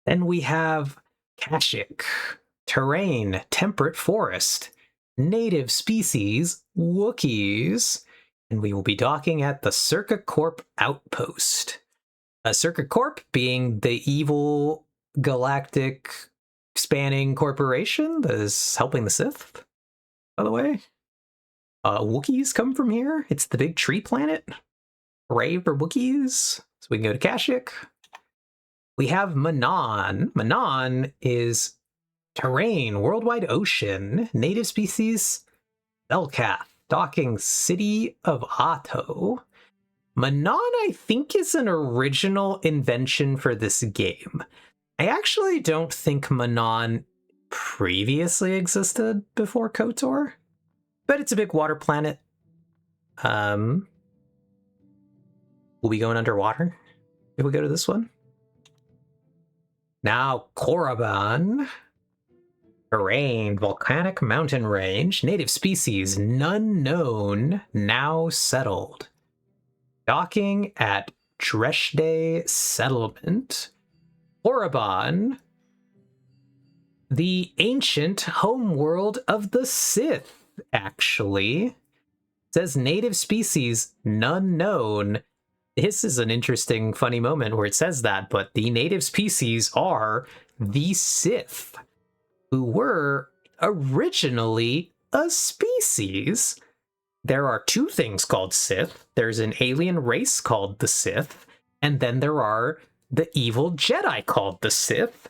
Then we have Kashyyyk. Terrain, temperate forest, native species, Wookiees, and we will be docking at the Circa Corp outpost. Circa Corp being the evil galactic spanning corporation that is helping the Sith, by the way. Wookiees come from here. It's the big tree planet. Hooray for Wookiees. So we can go to Kashyyyk. We have Manaan. Manaan is terrain, worldwide ocean, native species, Belkath, docking city of Ahto. Manaan, I think, is an original invention for this game. I actually don't think Manaan previously existed before KOTOR, but it's a big water planet. We'll be going underwater if we go to this one. Now, Korriban. Terrain, volcanic mountain range, native species, none known, now settled. Docking at Dreshdae Settlement. Korriban, the ancient homeworld of the Sith, actually. It says native species, none known. This is an interesting, funny moment where it says that, but the native species are the Sith, who were originally a species. There are two things called Sith. There's an alien race called the Sith, and then there are the evil Jedi called the Sith.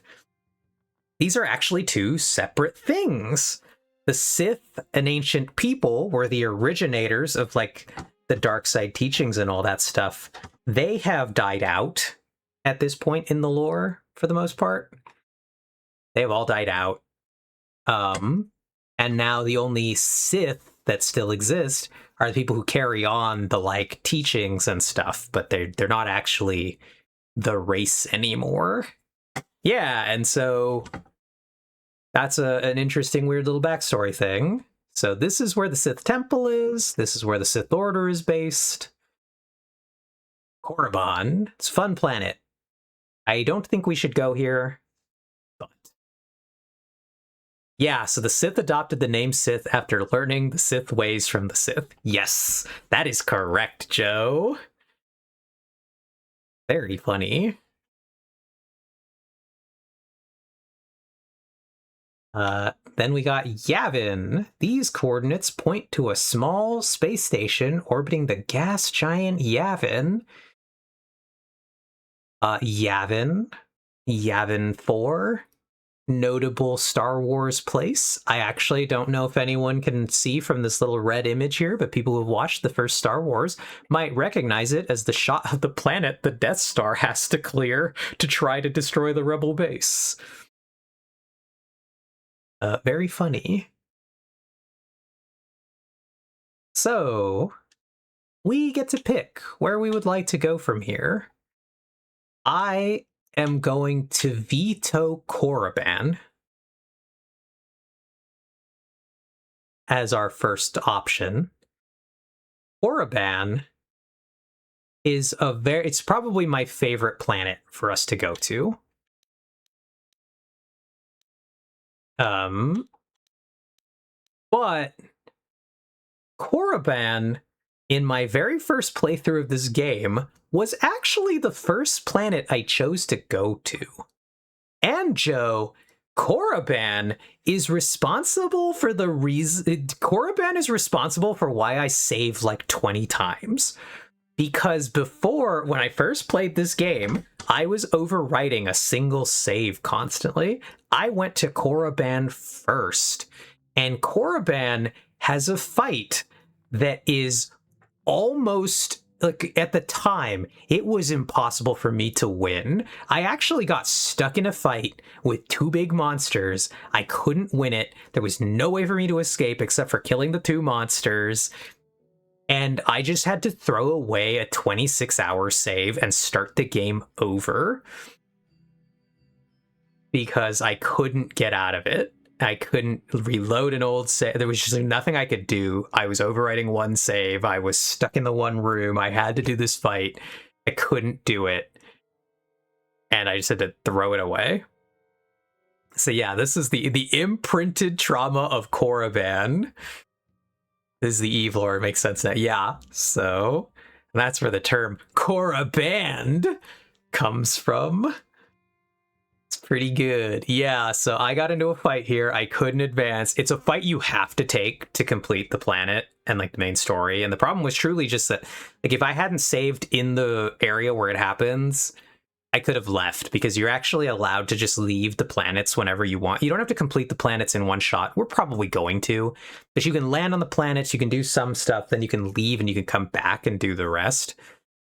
These are actually two separate things. The Sith, an ancient people, were the originators of, like, the dark side teachings and all that stuff. They have died out at this point in the lore, for the most part. They have all died out. And now the only Sith that still exist are the people who carry on the, like, teachings and stuff, but they're not actually the race anymore. Yeah, and so that's an interesting, weird little backstory thing. So this is where the Sith Temple is. This is where the Sith Order is based. Korriban. It's a fun planet. I don't think we should go here. Yeah, so the Sith adopted the name Sith after learning the Sith ways from the Sith. Yes, that is correct, Joe. Very funny. Then we got Yavin. These coordinates point to a small space station orbiting the gas giant Yavin. Yavin 4. Notable Star Wars place. I actually don't know if anyone can see from this little red image here, but people who have watched the first Star Wars might recognize it as the shot of the planet the Death Star has to clear to try to destroy the Rebel base. Very funny. So, we get to pick where we would like to go from here. I am going to veto Korriban as our first option. Korriban is it's probably my favorite planet for us to go to. But Korriban, in my very first playthrough of this game, was actually the first planet I chose to go to. And Joe, Korriban is responsible for the reason... Korriban is responsible for why I saved like 20 times. Because before, when I first played this game, I was overwriting a single save constantly. I went to Korriban first. And Korriban has a fight that is almost... Like, at the time, it was impossible for me to win. I actually got stuck in a fight with two big monsters. I couldn't win it. There was no way for me to escape except for killing the two monsters. And I just had to throw away a 26-hour save and start the game over because I couldn't get out of it. I couldn't reload an old save. There was just nothing I could do. I was overwriting one save. I was stuck in the one room. I had to do this fight. I couldn't do it. And I just had to throw it away. So yeah, this is the imprinted trauma of Korriban. This is the evil, or it makes sense now. Yeah, so that's where the term Korriban comes from. It's pretty good. Yeah, so I got into a fight here. I couldn't advance. It's a fight you have to take to complete the planet and like the main story. And the problem was truly just that like if I hadn't saved in the area where it happens, I could have left because you're actually allowed to just leave the planets whenever you want. You don't have to complete the planets in one shot. We're probably going to, but you can land on the planets, you can do some stuff, then you can leave and you can come back and do the rest.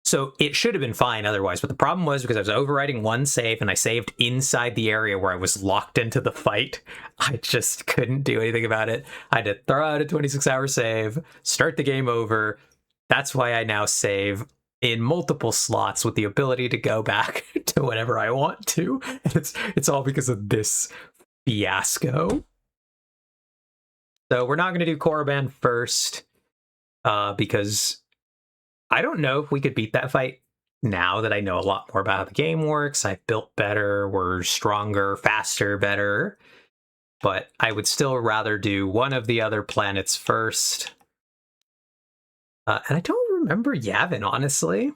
So it should have been fine otherwise, but the problem was because I was overriding one save and I saved inside the area where I was locked into the fight. I just couldn't do anything about it. I had to throw out a 26-hour save, start the game over. That's why I now save in multiple slots with the ability to go back to whenever I want to. And it's all because of this fiasco. So we're not going to do Korriban first because I don't know if we could beat that fight now that I know a lot more about how the game works. I've built better, we're stronger, faster, better. But I would still rather do one of the other planets first. And I don't remember Yavin, honestly.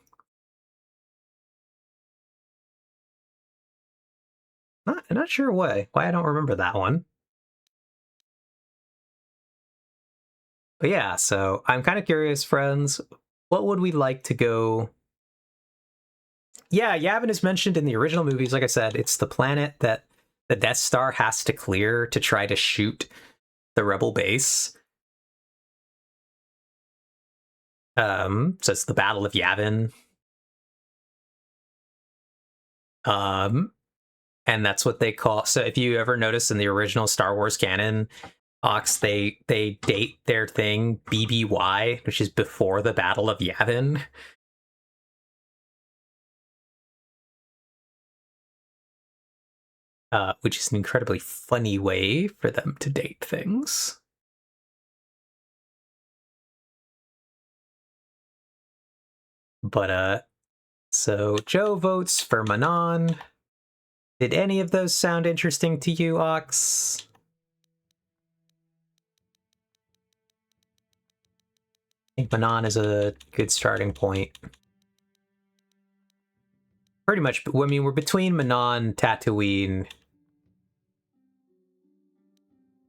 Not sure why I don't remember that one. But yeah, so I'm kind of curious, friends. What would we like to go? Yeah, Yavin is mentioned in the original movies. Like I said, it's the planet that the Death Star has to clear to try to shoot the Rebel base. So it's the Battle of Yavin. And that's what they call. So if you ever notice in the original Star Wars canon, Ox, they date their thing BBY, which is before the Battle of Yavin. Which is an incredibly funny way for them to date things. But, so Joe votes for Manon. Did any of those sound interesting to you, Ox? I think Manon is a good starting point. Pretty much, I mean, we're between Manon, Tatooine,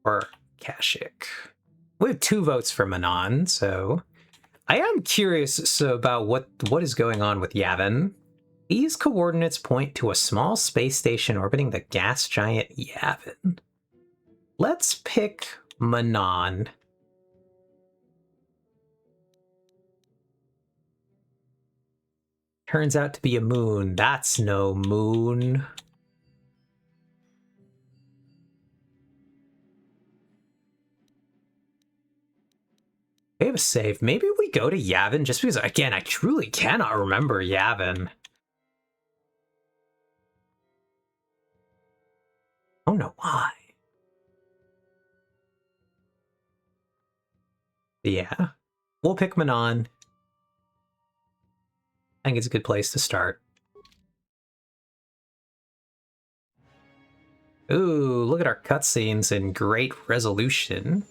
or Kashyyyk. We have 2 votes for Manon, so I am curious about what is going on with Yavin. These coordinates point to a small space station orbiting the gas giant Yavin. Let's pick Manon. Turns out to be a moon. That's no moon. We have a save. Maybe we go to Yavin just because, again, I truly cannot remember Yavin. I don't know why. Yeah. We'll pick Manon. I think it's a good place to start. Ooh, look at our cutscenes in great resolution.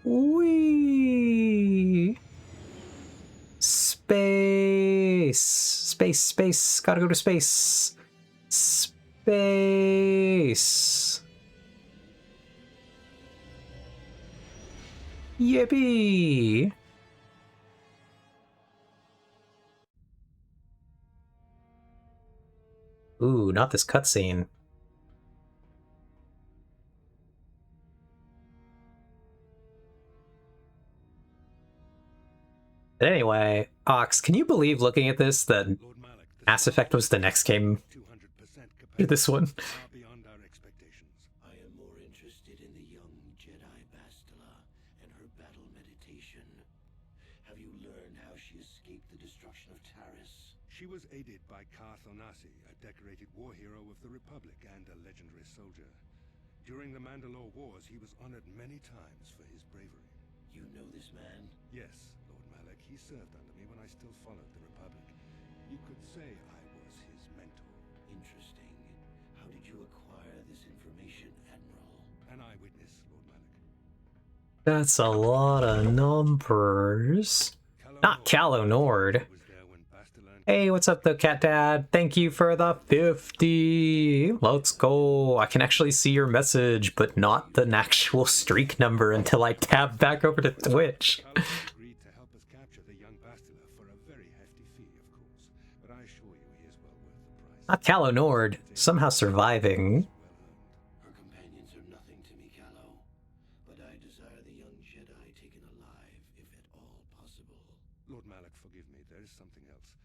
Whee! Space! Space! Gotta go to space! Space! Yippee! Ooh, not this cutscene. But anyway, Ox, can you believe looking at this that Mass Effect was the next game to this one? I am more interested in the young Jedi Bastila and her battle meditation. Have you learned how she escaped the destruction of Taris? She was aided by Carth Onasi, a decorated war hero of the Republic and a legendary soldier. During the Mandalore Wars, he was honored many times for his bravery. You know this man? Yes, Lord Malak. He served under me when I still followed the Republic. You could say I was his mentor. Interesting. How did you acquire this information, Admiral? An eyewitness, Lord Malak. That's a lot of numbers. Not Callow Nord. Hey, what's up though, Cat Dad? Thank you for the 50. Let's go. I can actually see your message, but not the actual streak number until I tab back over to Twitch. Not Callow Nord. Somehow surviving. Her companions are nothing to me, Callow. But I desire the young Jedi taken alive, if at all possible. Lord Malak, forgive me. There is something else.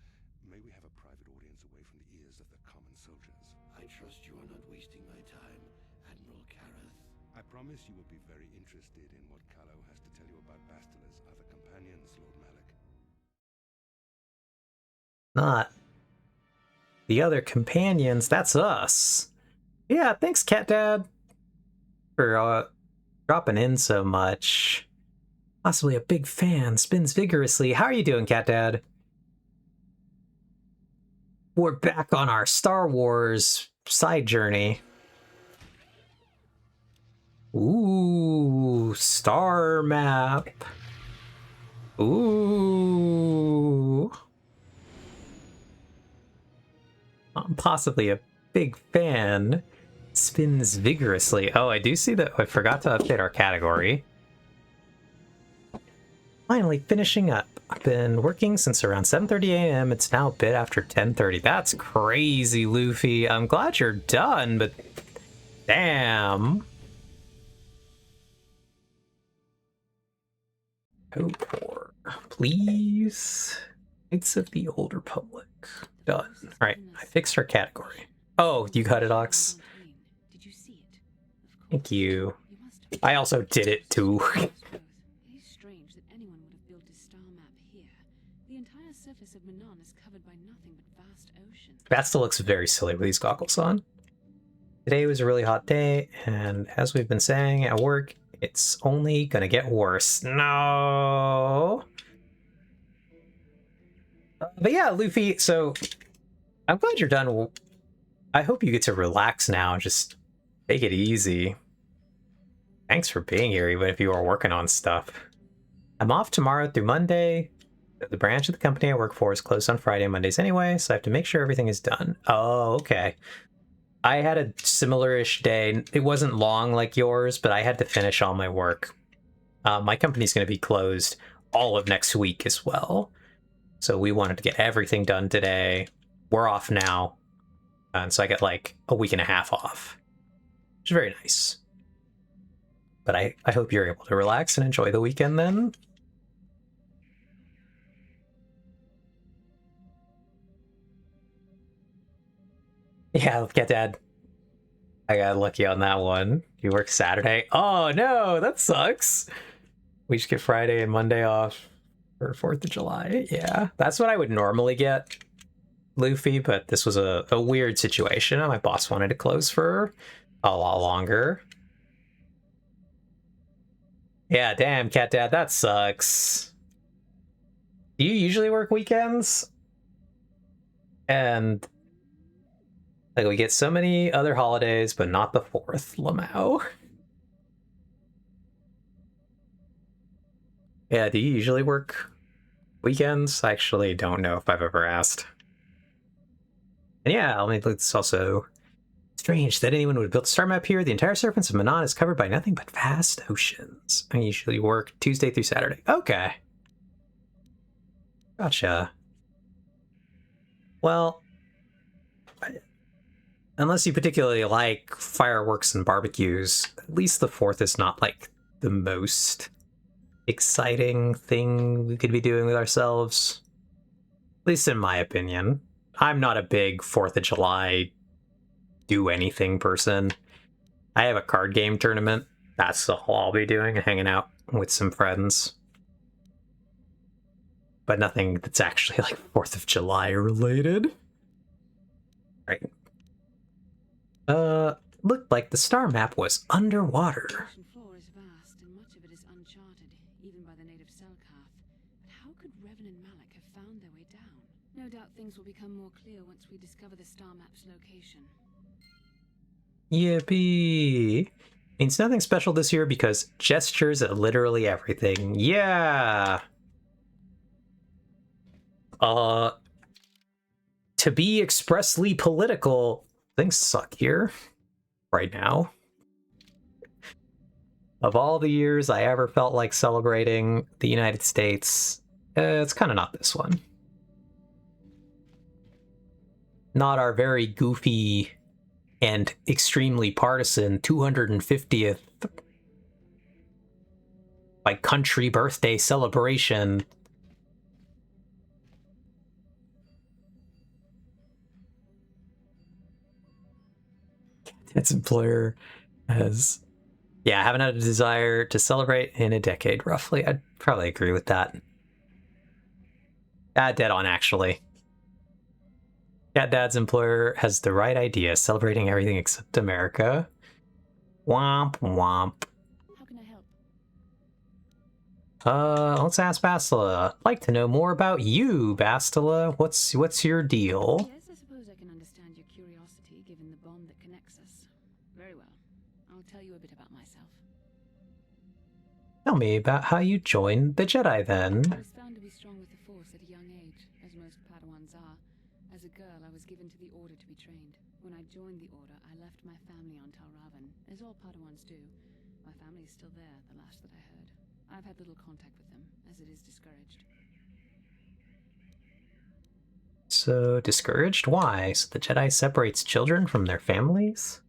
May we have a private audience away from the ears of the common soldiers? I trust you are not wasting my time, Admiral Karath. I promise you will be very interested in what Callow has to tell you about Bastila's other companions, Lord Malak. Not the other companions, that's us. Yeah, thanks, Cat Dad, for dropping in so much. Possibly a big fan, spins vigorously. How are you doing, Cat Dad? We're back on our Star Wars side journey. Ooh, star map. Ooh. I'm possibly a big fan. Spins vigorously. Oh, I do see that I forgot to update our category. Finally finishing up. I've been working since around 7:30 a.m. It's now a bit after 10:30. That's crazy, Luffy. I'm glad you're done, but damn. Oh, poor. Please. Knights of the Old Republic. Done. Alright, I fixed our category. Oh, you got it, Ox. Thank you. I also did it too. It is strange that anyone would have built a star map here. The entire surface of Manon is covered by nothing but vast ocean. Bastila looks very silly with these goggles on. Today was a really hot day, and as we've been saying at work, it's only gonna get worse. No. But yeah, Luffy, so I'm glad you're done. I hope you get to relax now. Just take it easy. Thanks for being here, even if you are working on stuff. I'm off tomorrow through Monday. The branch of the company I work for is closed on Friday and Mondays anyway, so I have to make sure everything is done. Oh, okay. I had a similar-ish day. It wasn't long like yours, but I had to finish all my work. My company's going to be closed all of next week as well. So we wanted to get everything done today. We're off now. And so I get like a week and a half off, which is very nice. But I hope you're able to relax and enjoy the weekend then. Yeah, Cat Dad. I got lucky on that one. You work Saturday? Oh no, that sucks. We just get Friday and Monday off for 4th of July. Yeah, that's what I would normally get, Luffy, but this was a weird situation. My boss wanted to close for a lot longer. Yeah, damn, Cat Dad, that sucks. Do you usually work weekends? And like, we get so many other holidays, but not the 4th, Lamau. Yeah, do you usually work weekends? I actually don't know if I've ever asked. And yeah, I mean, it's also strange that anyone would have built a star map here. The entire surface of Manon is covered by nothing but vast oceans. I usually work Tuesday through Saturday. Okay. Gotcha. Well, unless you particularly like fireworks and barbecues, at least the 4th is not like the most exciting thing we could be doing with ourselves. At least in my opinion. I'm not a big 4th of July do anything person. I have a card game tournament. That's all I'll be doing, and hanging out with some friends. But nothing that's actually like 4th of July related. Right. Looked like the star map was underwater. The ocean floor is vast, and much of it is uncharted, even by the native Selkath. But how could Revan and Malak have found their way down? No doubt things will become more clear once we discover the star map's location. Yippee! Means nothing special this year because gestures are literally everything. Yeah! To be expressly political, things suck here. Right now. Of all the years I ever felt like celebrating the United States, it's kind of not this one. Not our very goofy and extremely partisan 250th like country birthday celebration. Its employer has, yeah, I haven't had a desire to celebrate in a decade, roughly. I'd probably agree with that. Dead on, actually. Cat Dad's employer has the right idea, celebrating everything except America. Womp womp. How can I help? Let's ask Bastila. I'd like to know more about you, Bastila. What's your deal? Yes, I suppose I can understand your curiosity, given the bond that connects us. Very well. I'll tell you a bit about myself. Tell me about how you joined the Jedi, then. I was found to be strong with the Force at a young age, as most Padawans are. As a girl, I was given to the Order to be trained. When I joined the Order, I left my family on Tal Ravan, as all Padawans do. My family is still there, the last that I heard. I've had little contact with them, as it is discouraged. So, discouraged? Why? So the Jedi separates children from their families?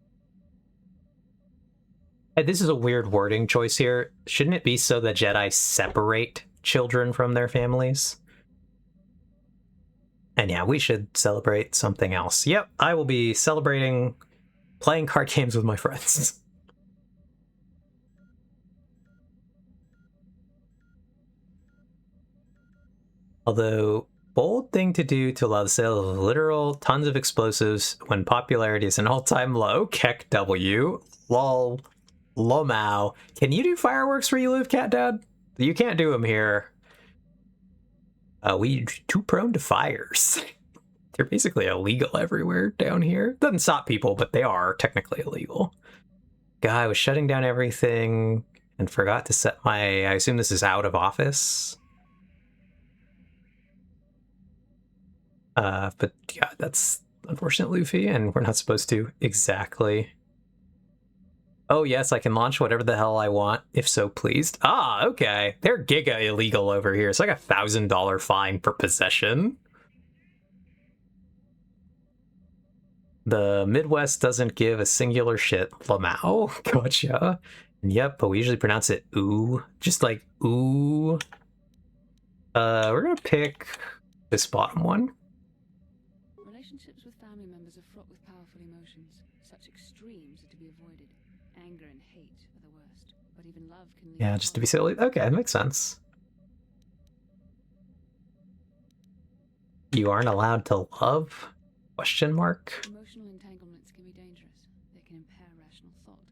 Hey, this is a weird wording choice here. Shouldn't it be so the Jedi separate children from their families? And yeah, we should celebrate something else. Yep, I will be celebrating playing card games with my friends. Although, bold thing to do to allow the sale of literal tons of explosives when popularity is an all-time low. Keck W. Lol. Lomao. Can you do fireworks where you live, Cat Dad? You can't do them here. We too prone to fires. They're basically illegal everywhere down here. Doesn't stop people, but they are technically illegal. Guy was shutting down everything and forgot to set my... I assume this is out of office. But yeah, that's unfortunate, Luffy, and we're not supposed to exactly. Oh yes, I can launch whatever the hell I want, if so pleased. Ah, okay. They're giga illegal over here. It's like $1,000 fine for possession. The Midwest doesn't give a singular shit. Lamau? Gotcha. Yep, but we usually pronounce it ooh. Just like ooh. We're gonna pick this bottom one. Relationships with family members are fraught with powerful emotions. Such extremes are to be avoided. Anger and hate are the worst, but even love can lead. Yeah, just to be silly. Okay, that makes sense. You aren't allowed to love? Question mark. Emotional entanglements can be dangerous. They can impair rational thought.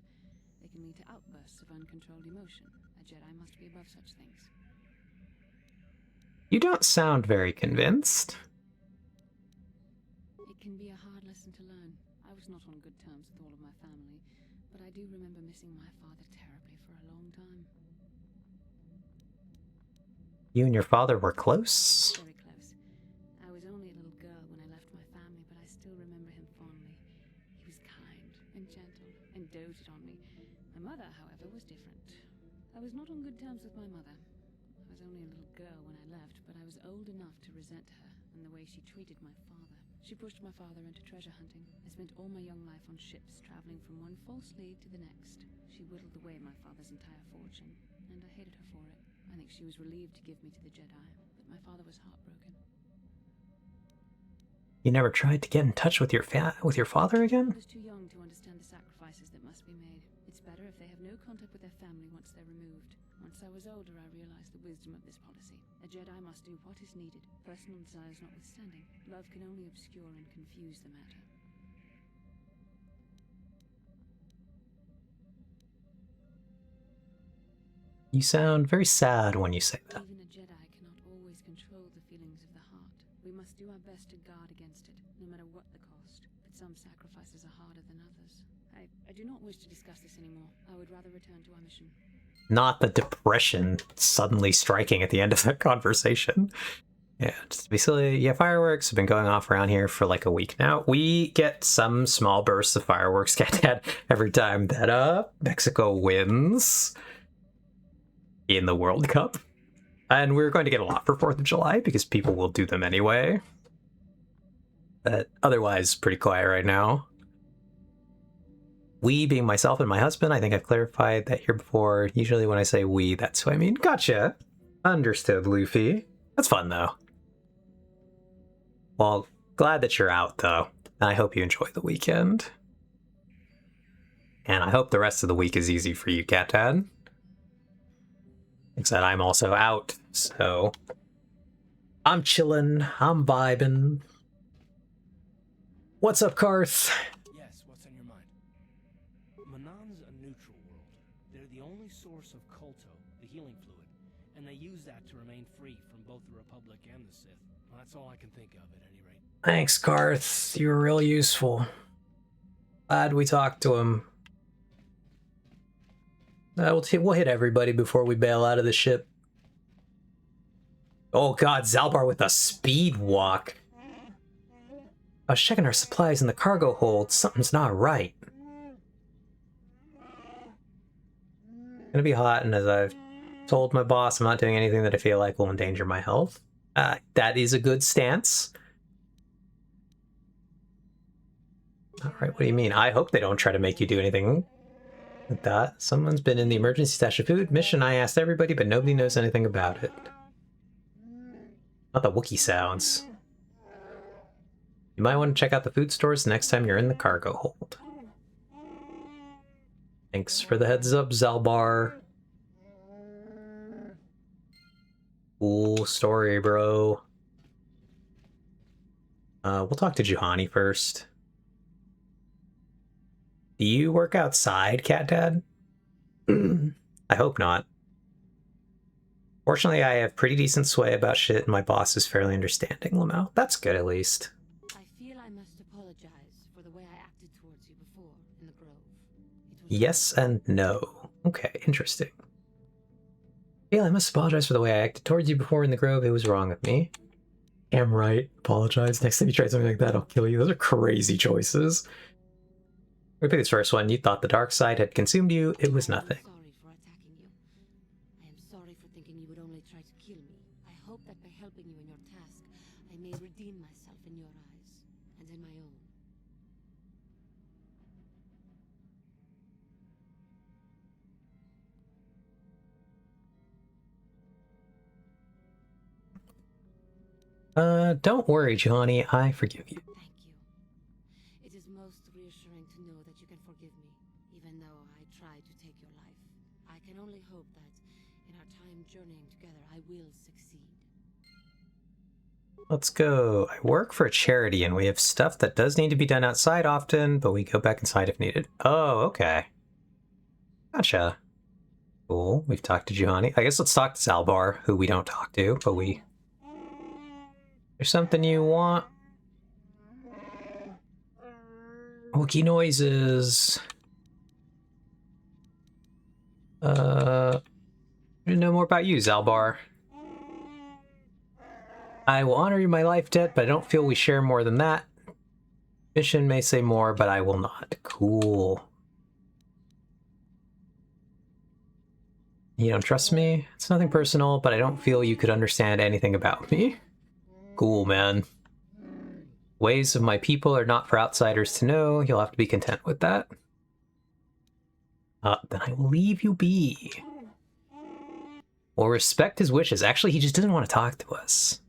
They can lead to outbursts of uncontrolled emotion. A Jedi must be above such things. You don't sound very convinced. It can be a hard lesson to learn. I was not on good terms with all of my family, but I do remember missing my father terribly for a long time. You and your father were close? Very close. I was only a little girl when I left my family, but I still remember him fondly. He was kind and gentle and doted on me. My mother, however, was different. I was not on good terms with my mother. I was only a little girl when I left, but I was old enough to resent her and the way she treated my father. She pushed my father into treasure hunting. I spent all my young life on ships, traveling from one false lead to the next. She whittled away my father's entire fortune, and I hated her for it. I think she was relieved to give me to the Jedi, but my father was heartbroken. You never tried to get in touch with your father again? I was too young to understand the sacrifices that must be made. It's better if they have no contact with their family once they're removed. Once I was older, I realized the wisdom of this policy. A Jedi must do what is needed, personal desires notwithstanding. Love can only obscure and confuse the matter. You sound very sad when you say that. Even a Jedi cannot always control the feelings of the heart. We must must do our best to guard against it, no matter what the cost. But some sacrifices are harder than others. I do not wish to discuss this anymore. I would rather return to our mission. Not the depression suddenly striking at the end of that conversation. Yeah, just to be silly. Yeah, fireworks have been going off around here for like a week now. We get some small bursts of fireworks, Cat every time that Mexico wins in the World Cup. And we're going to get a lot for 4th of July because people will do them anyway. But otherwise, pretty quiet right now. We being myself and my husband, I think I've clarified that here before. Usually when I say we, that's who I mean. Gotcha. Understood, Luffy. That's fun, though. Well, glad that you're out, though. And I hope you enjoy the weekend. And I hope the rest of the week is easy for you, Cat Dad. Except I'm also out, so... I'm chillin', I'm vibin'. What's up, Karth? Yes, what's on your mind? Manon's a neutral world. They're the only source of Kolto, the healing fluid, and they use that to remain free from both the Republic and the Sith. Well, that's all I can think of, at any rate. Thanks, Karth. You were real useful. Glad we talked to him. We'll hit everybody before we bail out of the ship. Oh god, Zalbar with a speed walk. I was checking our supplies in the cargo hold. Something's not right. Gonna be hot, and as I've told my boss, I'm not doing anything that I feel like will endanger my health. That is a good stance. Alright, what do you mean? I hope they don't try to make you do anything like that. Someone's been in the emergency stash of food mission. I asked everybody, but nobody knows anything about it. Not the Wookiee sounds. You might want to check out the food stores next time you're in the cargo hold. Thanks for the heads up, Zalbar. Cool story, bro. We'll talk to Juhani first. Do you work outside, Cat Dad? I hope not. Fortunately, I have pretty decent sway about shit, and my boss is fairly understanding, Lamau. That's good, at least. I feel I must apologize for the way I acted towards you before in the Grove. Yes and no. Okay, interesting. Yeah, I must apologize for the way I acted towards you before in the Grove. It was wrong of me. Am right. Apologize. Next time you try something like that, I'll kill you. Those are crazy choices. We pick this first one. You thought the dark side had consumed you. It was nothing. Sorry for attacking you. I am sorry for thinking you would only try to kill me. I hope that by helping you in your task, I may redeem myself in your eyes and in my own. Don't worry, Johnny. I forgive you. Thank you. It is most reassuring to know that you can forgive me, even though I tried to take your life. I can only hope that in our time journeying together, I will succeed. Let's go. I work for a charity, and we have stuff that does need to be done outside often, but we go back inside if needed. Oh, okay. Gotcha. Cool. We've talked to Juhani. I guess let's talk to Zalbar, who we don't talk to, but we... There's something you want? Wookiee noises. I know more about you, Zalbar. I will honor you my life debt, but I don't feel we share more than that. Mission may say more, but I will not. Cool. You don't trust me? It's nothing personal, but I don't feel you could understand anything about me. Cool, man. Ways of my people are not for outsiders to know. You'll have to be content with that. Then I will leave you be. We'll respect his wishes. Actually, he just didn't want to talk to us.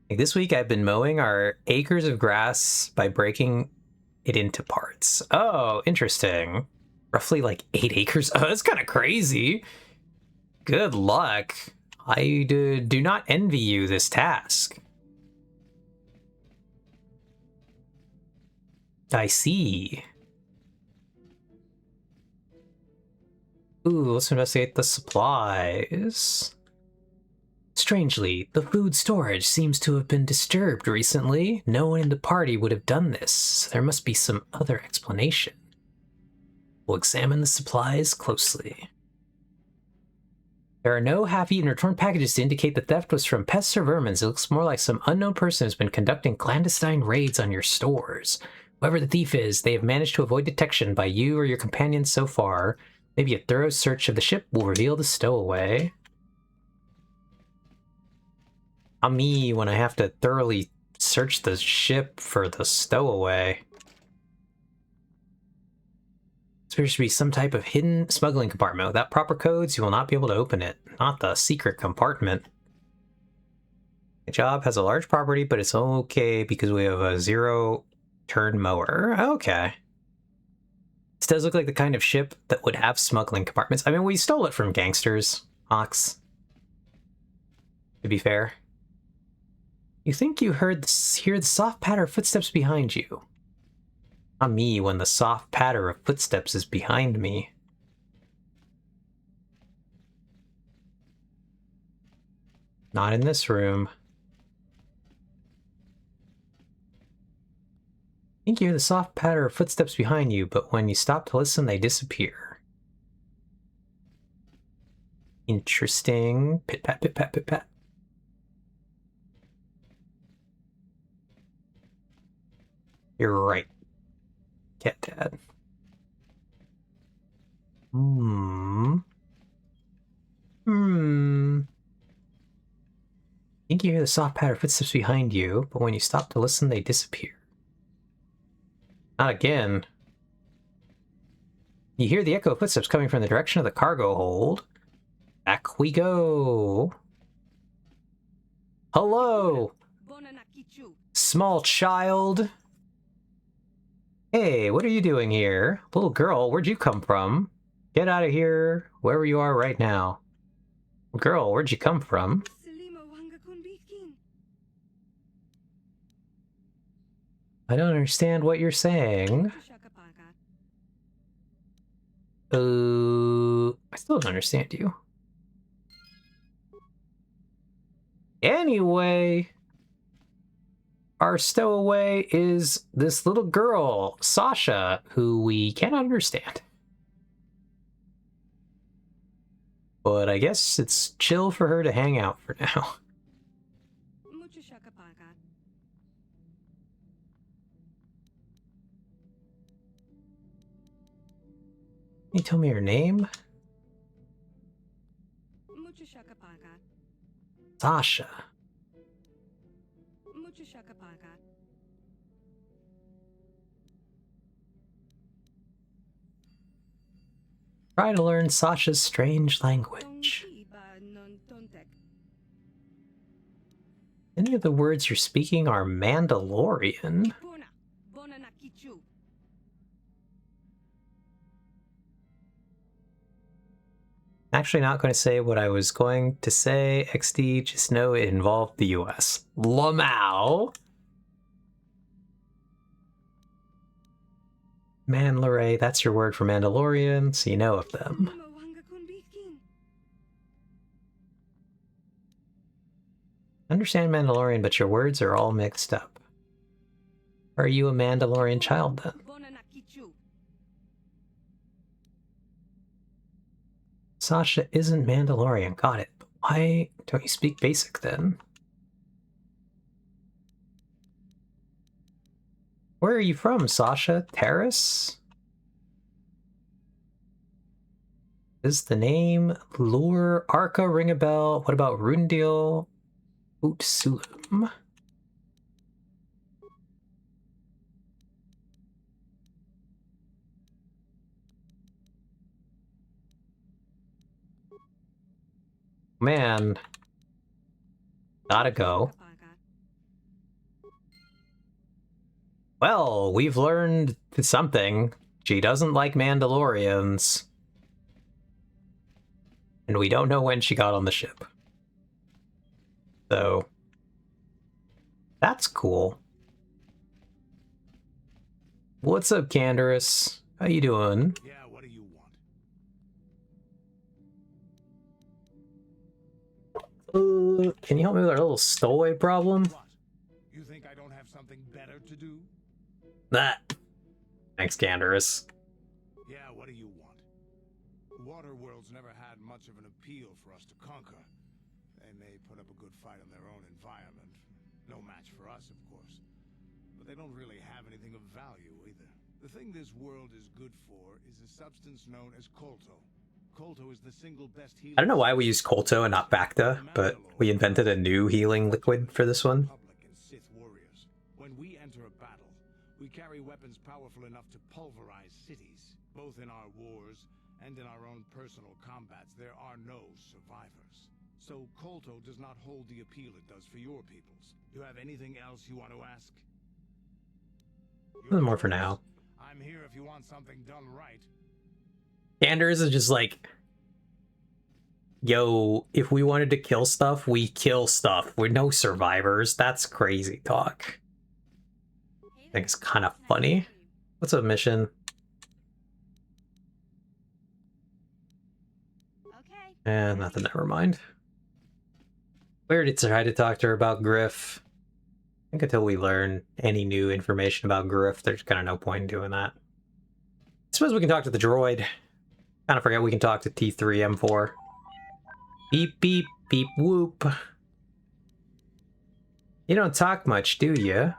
Like this week, I've been mowing our acres of grass by breaking it into parts. Oh, interesting. Roughly like 8 acres. Oh, that's kind of crazy. Good luck. I do not envy you this task. I see. Ooh, let's investigate the supplies. Let's Strangely, the food storage seems to have been disturbed recently. No one in the party would have done this, so there must be some other explanation. We'll examine the supplies closely. There are no half-eaten or torn packages to indicate the theft was from pests or vermin. It looks more like some unknown person has been conducting clandestine raids on your stores. Whoever the thief is, they have managed to avoid detection by you or your companions so far. Maybe a thorough search of the ship will reveal the stowaway. I'm me when I have to thoroughly search the ship for the stowaway. This appears to be some type of hidden smuggling compartment. Without proper codes, you will not be able to open it. Not the secret compartment. The job has a large property, but it's okay because we have a 0-turn mower. Okay. This does look like the kind of ship that would have smuggling compartments. I mean, we stole it from gangsters, Ox. To be fair. You think you hear the soft patter of footsteps behind you. Not me when the soft patter of footsteps is behind me. Not in this room. I think you hear the soft patter of footsteps behind you, but when you stop to listen, they disappear. Interesting. Pit-pat, pit-pat, pit-pat. You're right. Cat Dad. I think you hear the soft patter of footsteps behind you, but when you stop to listen, they disappear. Not again. You hear the echo of footsteps coming from the direction of the cargo hold. Back we go. Hello, small child. Hey, what are you doing here? Little girl, where'd you come from? Get out of here, wherever you are right now. Girl, where'd you come from? I don't understand what you're saying. I still don't understand you. Anyway, our stowaway is this little girl, Sasha, who we cannot understand. But I guess it's chill for her to hang out for now. Can you tell me your name? Sasha. Try to learn Sasha's strange language. Any of the words you're speaking are Mandalorian. Actually not going to say what I was going to say, XD, just know it involved the US. Lamau! Mandalore, that's your word for Mandalorian, so you know of them. Understand Mandalorian, but your words are all mixed up. Are you a Mandalorian child, then? Sasha isn't Mandalorian, got it. But why don't you speak basic, then? Where are you from, Sasha? Terrace? Is the name Lure Arca ring a bell? What about Rundil Utsulum? Man. Gotta go. Well, we've learned something. She doesn't like Mandalorians. And we don't know when she got on the ship. So, that's cool. What's up, Canderous? How you doing? Yeah, what do you want? Can you help me with our little stowaway problem? You think I don't have something better to do? That. Thanks, Canderous. Yeah, what do you want? Waterworld's never had much of an appeal for us to conquer. They may put up a good fight in their own environment. No match for us, of course. But they don't really have anything of value either. The thing this world is good for is a substance known as Kolto. Kolto is the single best healing. I don't know why we use Kolto and not Bacta, but we invented a new healing liquid for this one. Sith warriors. When we enter a battle, we carry weapons powerful enough to pulverize cities. Both in our wars and in our own personal combats, there are no survivors. So Kolto does not hold the appeal it does for your peoples. Do you have anything else you want to ask? Nothing more for now. I'm here if you want something done right. Canderous is just like, yo, if we wanted to kill stuff, we kill stuff. We're no survivors. That's crazy talk. I think it's kind of funny. What's a mission? Nothing, never mind. We already tried to talk to her about Griff. I think until we learn any new information about Griff, there's kind of no point in doing that. I suppose we can talk to the droid. Kind of forget we can talk to T3M4. Beep, beep, beep, whoop. You don't talk much, do you?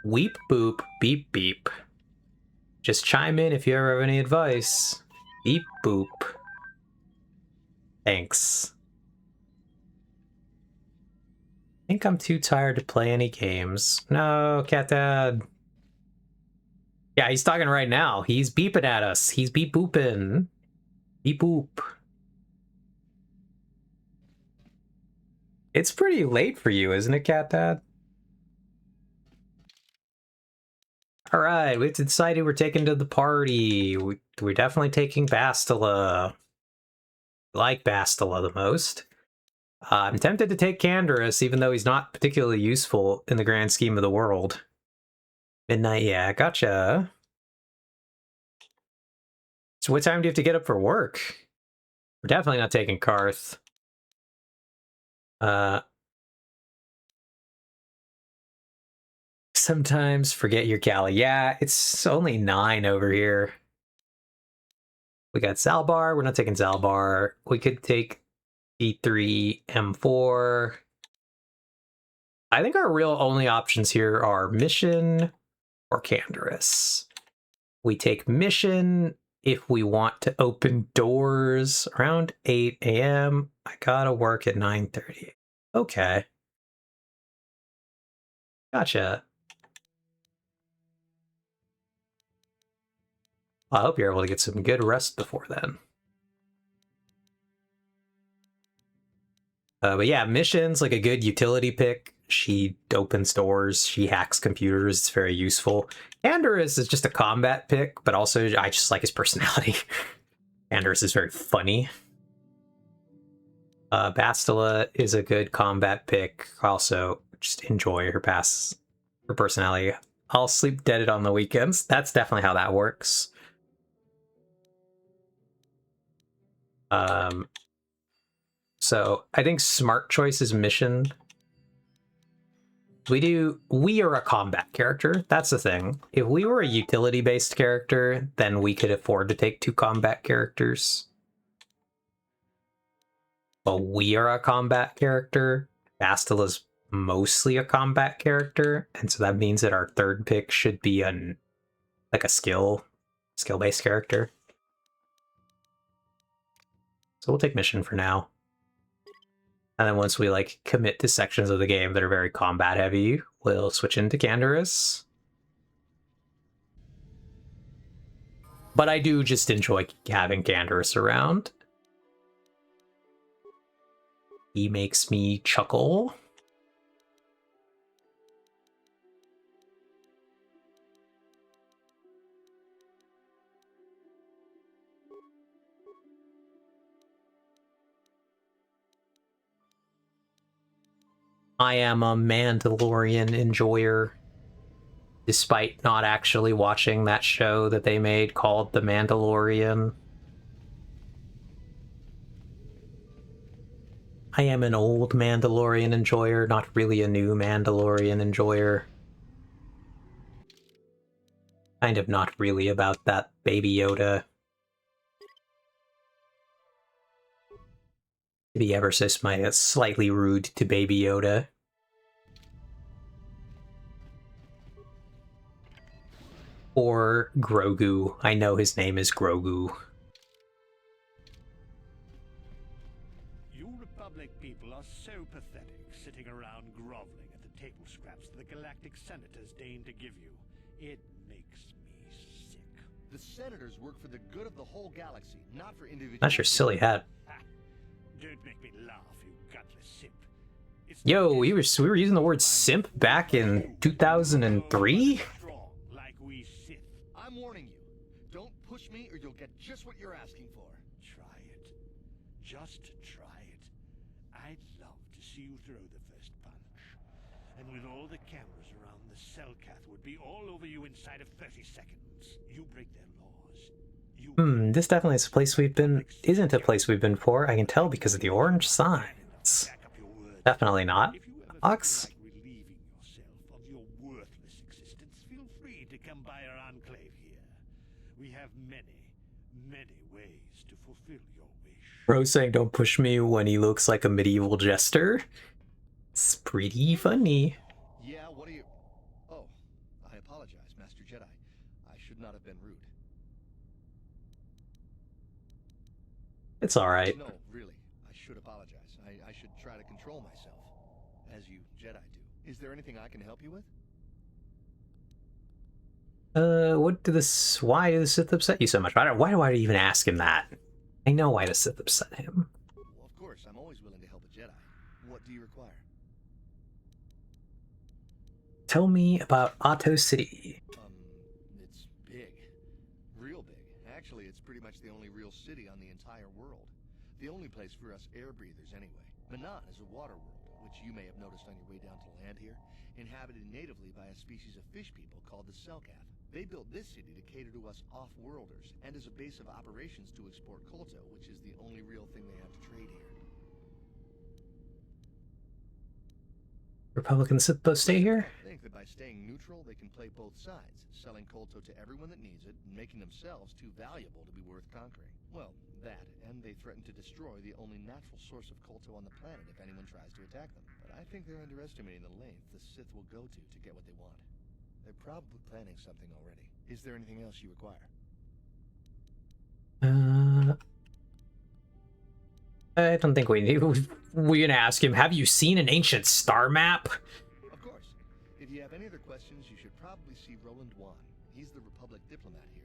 Weep, boop, beep, beep. Just chime in if you ever have any advice. Beep, boop. Thanks. I think I'm too tired to play any games. No, Cat Dad. Yeah, he's talking right now. He's beeping at us. He's beep booping. Beep boop. It's pretty late for you, isn't it, Cat Dad? Alright, we've decided we're taking to the party. We're definitely taking Bastila. I like Bastila the most. I'm tempted to take Canderous, even though he's not particularly useful in the grand scheme of the world. Midnight, yeah, gotcha. So what time do you have to get up for work? We're definitely not taking Karth. Sometimes forget your Cali. Yeah, it's only 9 over here. We got Zalbar. We're not taking Zalbar. We could take D3, M4. I think our real only options here are Mission or Canderous. We take Mission if we want to open doors around 8 a.m. I gotta work at 9:30. Okay. Gotcha. I hope you're able to get some good rest before then. But yeah, Mission's like a good utility pick. She opens doors, she hacks computers, it's very useful. Canderous is just a combat pick, but also I just like his personality. Canderous is very funny. Bastila is a good combat pick. Also, just enjoy her personality. I'll sleep dead on the weekends. That's definitely how that works. So I think smart choice is Mission. We are a combat character. That's the thing. If we were a utility-based character, then we could afford to take 2 combat characters. But we are a combat character. Bastila's mostly a combat character, and so that means that our third pick should be like a skill-based character. So we'll take Mission for now. And then once we like commit to sections of the game that are very combat heavy, we'll switch into Canderous. But I do just enjoy having Canderous around. He makes me chuckle. I am a Mandalorian enjoyer, despite not actually watching that show that they made called The Mandalorian. I am an old Mandalorian enjoyer, not really a new Mandalorian enjoyer. Kind of not really about that Baby Yoda. To be ever so slightly rude to Baby Yoda. Or Grogu. I know his name is Grogu. You Republic people are so pathetic, sitting around groveling at the table scraps the Galactic Senators deign to give you. It makes me sick. The Senators work for the good of the whole galaxy, not for individuals. That's your silly hat. Don't make me laugh, you gutless simp. Yo, we were using the word simp back in 2003? Like we Sith. I'm warning you. Don't push me or you'll get just what you're asking for. Try it. Just try it. I'd love to see you throw the first punch. And with all the cameras around, the Selkath would be all over you inside of 30 seconds. You break their laws. This definitely is a place we've been... isn't a place we've been before. I can tell because of the orange signs. Definitely not. Ox? Relieving yourself of your worthless existence, feel free to come by our enclave here. We have many, many ways to fulfill your wish. Bro saying don't push me when he looks like a medieval jester. It's pretty funny. Yeah, what are you... Oh, I apologize, Master Jedi. I should not have been rude. It's alright. No, really. I should apologize. I should try to control myself. As you Jedi do. Is there anything I can help you with? What do this... why do the Sith upset you so much? Why do I even ask him that? I know why the Sith upset him. Well, of course, I'm always willing to help a Jedi. What do you require? Tell me about Otto City. It's big. Real big. Actually, it's pretty much the only real city on the entire world. The only place for us air breathers, anyway. Manan is a water world, which you may have noticed on your way down to land here, inhabited natively by a species of fish people called the Selkath. They built this city to cater to us off-worlders, and as a base of operations to export Kolto, which is the only real thing they have to trade here. Republicans Sith both stay here? I think that by staying neutral, they can play both sides, selling Kolto to everyone that needs it, and making themselves too valuable to be worth conquering. Well, that, and they threaten to destroy the only natural source of Kolto on the planet if anyone tries to attack them. But I think they're underestimating the length the Sith will go to get what they want. They're probably planning something already. Is there anything else you require? I don't think we need... we're gonna ask him, have you seen an ancient star map? Of course. If you have any other questions, you should probably see Roland Wan. He's the Republic diplomat here.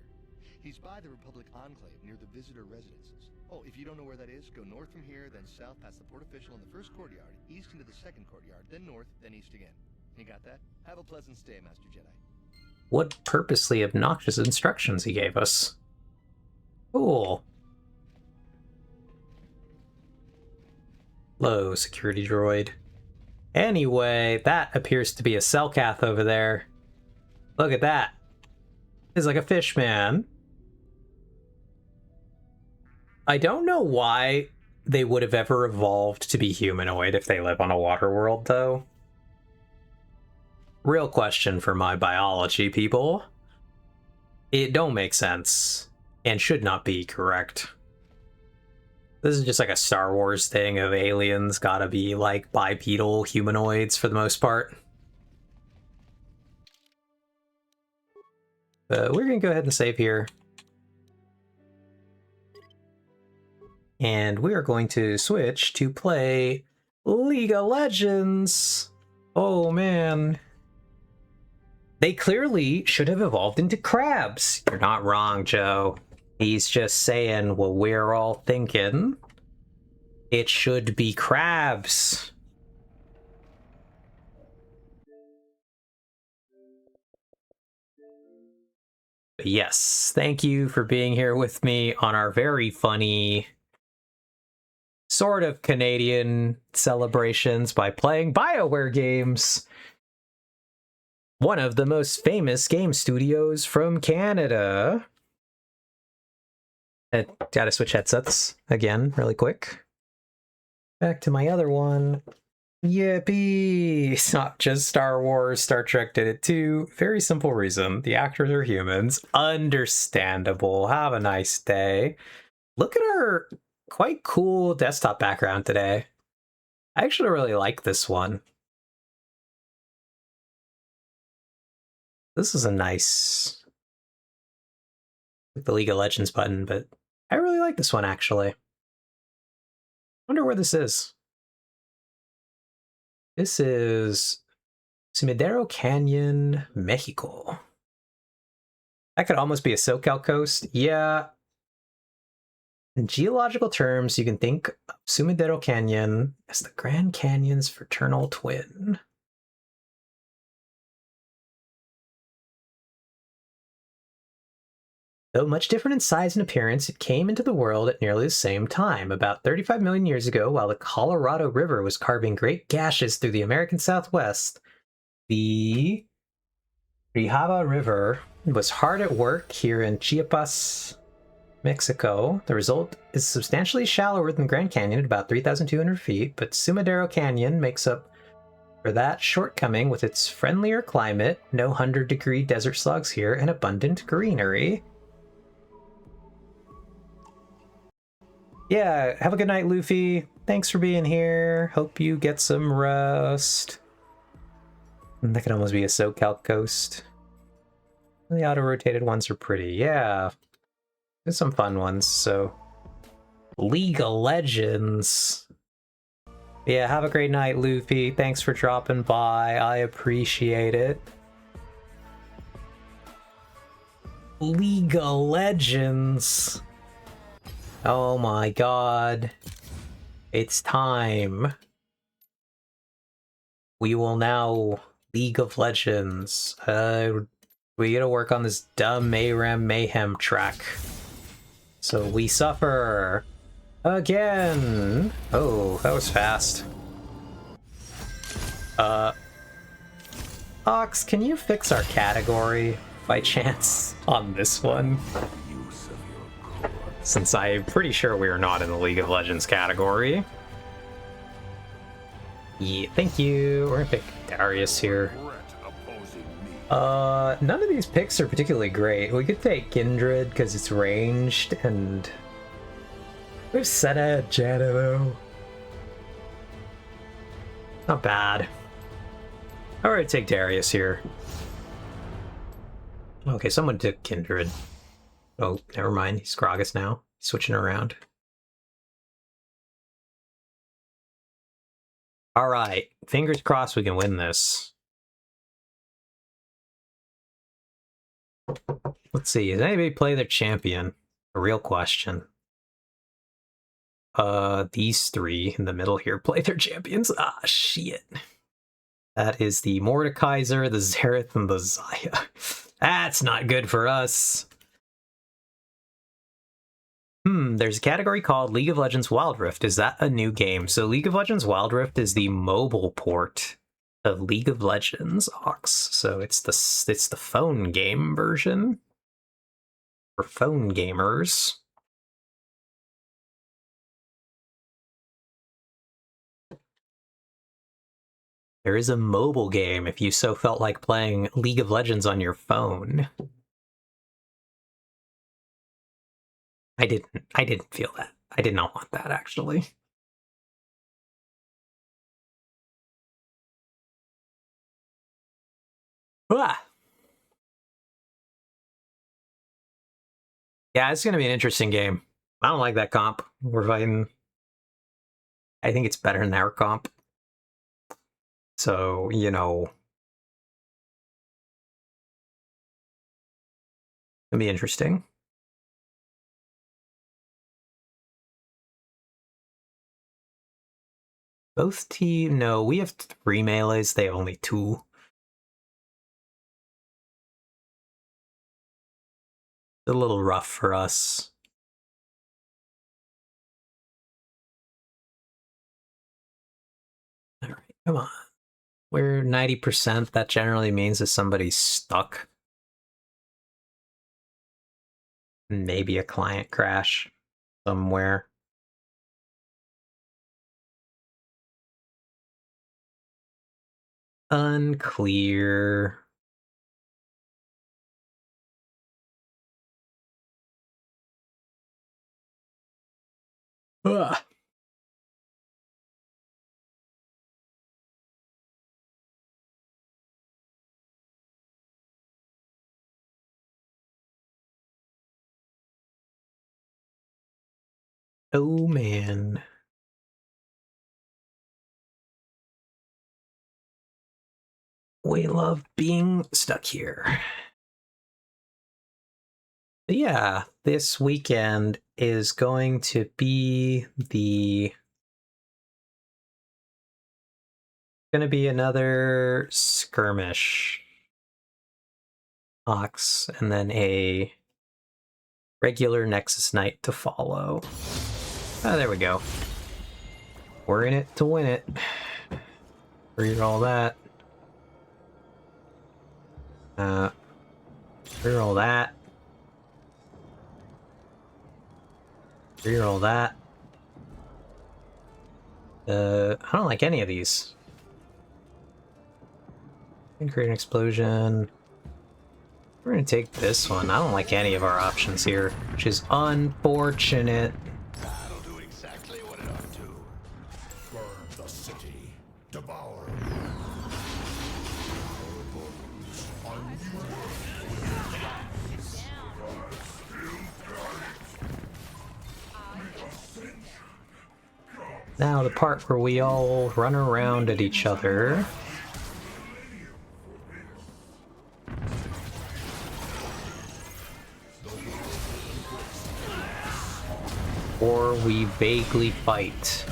He's by the Republic Enclave near the visitor residences. Oh, if you don't know where that is, go north from here, then south past the port official in the first courtyard, east into the second courtyard, then north, then east again. You got that? Have a pleasant stay, Master Jedi. What purposely obnoxious instructions he gave us. Cool. Hello, security droid. Anyway, that appears to be a Selkath over there. Look at that. It's like a fish man. I don't know why they would have ever evolved to be humanoid if they live on a water world, though. Real question for my biology people. It don't make sense, and should not be correct. This is just like a Star Wars thing of aliens gotta be like bipedal humanoids for the most part. We're gonna go ahead and save here. And we are going to switch to play League of Legends. Oh man. They clearly should have evolved into crabs. You're not wrong, Joe. He's just saying what we're all thinking. It should be crabs. But yes, thank you for being here with me on our very funny, sort of Canadian celebrations by playing BioWare games. One of the most famous game studios from Canada. Gotta switch headsets again, really quick. Back to my other one. Yippee! It's not just Star Wars, Star Trek did it too. Very simple reason. The actors are humans. Understandable. Have a nice day. Look at our quite cool desktop background today. I actually really like this one. This is a nice... the League of Legends button, but I really like this one actually. Wonder where this is. This is Sumidero Canyon, Mexico. That could almost be a SoCal coast. Yeah. In geological terms, you can think of Sumidero Canyon as the Grand Canyon's fraternal twin. Though much different in size and appearance, it came into the world at nearly the same time, about 35 million years ago, while the Colorado River was carving great gashes through the American Southwest. The Grijalva River was hard at work here in Chiapas, Mexico. The result is substantially shallower than Grand Canyon at about 3,200 feet, but Sumidero Canyon makes up for that shortcoming with its friendlier climate, no 100-degree desert slugs here, and abundant greenery. Yeah, have a good night, Luffy. Thanks for being here. Hope you get some rest. That could almost be a SoCal coast. The auto-rotated ones are pretty. Yeah, there's some fun ones, so... League of Legends. Yeah, have a great night, Luffy. Thanks for dropping by. I appreciate it. League of Legends. Oh my god. It's time. We will now League of Legends. We gotta work on this dumb ARAM Mayhem track. So we suffer. Again. Oh, that was fast. Ox, can you fix our category by chance on this one? Since I'm pretty sure we are not in the League of Legends category. Yeah, thank you. We're gonna pick Darius here. None of these picks are particularly great. We could take Kindred because it's ranged, and we've set a Janna though. Not bad. Alright, take Darius here. Okay, someone took Kindred. Oh, never mind. He's Gragas now. He's switching around. Alright, fingers crossed we can win this. Let's see, does anybody play their champion? A real question. These three in the middle here play their champions. Ah, shit. That is the Mordekaiser, the Xerath, and the Xayah. That's not good for us. There's a category called League of Legends Wild Rift. Is that a new game? So League of Legends Wild Rift is the mobile port of League of Legends Ox. So it's the phone game version for phone gamers. There is a mobile game if you so felt like playing League of Legends on your phone. I didn't feel that. I did not want that, actually. Ah. Yeah, it's gonna be an interesting game. I don't like that comp. We're fighting. I think it's better than our comp. So, you know. It'll be interesting. Both team, no, we have 3 melees, they have only 2. It's a little rough for us. Alright, come on. We're 90%, that generally means that somebody's stuck. Maybe a client crash somewhere. Unclear. Ugh. Oh man. We love being stuck here. But yeah, this weekend is going to be another skirmish. Ox, and then a regular Nexus Knight to follow. Ah, there we go. We're in it to win it. Reroll that. Reroll that. Reroll that. I don't like any of these. Create an explosion. We're gonna take this one. I don't like any of our options here, which is unfortunate. That'll do exactly what it ought to. Burn the city. Devour. Now the part where we all run around at each other. Or we vaguely fight.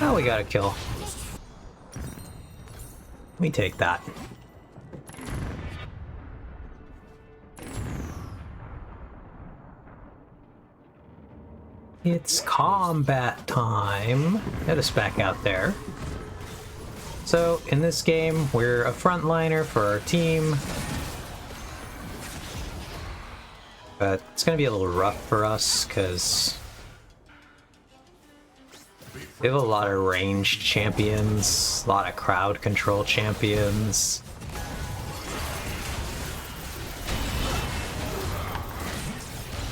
Oh, we got a kill. Let me take that. It's combat time. Get us back out there. So, in this game, we're a frontliner for our team. But it's gonna be a little rough for us, because we have a lot of ranged champions, a lot of crowd control champions.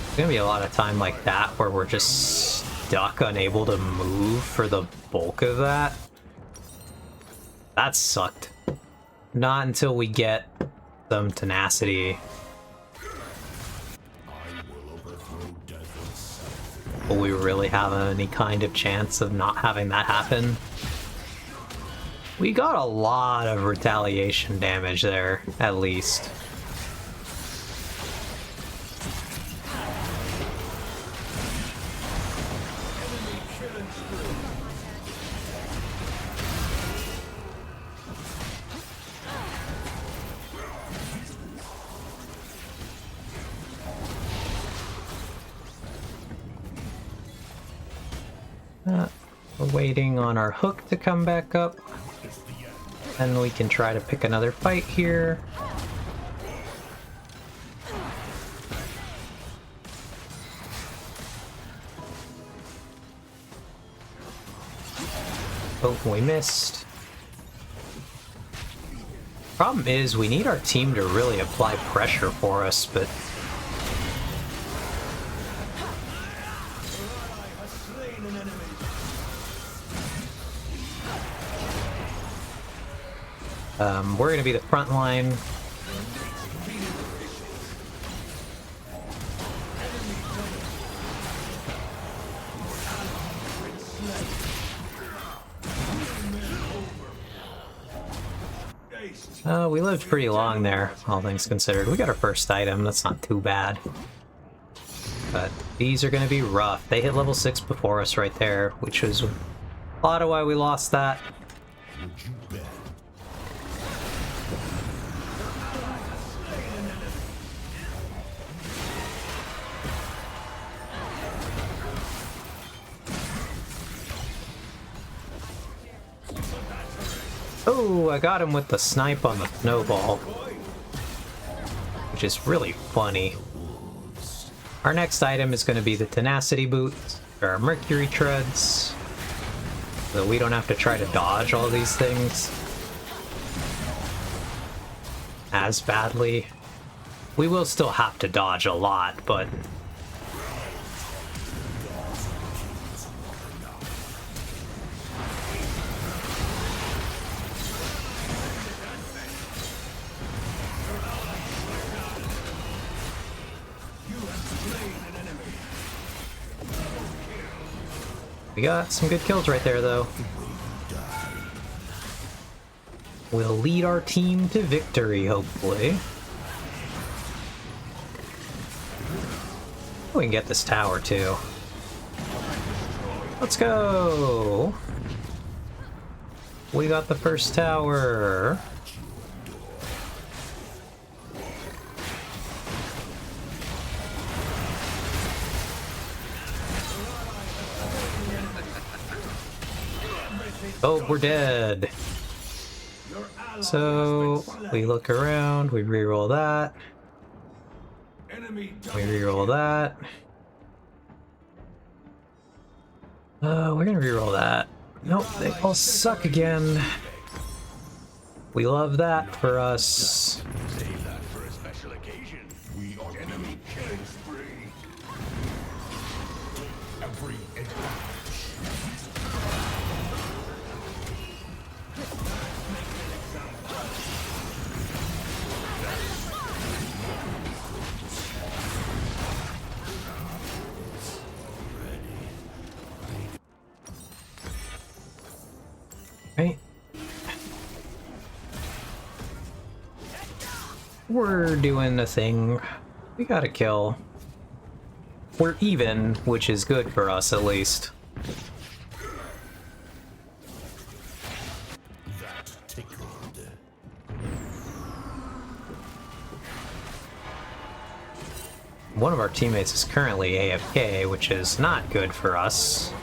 There's gonna be a lot of time like that where we're just stuck, unable to move for the bulk of that. That sucked. Not until we get some tenacity. Will we really have any kind of chance of not having that happen? We got a lot of retaliation damage there, at least. We're waiting on our hook to come back up, and we can try to pick another fight here. Oh, we missed. Problem is, we need our team to really apply pressure for us, but we're going to be the front line. We lived pretty long there, all things considered. We got our first item, that's not too bad. But these are going to be rough. They hit level 6 before us right there, which was a lot of why we lost that. Oh, I got him with the snipe on the snowball. Which is really funny. Our next item is going to be the Tenacity Boots, or our Mercury Treads. So we don't have to try to dodge all these things as badly. We will still have to dodge a lot, but we got some good kills right there, though. We'll lead our team to victory, hopefully. We can get this tower, too. Let's go! We got the first tower. Oh, we're dead. So, we look around, we reroll that. We reroll that. We're gonna reroll that. Nope, they all suck again. We love that for us. Save that for a special occasion. We are enemy killing spree. Every Right. We're doing the thing. We got a kill. We're even, which is good for us at least. One of our teammates is currently AFK, which is not good for us.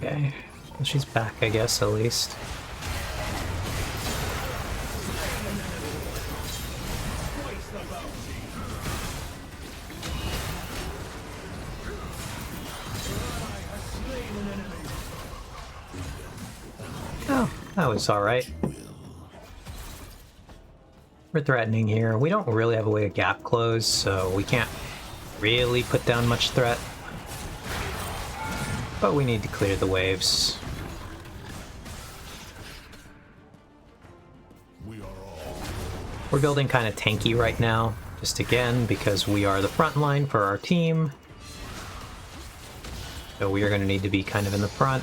Okay, well, she's back, I guess, at least. Oh, that was alright. We're threatening here. We don't really have a way to gap close, so we can't really put down much threat. But we need to clear the waves. We're building kind of tanky right now, just again, because we are the front line for our team. So we are going to need to be kind of in the front.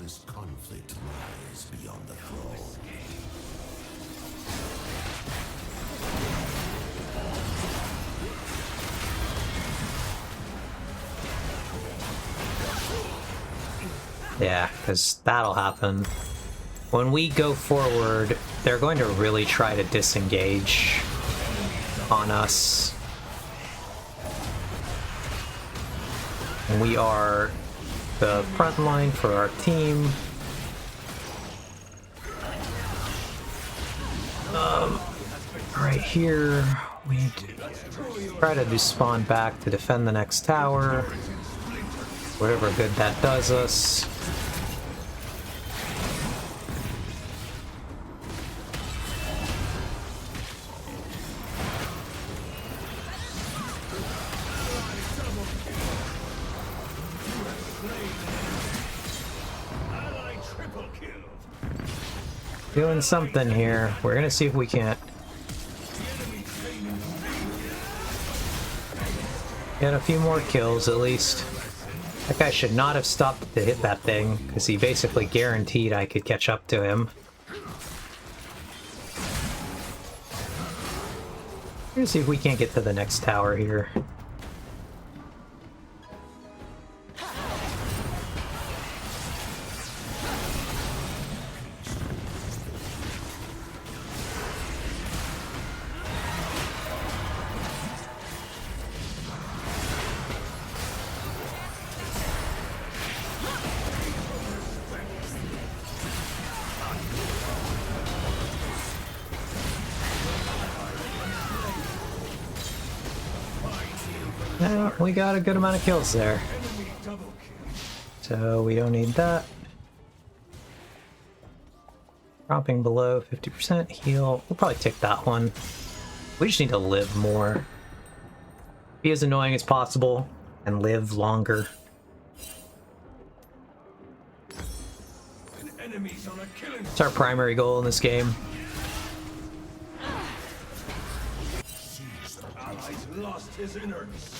endless conflict lies beyond the throne. Yeah, because that'll happen. When we go forward, they're going to really try to disengage on us. And we are the front line for our team. Right here, we need to try to despawn back to defend the next tower. Whatever good that does us. Doing something here. We're gonna see if we can't get a few more kills at least. That guy should not have stopped to hit that thing, because he basically guaranteed I could catch up to him. We're gonna see if we can't get to the next tower here. we got a good amount of kills there. So we don't need that. Dropping below 50% heal. We'll probably take that one. We just need to live more. Be as annoying as possible and live longer. It's our primary goal in this game. Allies lost his innards.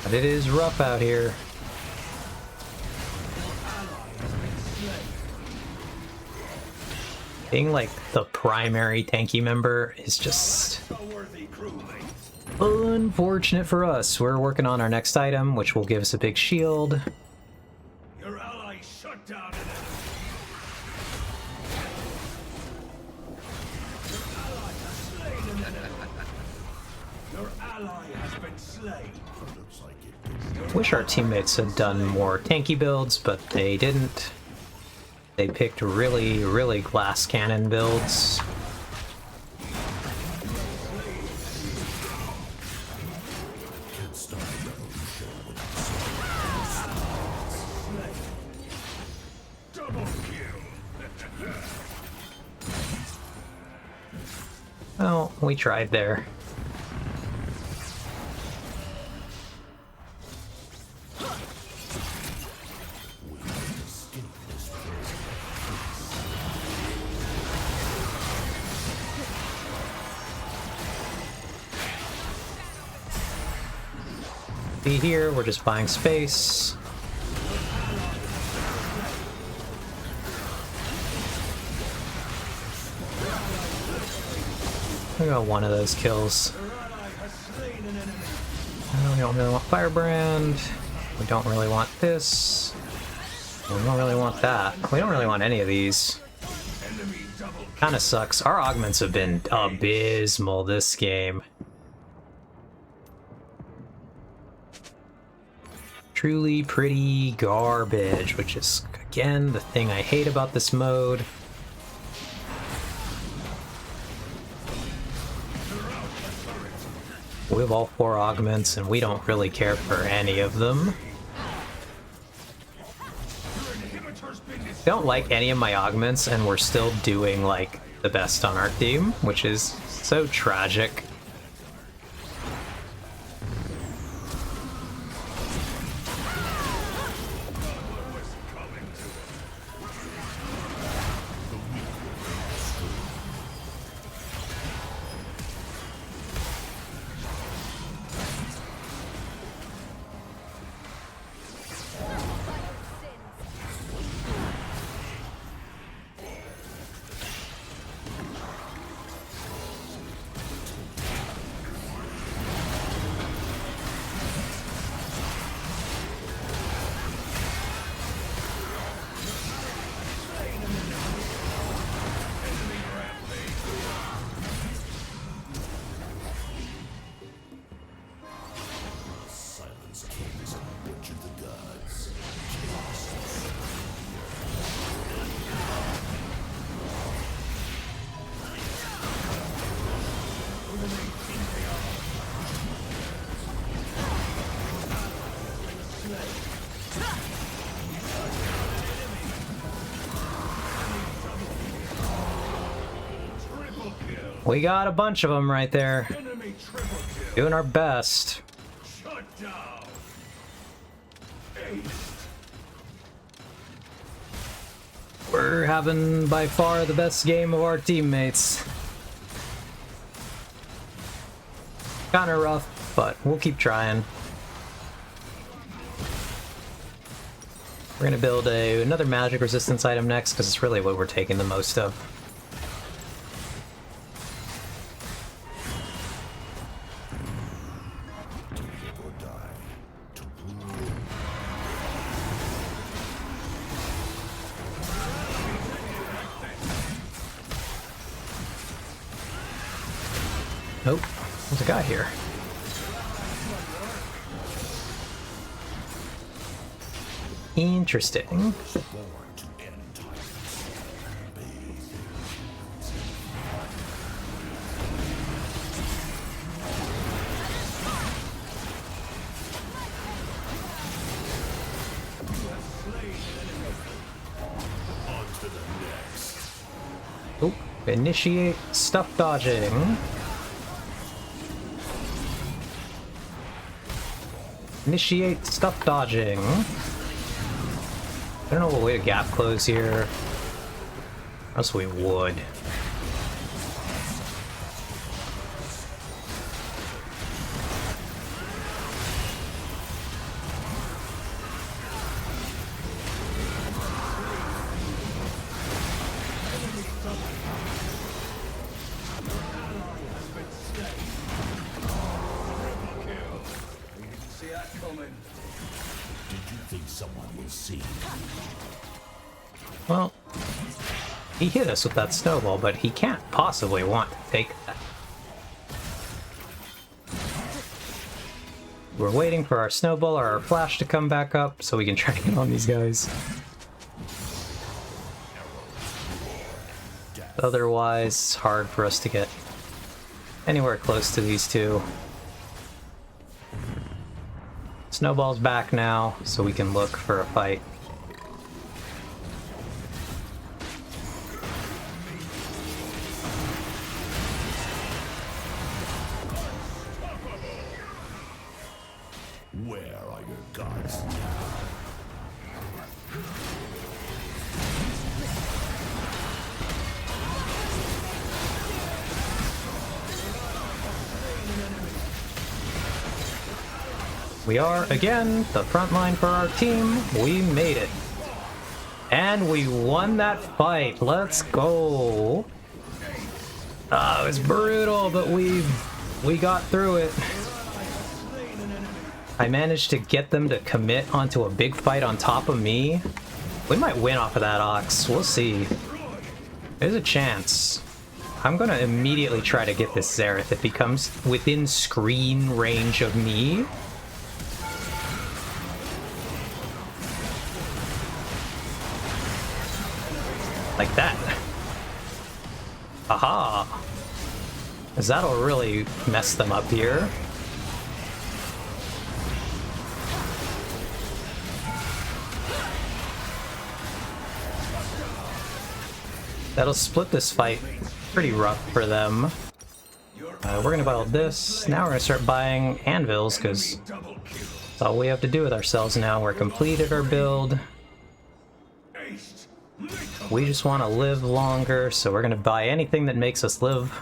But it is rough out here. Being like the primary tanky member is just unfortunate for us. We're working on our next item, which will give us a big shield. Your ally shut down an enemy. Your ally has been slain. Wish our teammates had done more tanky builds, but they didn't. They picked really glass cannon builds. Well, we tried there. Be here, we're just buying space. We got one of those kills. We don't really want Firebrand. We don't really want this. We don't really want that. We don't really want any of these. Kinda sucks. Our augments have been abysmal this game. Truly pretty garbage, which is, again, the thing I hate about this mode. We have all 4 augments, and we don't really care for any of them. Don't like any of my augments, and we're still doing, like, the best on our team, which is so tragic. We got a bunch of them right there. Doing our best. We're having by far the best game of our teammates. Kinda rough, but we'll keep trying. We're gonna build another magic resistance item next, because it's really what we're taking the most of. Nope. There's a guy here. Interesting. Oop. Initiate stuff dodging. Initiate stuff dodging. I don't know what way to gap close here. Else we would. Well, he hit us with that snowball, but he can't possibly want to take that. We're waiting for our snowball or our flash to come back up so we can try to get on these guys. Otherwise, it's hard for us to get anywhere close to these two. Snowball's back now, so we can look for a fight. Where are your gods now? We are, again, the front line for our team. We made it. And we won that fight. Let's go. It was brutal, but we got through it. I managed to get them to commit onto a big fight on top of me. We might win off of that, Ox. We'll see. There's a chance. I'm gonna immediately try to get this Xerath. It becomes within screen range of me. Like that. Aha! Because that'll really mess them up here. That'll split this fight pretty rough for them. We're gonna build this. Now we're gonna start buying anvils, because that's all we have to do with ourselves now. We're completed our build. We just want to live longer, so we're gonna buy anything that makes us live.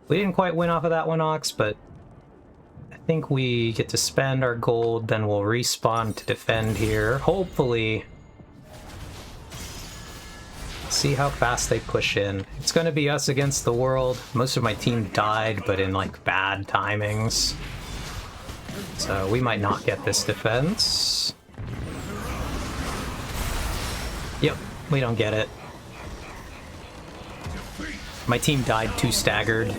We didn't quite win off of that one, Ox, but I think we get to spend our gold, then we'll respawn to defend here. Hopefully. See how fast they push in. It's gonna be us against the world. Most of my team died, but in like bad timings. So we might not get this defense. Yep, we don't get it. My team died too staggered.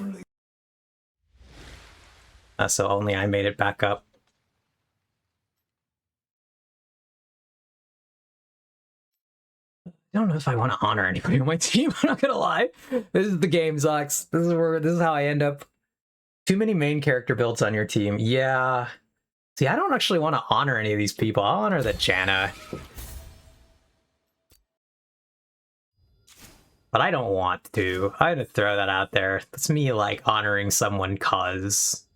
So only I made it back up. I don't know if I want to honor anybody on my team, I'm not gonna lie. This is the game, Zox. This is how I end up. Too many main character builds on your team. Yeah. See, I don't actually want to honor any of these people. I'll honor the Janna. But I don't want to. I had to throw that out there. That's me, like, honoring someone cuz.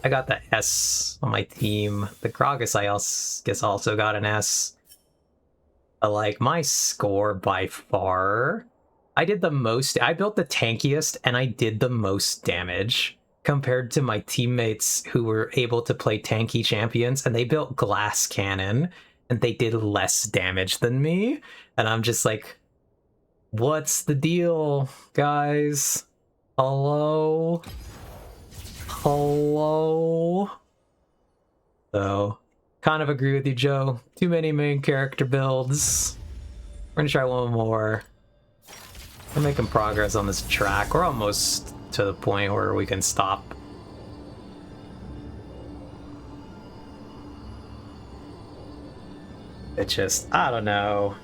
I got the S on my team. The Gragas, I guess, also got an S. But, like, my score by far... I did the most... I built the tankiest, and I did the most damage compared to my teammates who were able to play tanky champions, and they built glass cannon, and they did less damage than me. And I'm just like... What's the deal, guys? Hello? Hello? So, kind of agree with you, Joe. Too many main character builds. We're gonna try one more. We're making progress on this track. We're almost to the point where we can stop. It just, I don't know.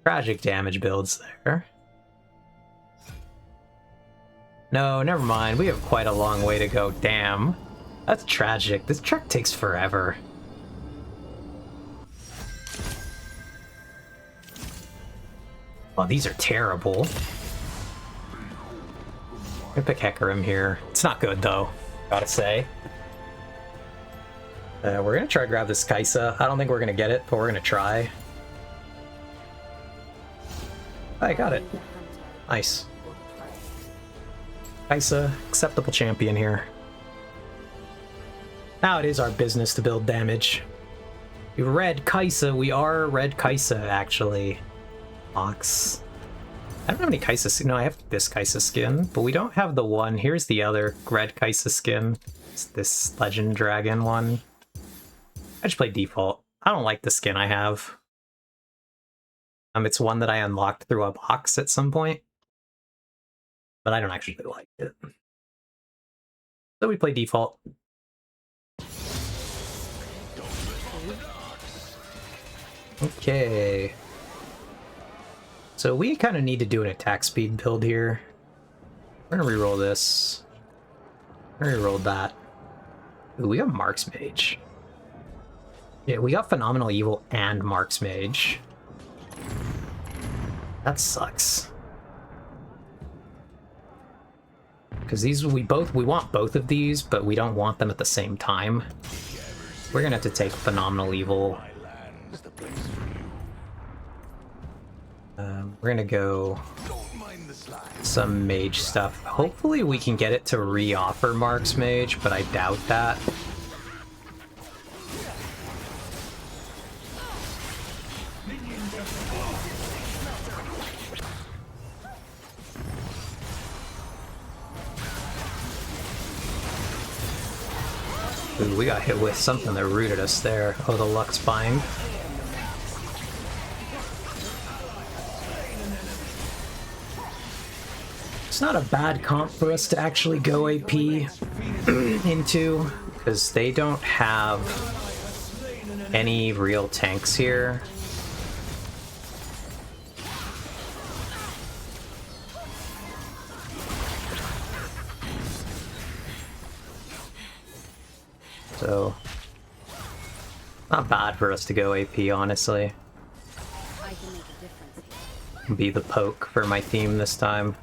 Tragic damage builds there. No, never mind. We have quite a long way to go. Damn. That's tragic. This trek takes forever. Oh, these are terrible. I'm gonna pick Hecarim here. It's not good, though, gotta say. We're gonna try to grab this Kaisa. I don't think we're gonna get it, but we're gonna try. I got it. Nice. Kaisa, acceptable champion here. Now it is our business to build damage. Red Kaisa, we are Red Kaisa, actually. Ox. I don't have any Kaisa skin. No, I have this Kaisa skin, but we don't have the one. Here's the other Red Kaisa skin. It's this Legend Dragon one. I just play default. I don't like the skin I have. It's one that I unlocked through a box at some point, but I don't actually like it. So we play default. Okay. So we kind of need to do an attack speed build here. We're gonna reroll this. We're gonna reroll that. Ooh, we got Mark's Mage. Yeah, we got Phenomenal Evil and Mark's Mage. That sucks. Because these we want both of these, but we don't want them at the same time. We're gonna have to take Phenomenal Evil. We're gonna go some mage stuff. Hopefully we can get it to re-offer Mark's Mage, but I doubt that. Ooh, we got hit with something that rooted us there. Oh, the Lux Bind. It's not a bad comp for us to actually go AP into, because they don't have any real tanks here. So, not bad for us to go AP, honestly. Be the poke for my team this time.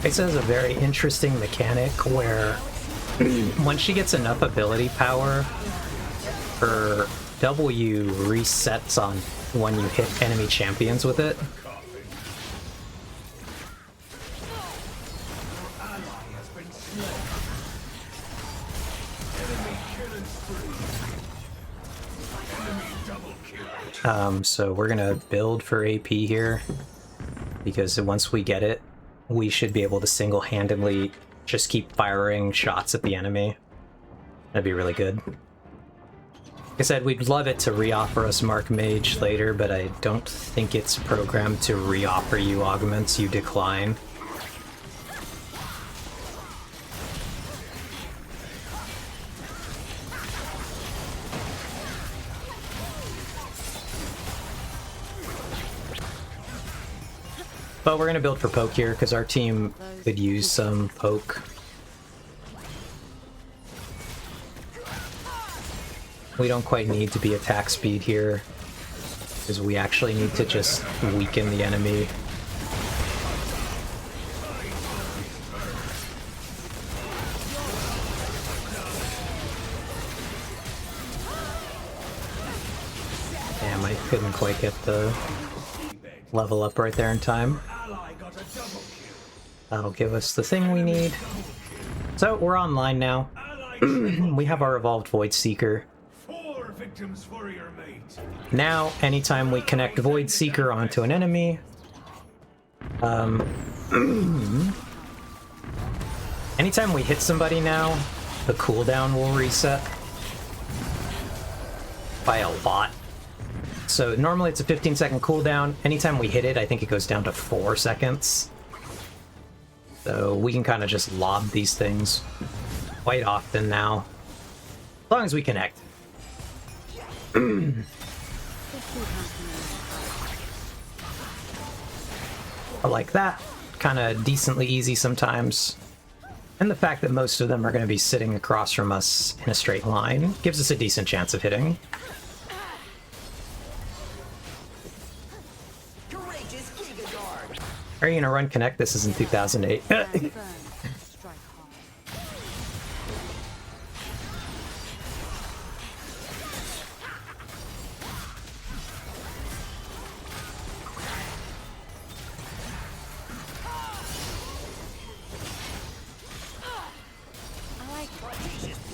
Kaisa has a very interesting mechanic where once she gets enough ability power, her W resets on when you hit enemy champions with it. So we're gonna build for AP here, because once we get it, we should be able to single-handedly just keep firing shots at the enemy. That'd be really good. Like I said, we'd love it to re-offer us Mark Mage later, but I don't think it's programmed to re-offer you augments you decline. But we're gonna build for poke here, because our team could use some poke. We don't quite need to be attack speed here, because we actually need to just weaken the enemy. Damn, I couldn't quite get the level up right there in time. That'll give us the thing we need. So we're online now. We have our Evolved Void Seeker. 4 victims for your mate. Now, anytime we connect Void Seeker onto an enemy, anytime we hit somebody now, the cooldown will reset by a lot. So normally it's a 15-second cooldown. Anytime we hit it, I think it goes down to 4 seconds. So we can kind of just lob these things quite often now, as long as we connect. I like that. Kind of decently easy sometimes. And the fact that most of them are going to be sitting across from us in a straight line gives us a decent chance of hitting. Are you going to run Connect? This is in 2008.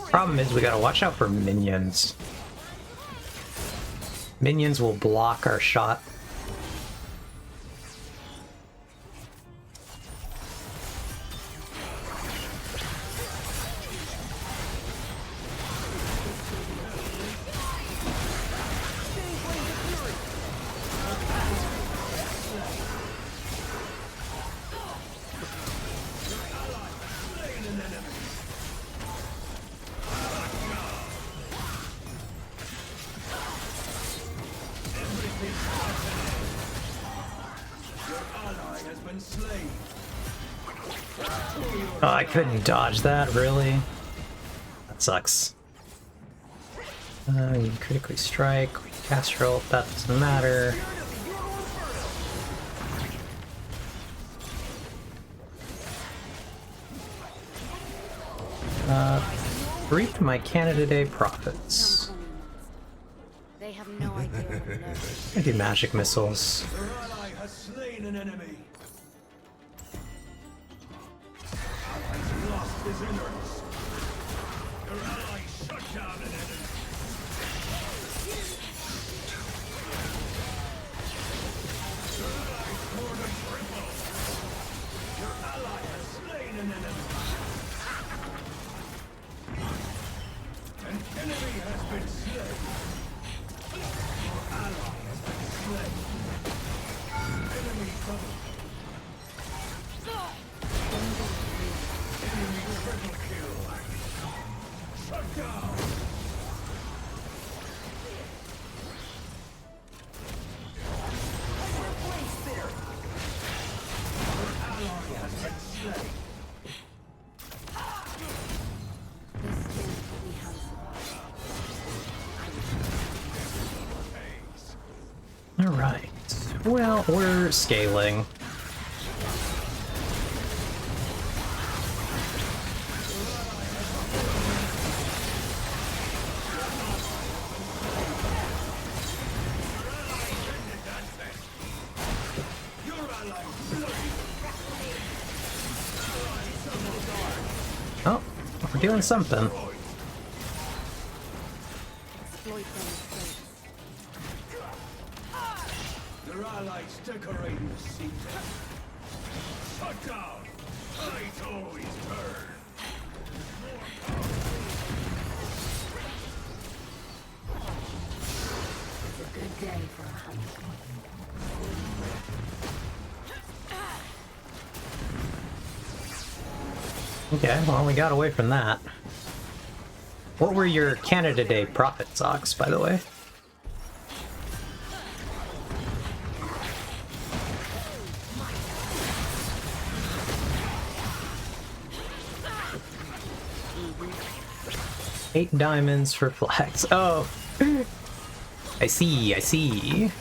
Problem is, we gotta watch out for minions. Minions will block our shot. Oh, I couldn't dodge that, really? That sucks. You critically strike, Castrol, that doesn't matter. Reap my Canada Day profits. They have no idea what it is. I do magic missiles. Your ally has slain an enemy. Allies lost his innards. Your ally shut down an enemy. Your ally scored a triple. Your ally has slain an enemy. An enemy has been slain. Your ally has been slain. Enemy double. Enemy triple kill. Shut down. Your ally has been slain. Alright. Well, we're scaling. Oh, we're doing something. Your allies decorating the seat. Shut down! I'd always turn! It's a good day for a hunt. Okay, well, we got away from that. What were your Canada Day profit socks, by the way? $8 diamonds for flags. Oh, I see, I see.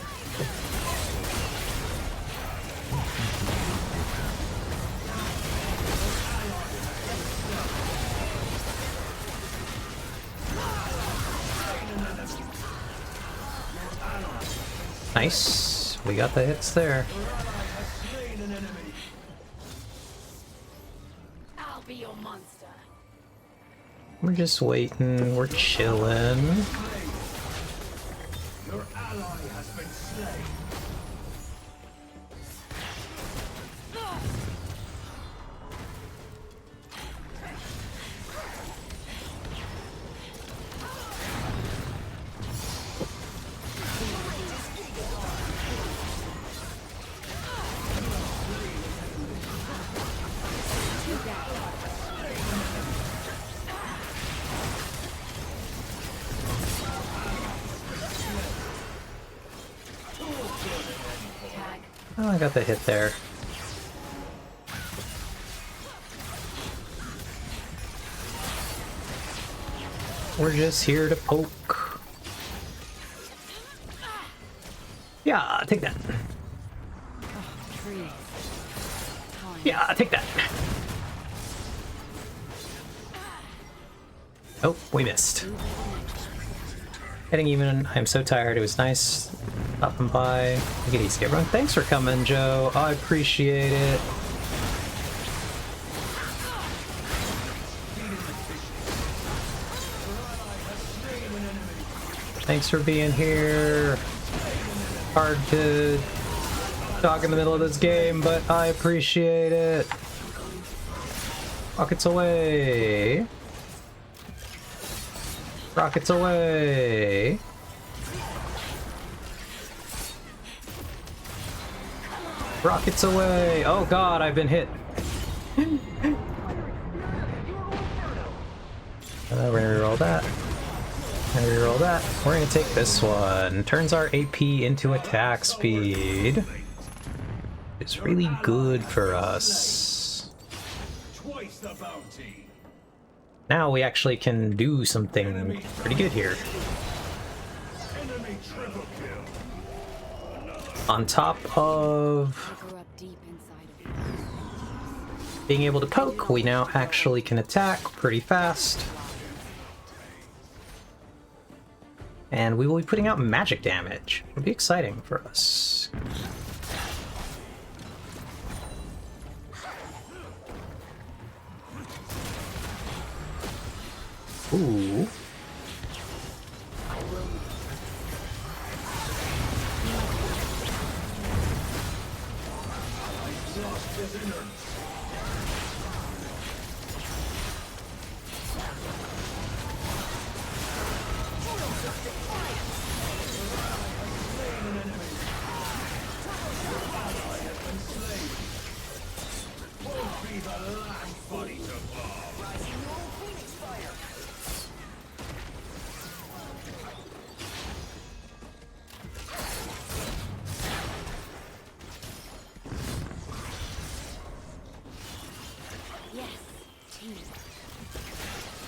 Nice. We got the hits there. I'll be your monster. We're just waiting. We're chilling. Your ally has been slain. Oh, I got the hit there. We're just here to poke. Yeah, take that. Yeah, take that. Oh, we missed. Getting even. I'm so tired. It was nice stopping by. Take it easy, everyone. Thanks for coming, Joe. I appreciate it. Thanks for being here. Hard to talk in the middle of this game, but I appreciate it. Rockets away. Rockets away. Rockets away. Oh god, I've been hit. We're gonna reroll that. Reroll that. We're gonna take this one. Turns our AP into attack speed. It's really good for us. Twice the bounty. Now we actually can do something pretty good here. Enemy triple kill. On top of being able to poke, we now actually can attack pretty fast. And we will be putting out magic damage. It'll be exciting for us. Ooh.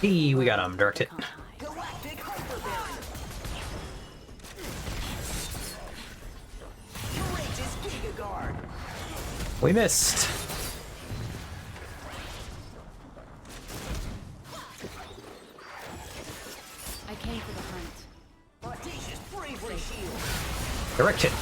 Hey, we got him. Direct hit. We missed. I came for the hunt. Audacious bravery shield. Direct hit.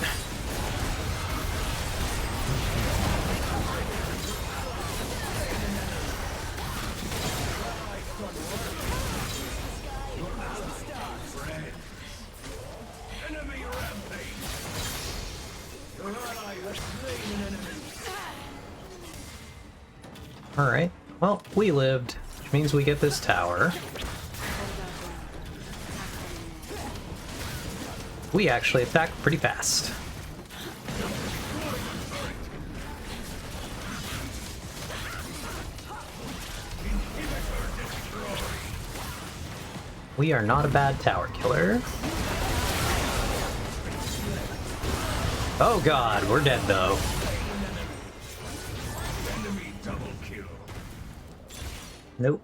Alright, well, we lived, which means we get this tower. We actually attack pretty fast. We are not a bad tower killer. Oh god, we're dead though. Nope.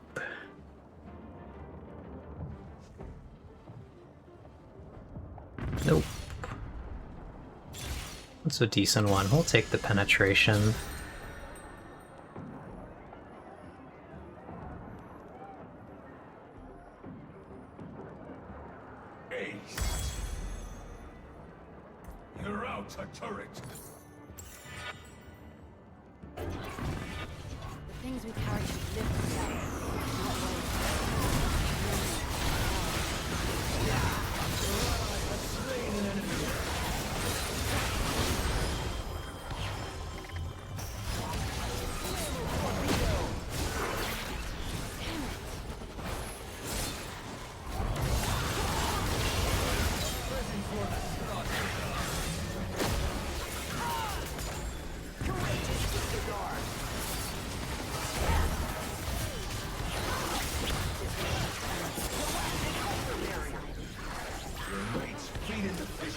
Nope. That's a decent one. We'll take the penetration. Ace. You're out a turret. The things we carry should live.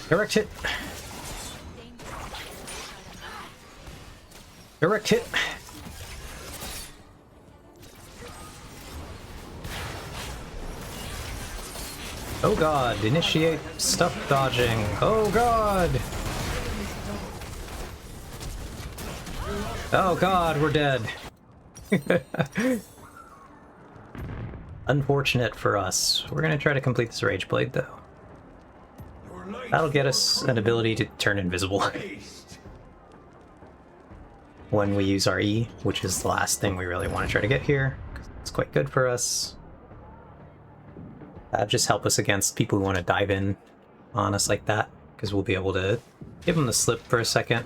Direct hit. Direct hit. Oh god, initiate stuff dodging. Oh god! Oh god, we're dead. Unfortunate for us. We're gonna try to complete this Rage Blade though. That'll get us an ability to turn invisible when we use our E, which is the last thing we really want to try to get here, because it's quite good for us. Just help us against people who want to dive in on us like that, because we'll be able to give them the slip for a second.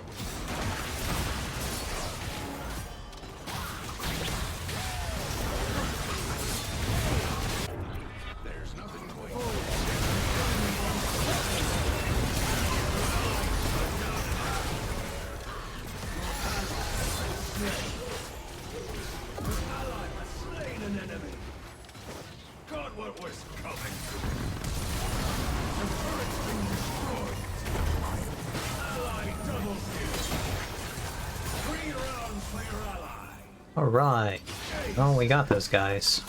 Alright. Oh, we got those guys.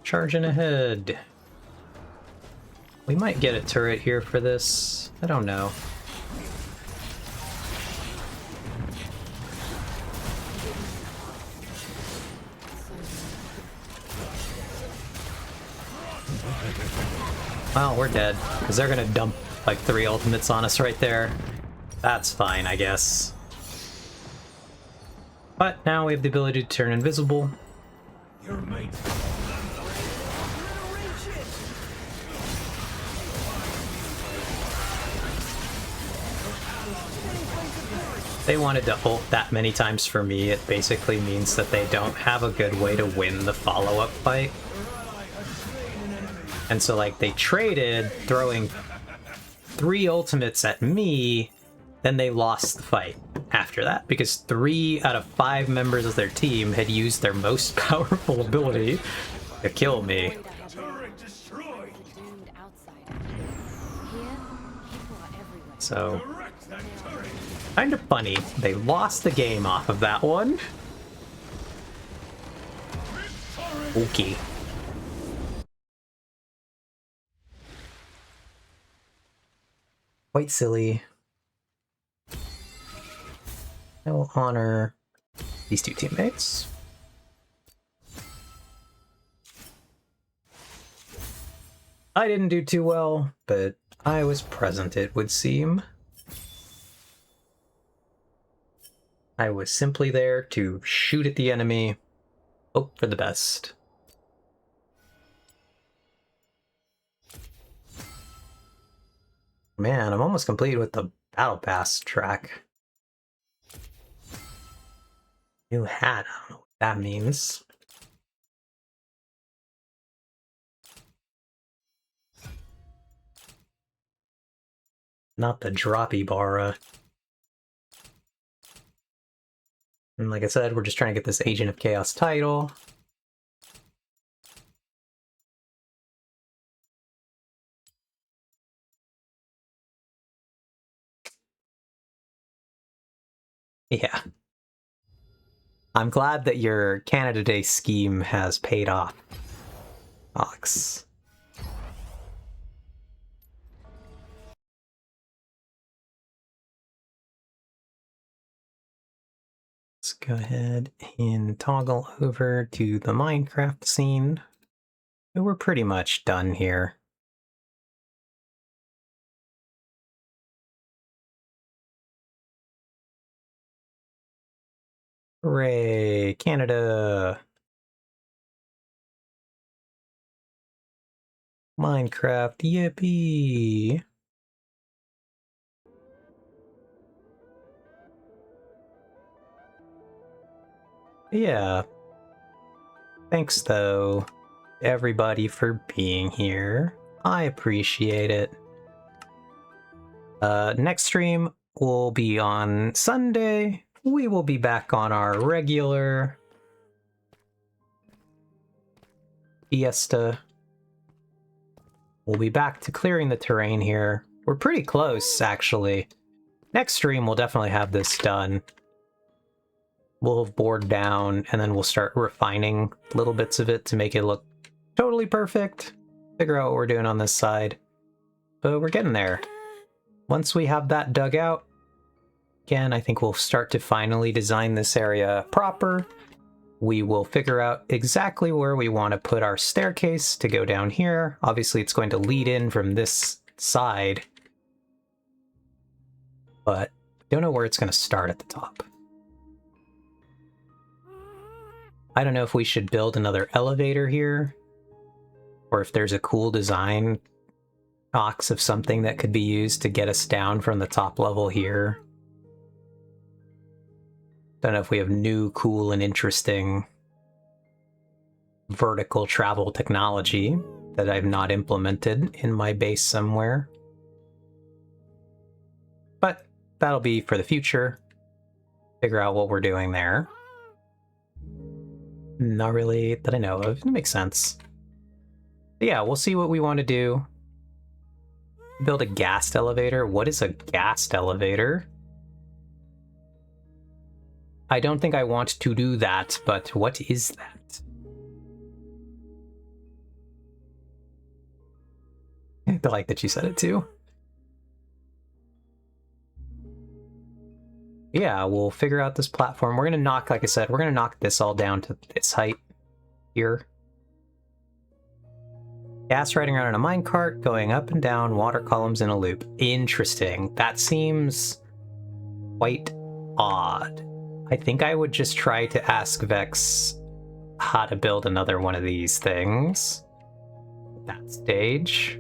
Charging ahead. We might get a turret here for this. I don't know. Well, we're dead, because they're gonna dump like 3 ultimates on us right there. That's fine, I guess. But now we have the ability to turn invisible. They wanted to ult that many times for me. It basically means that they don't have a good way to win the follow-up fight. And so, like, they traded throwing 3 ultimates at me, then they lost the fight after that, because 3 out of 5 members of their team had used their most powerful ability to kill me. So, kind of funny. They lost the game off of that one. Okay. Quite silly. I will honor these 2 teammates. I didn't do too well, but I was present, it would seem. I was simply there to shoot at the enemy, hope for the best. Man, I'm almost complete with the Battle Pass track. New hat, I don't know what that means. Not the droppy bara. And like I said, we're just trying to get this Agent of Chaos title. Yeah. I'm glad that your Canada Day scheme has paid off, Ox. Let's go ahead and toggle over to the Minecraft scene. We're pretty much done here. Hooray, Canada! Minecraft, yippee! Yeah. Thanks, though, everybody, for being here. I appreciate it. Next stream will be on Sunday. We will be back on our regular Fiesta. We'll be back to clearing the terrain here. We're pretty close, actually. Next stream, we'll definitely have this done. We'll have bored down, and then we'll start refining little bits of it to make it look totally perfect. Figure out what we're doing on this side. But we're getting there. Once we have that dug out, again, I think we'll start to finally design this area proper. We will figure out exactly where we want to put our staircase to go down here. Obviously, it's going to lead in from this side, but don't know where it's going to start at the top. I don't know if we should build another elevator here, or if there's a cool design box of something that could be used to get us down from the top level here. Don't know if we have new, cool, and interesting vertical travel technology that I've not implemented in my base somewhere. But that'll be for the future. Figure out what we're doing there. Not really that I know of. It makes sense. But yeah, we'll see what we want to do. Build a gassed elevator. What is a gassed elevator? I don't think I want to do that, but what is that? I like that you said it too. Yeah, we'll figure out this platform. We're gonna knock, like I said, we're gonna knock this all down to this height here. Gas riding around in a minecart, going up and down water columns in a loop. Interesting. That seems quite odd. I think I would just try to ask Vex how to build another one of these things at that stage.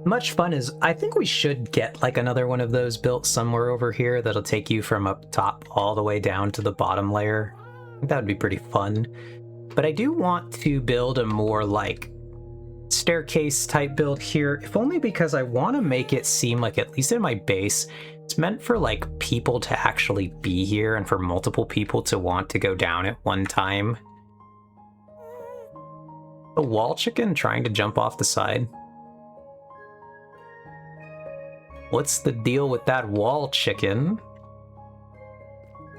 Much fun is, I think we should get like another one of those built somewhere over here that'll take you from up top all the way down to the bottom layer. I think that would be pretty fun. But I do want to build a more like staircase type build here, if only because I want to make it seem like, at least in my base, it's meant for like people to actually be here and for multiple people to want to go down at one time. The wall chicken trying to jump off the side. What's the deal with that wall chicken?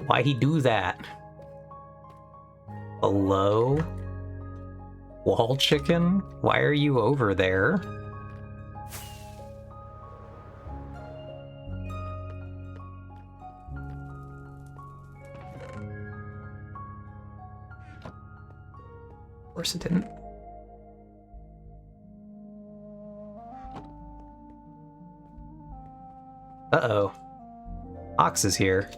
Why he do that? Hello? Wall chicken? Why are you over there? Of course it didn't. Uh-oh. Ox is here.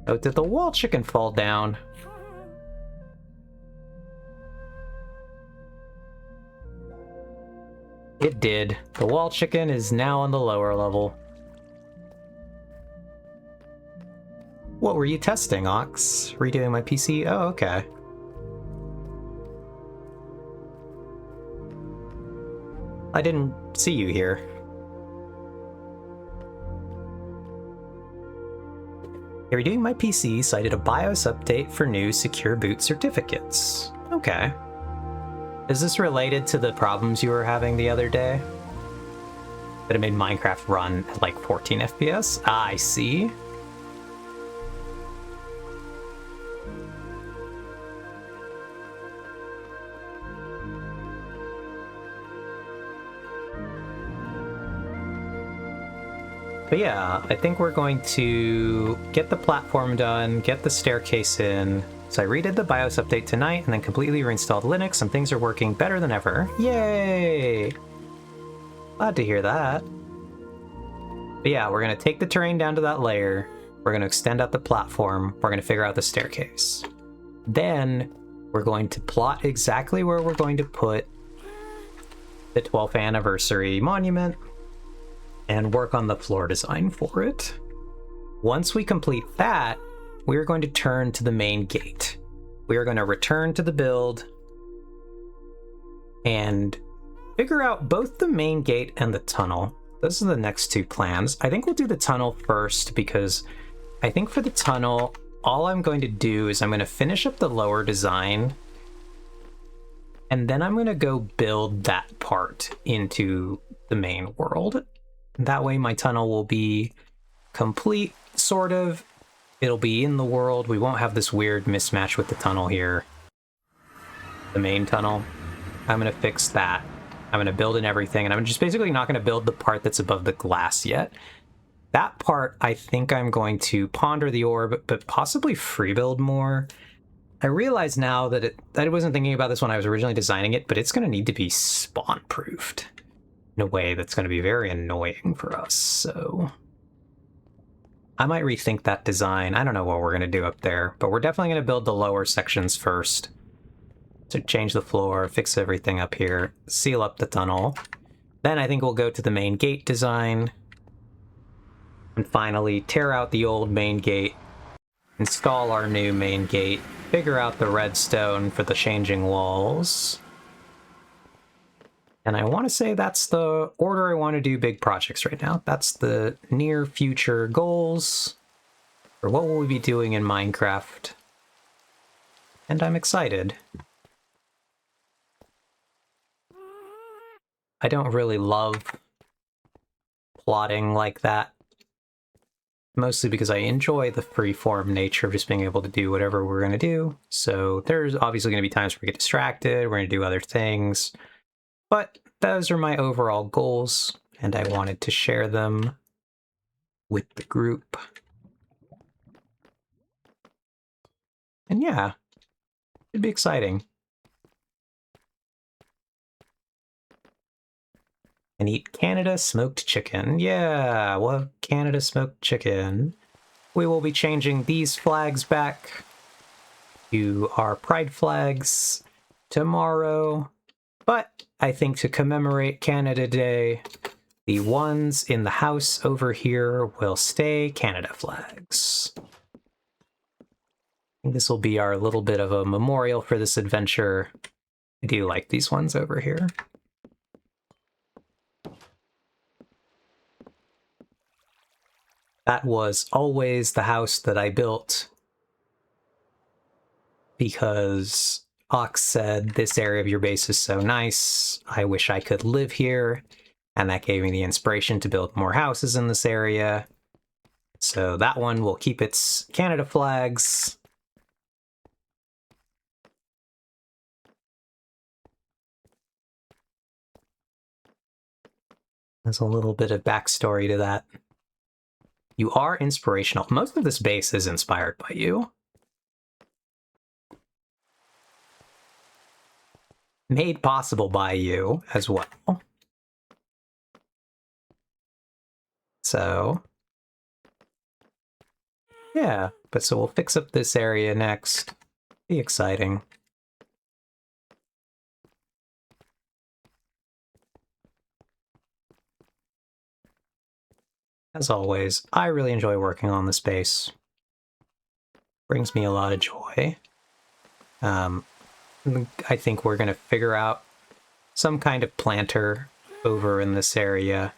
Oh, did the wall chicken fall down? It did. The wall chicken is now on the lower level. What were you testing, Ox? Redoing my PC? Oh, okay. I didn't see you here. Yeah, redoing my PC, so I did a BIOS update for new secure boot certificates. Okay. Is this related to the problems you were having the other day? That it made Minecraft run at like 14 FPS? I see. But yeah, I think we're going to get the platform done, get the staircase in. So I redid the BIOS update tonight and then completely reinstalled Linux and things are working better than ever. Yay! Glad to hear that. But yeah, we're going to take the terrain down to that layer. We're going to extend out the platform. We're going to figure out the staircase. Then we're going to plot exactly where we're going to put the 12th anniversary monument and work on the floor design for it. Once we complete that, we're going to turn to the main gate. We are going to return to the build and figure out both the main gate and the tunnel. Those are the next two plans. I think we'll do the tunnel first because I think for the tunnel, all I'm going to do is I'm going to finish up the lower design and then I'm going to go build that part into the main world. That way my tunnel will be complete, sort of. It'll be in the world. We won't have this weird mismatch with the tunnel here. The main tunnel. I'm going to fix that. I'm going to build in everything, and I'm just basically not going to build the part that's above the glass yet. That part, I think I'm going to ponder the orb, but possibly free build more. I realize now that I wasn't thinking about this when I was originally designing it, but it's going to need to be spawn-proofed in a way that's going to be very annoying for us, so I might rethink that design. I don't know what we're going to do up there, but we're definitely going to build the lower sections first. So change the floor, fix everything up here, seal up the tunnel. Then I think we'll go to the main gate design. And finally, tear out the old main gate, install our new main gate, figure out the redstone for the changing walls. And I want to say that's the order I want to do big projects right now. That's the near future goals for what will we be doing in Minecraft. And I'm excited. I don't really love plotting like that. Mostly because I enjoy the freeform nature of just being able to do whatever we're going to do. So there's obviously going to be times where we get distracted, we're going to do other things. But those are my overall goals, and I wanted to share them with the group. And yeah, it'd be exciting. And eat Canada smoked chicken. Yeah, we'll have Canada smoked chicken. We will be changing these flags back to our pride flags tomorrow. But I think to commemorate Canada Day, the ones in the house over here will stay Canada flags. I think this will be our little bit of a memorial for this adventure. I do like these ones over here. That was always the house that I built because Ox said, this area of your base is so nice, I wish I could live here, and that gave me the inspiration to build more houses in this area. So that one will keep its Canada flags. There's a little bit of backstory to that. You are inspirational. Most of this base is inspired by you. Made possible by you as well. So, yeah, but so we'll fix up this area next. Be exciting. As always, I really enjoy working on this base. Brings me a lot of joy. I think we're going to figure out some kind of planter over in this area.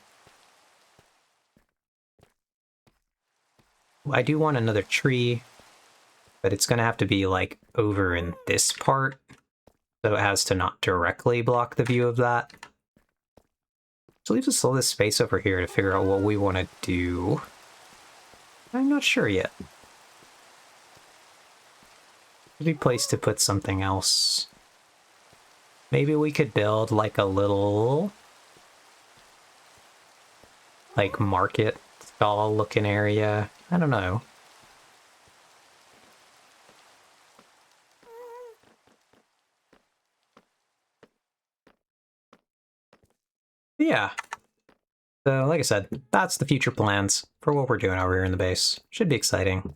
I do want another tree, but it's going to have to be like over in this part, so it has to not directly block the view of that. So leaves us all this space over here to figure out what we want to do. I'm not sure yet. Could be a place to put something else. Maybe we could build like a little like market stall looking area. I don't know. Yeah. So, like I said, that's the future plans for what we're doing over here in the base. Should be exciting.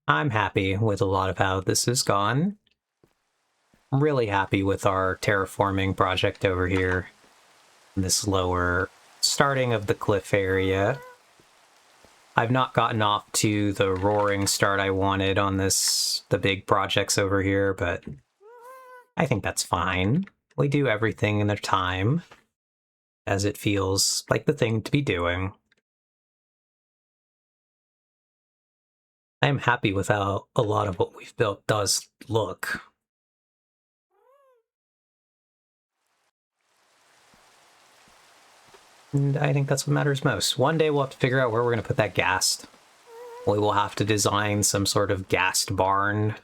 I'm happy with a lot of how this has gone. I'm really happy with our terraforming project over here. this lower starting of the cliff area. I've not gotten off to the roaring start I wanted on the big projects over here, but I think that's fine. We do everything in their time, as it feels like the thing to be doing. I am happy with how a lot of what we've built does look. And I think that's what matters most. One day we'll have to figure out where we're going to put that ghast. We will have to design some sort of ghast barn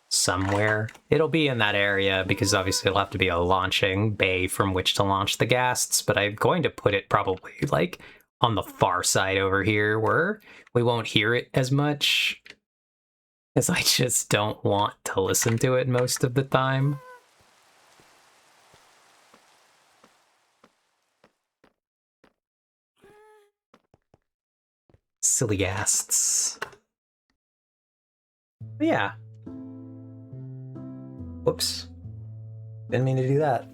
somewhere. It'll be in that area because obviously it'll have to be a launching bay from which to launch the ghasts, but I'm going to put it probably like on the far side over here where we won't hear it as much, because I just don't want to listen to it most of the time. Silly ghasts. But yeah. Whoops. Didn't mean to do that.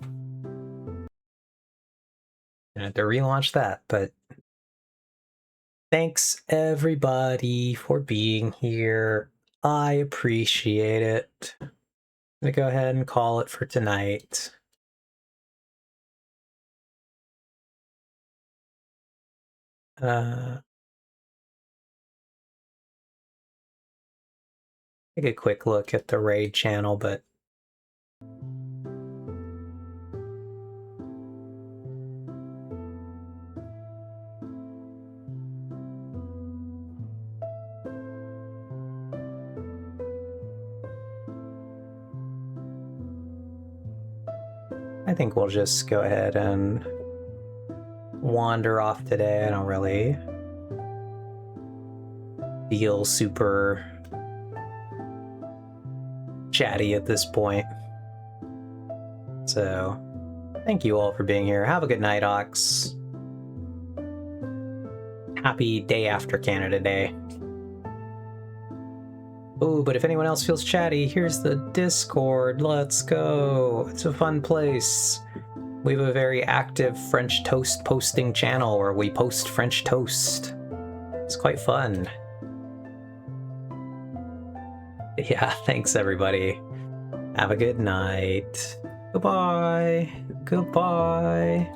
I have to relaunch that, but thanks everybody for being here. I appreciate it. I'm gonna go ahead and call it for tonight. Take a quick look at the raid channel, but I think we'll just go ahead and wander off today. I don't really feel super chatty at this point. So, thank you all for being here. Have a good night, Ox. Happy day after Canada Day. Ooh, but if anyone else feels chatty, here's the Discord. Let's go. It's a fun place. We have a very active French toast posting channel where we post French toast. It's quite fun. Yeah, thanks everybody. Have a good night. Goodbye. Goodbye.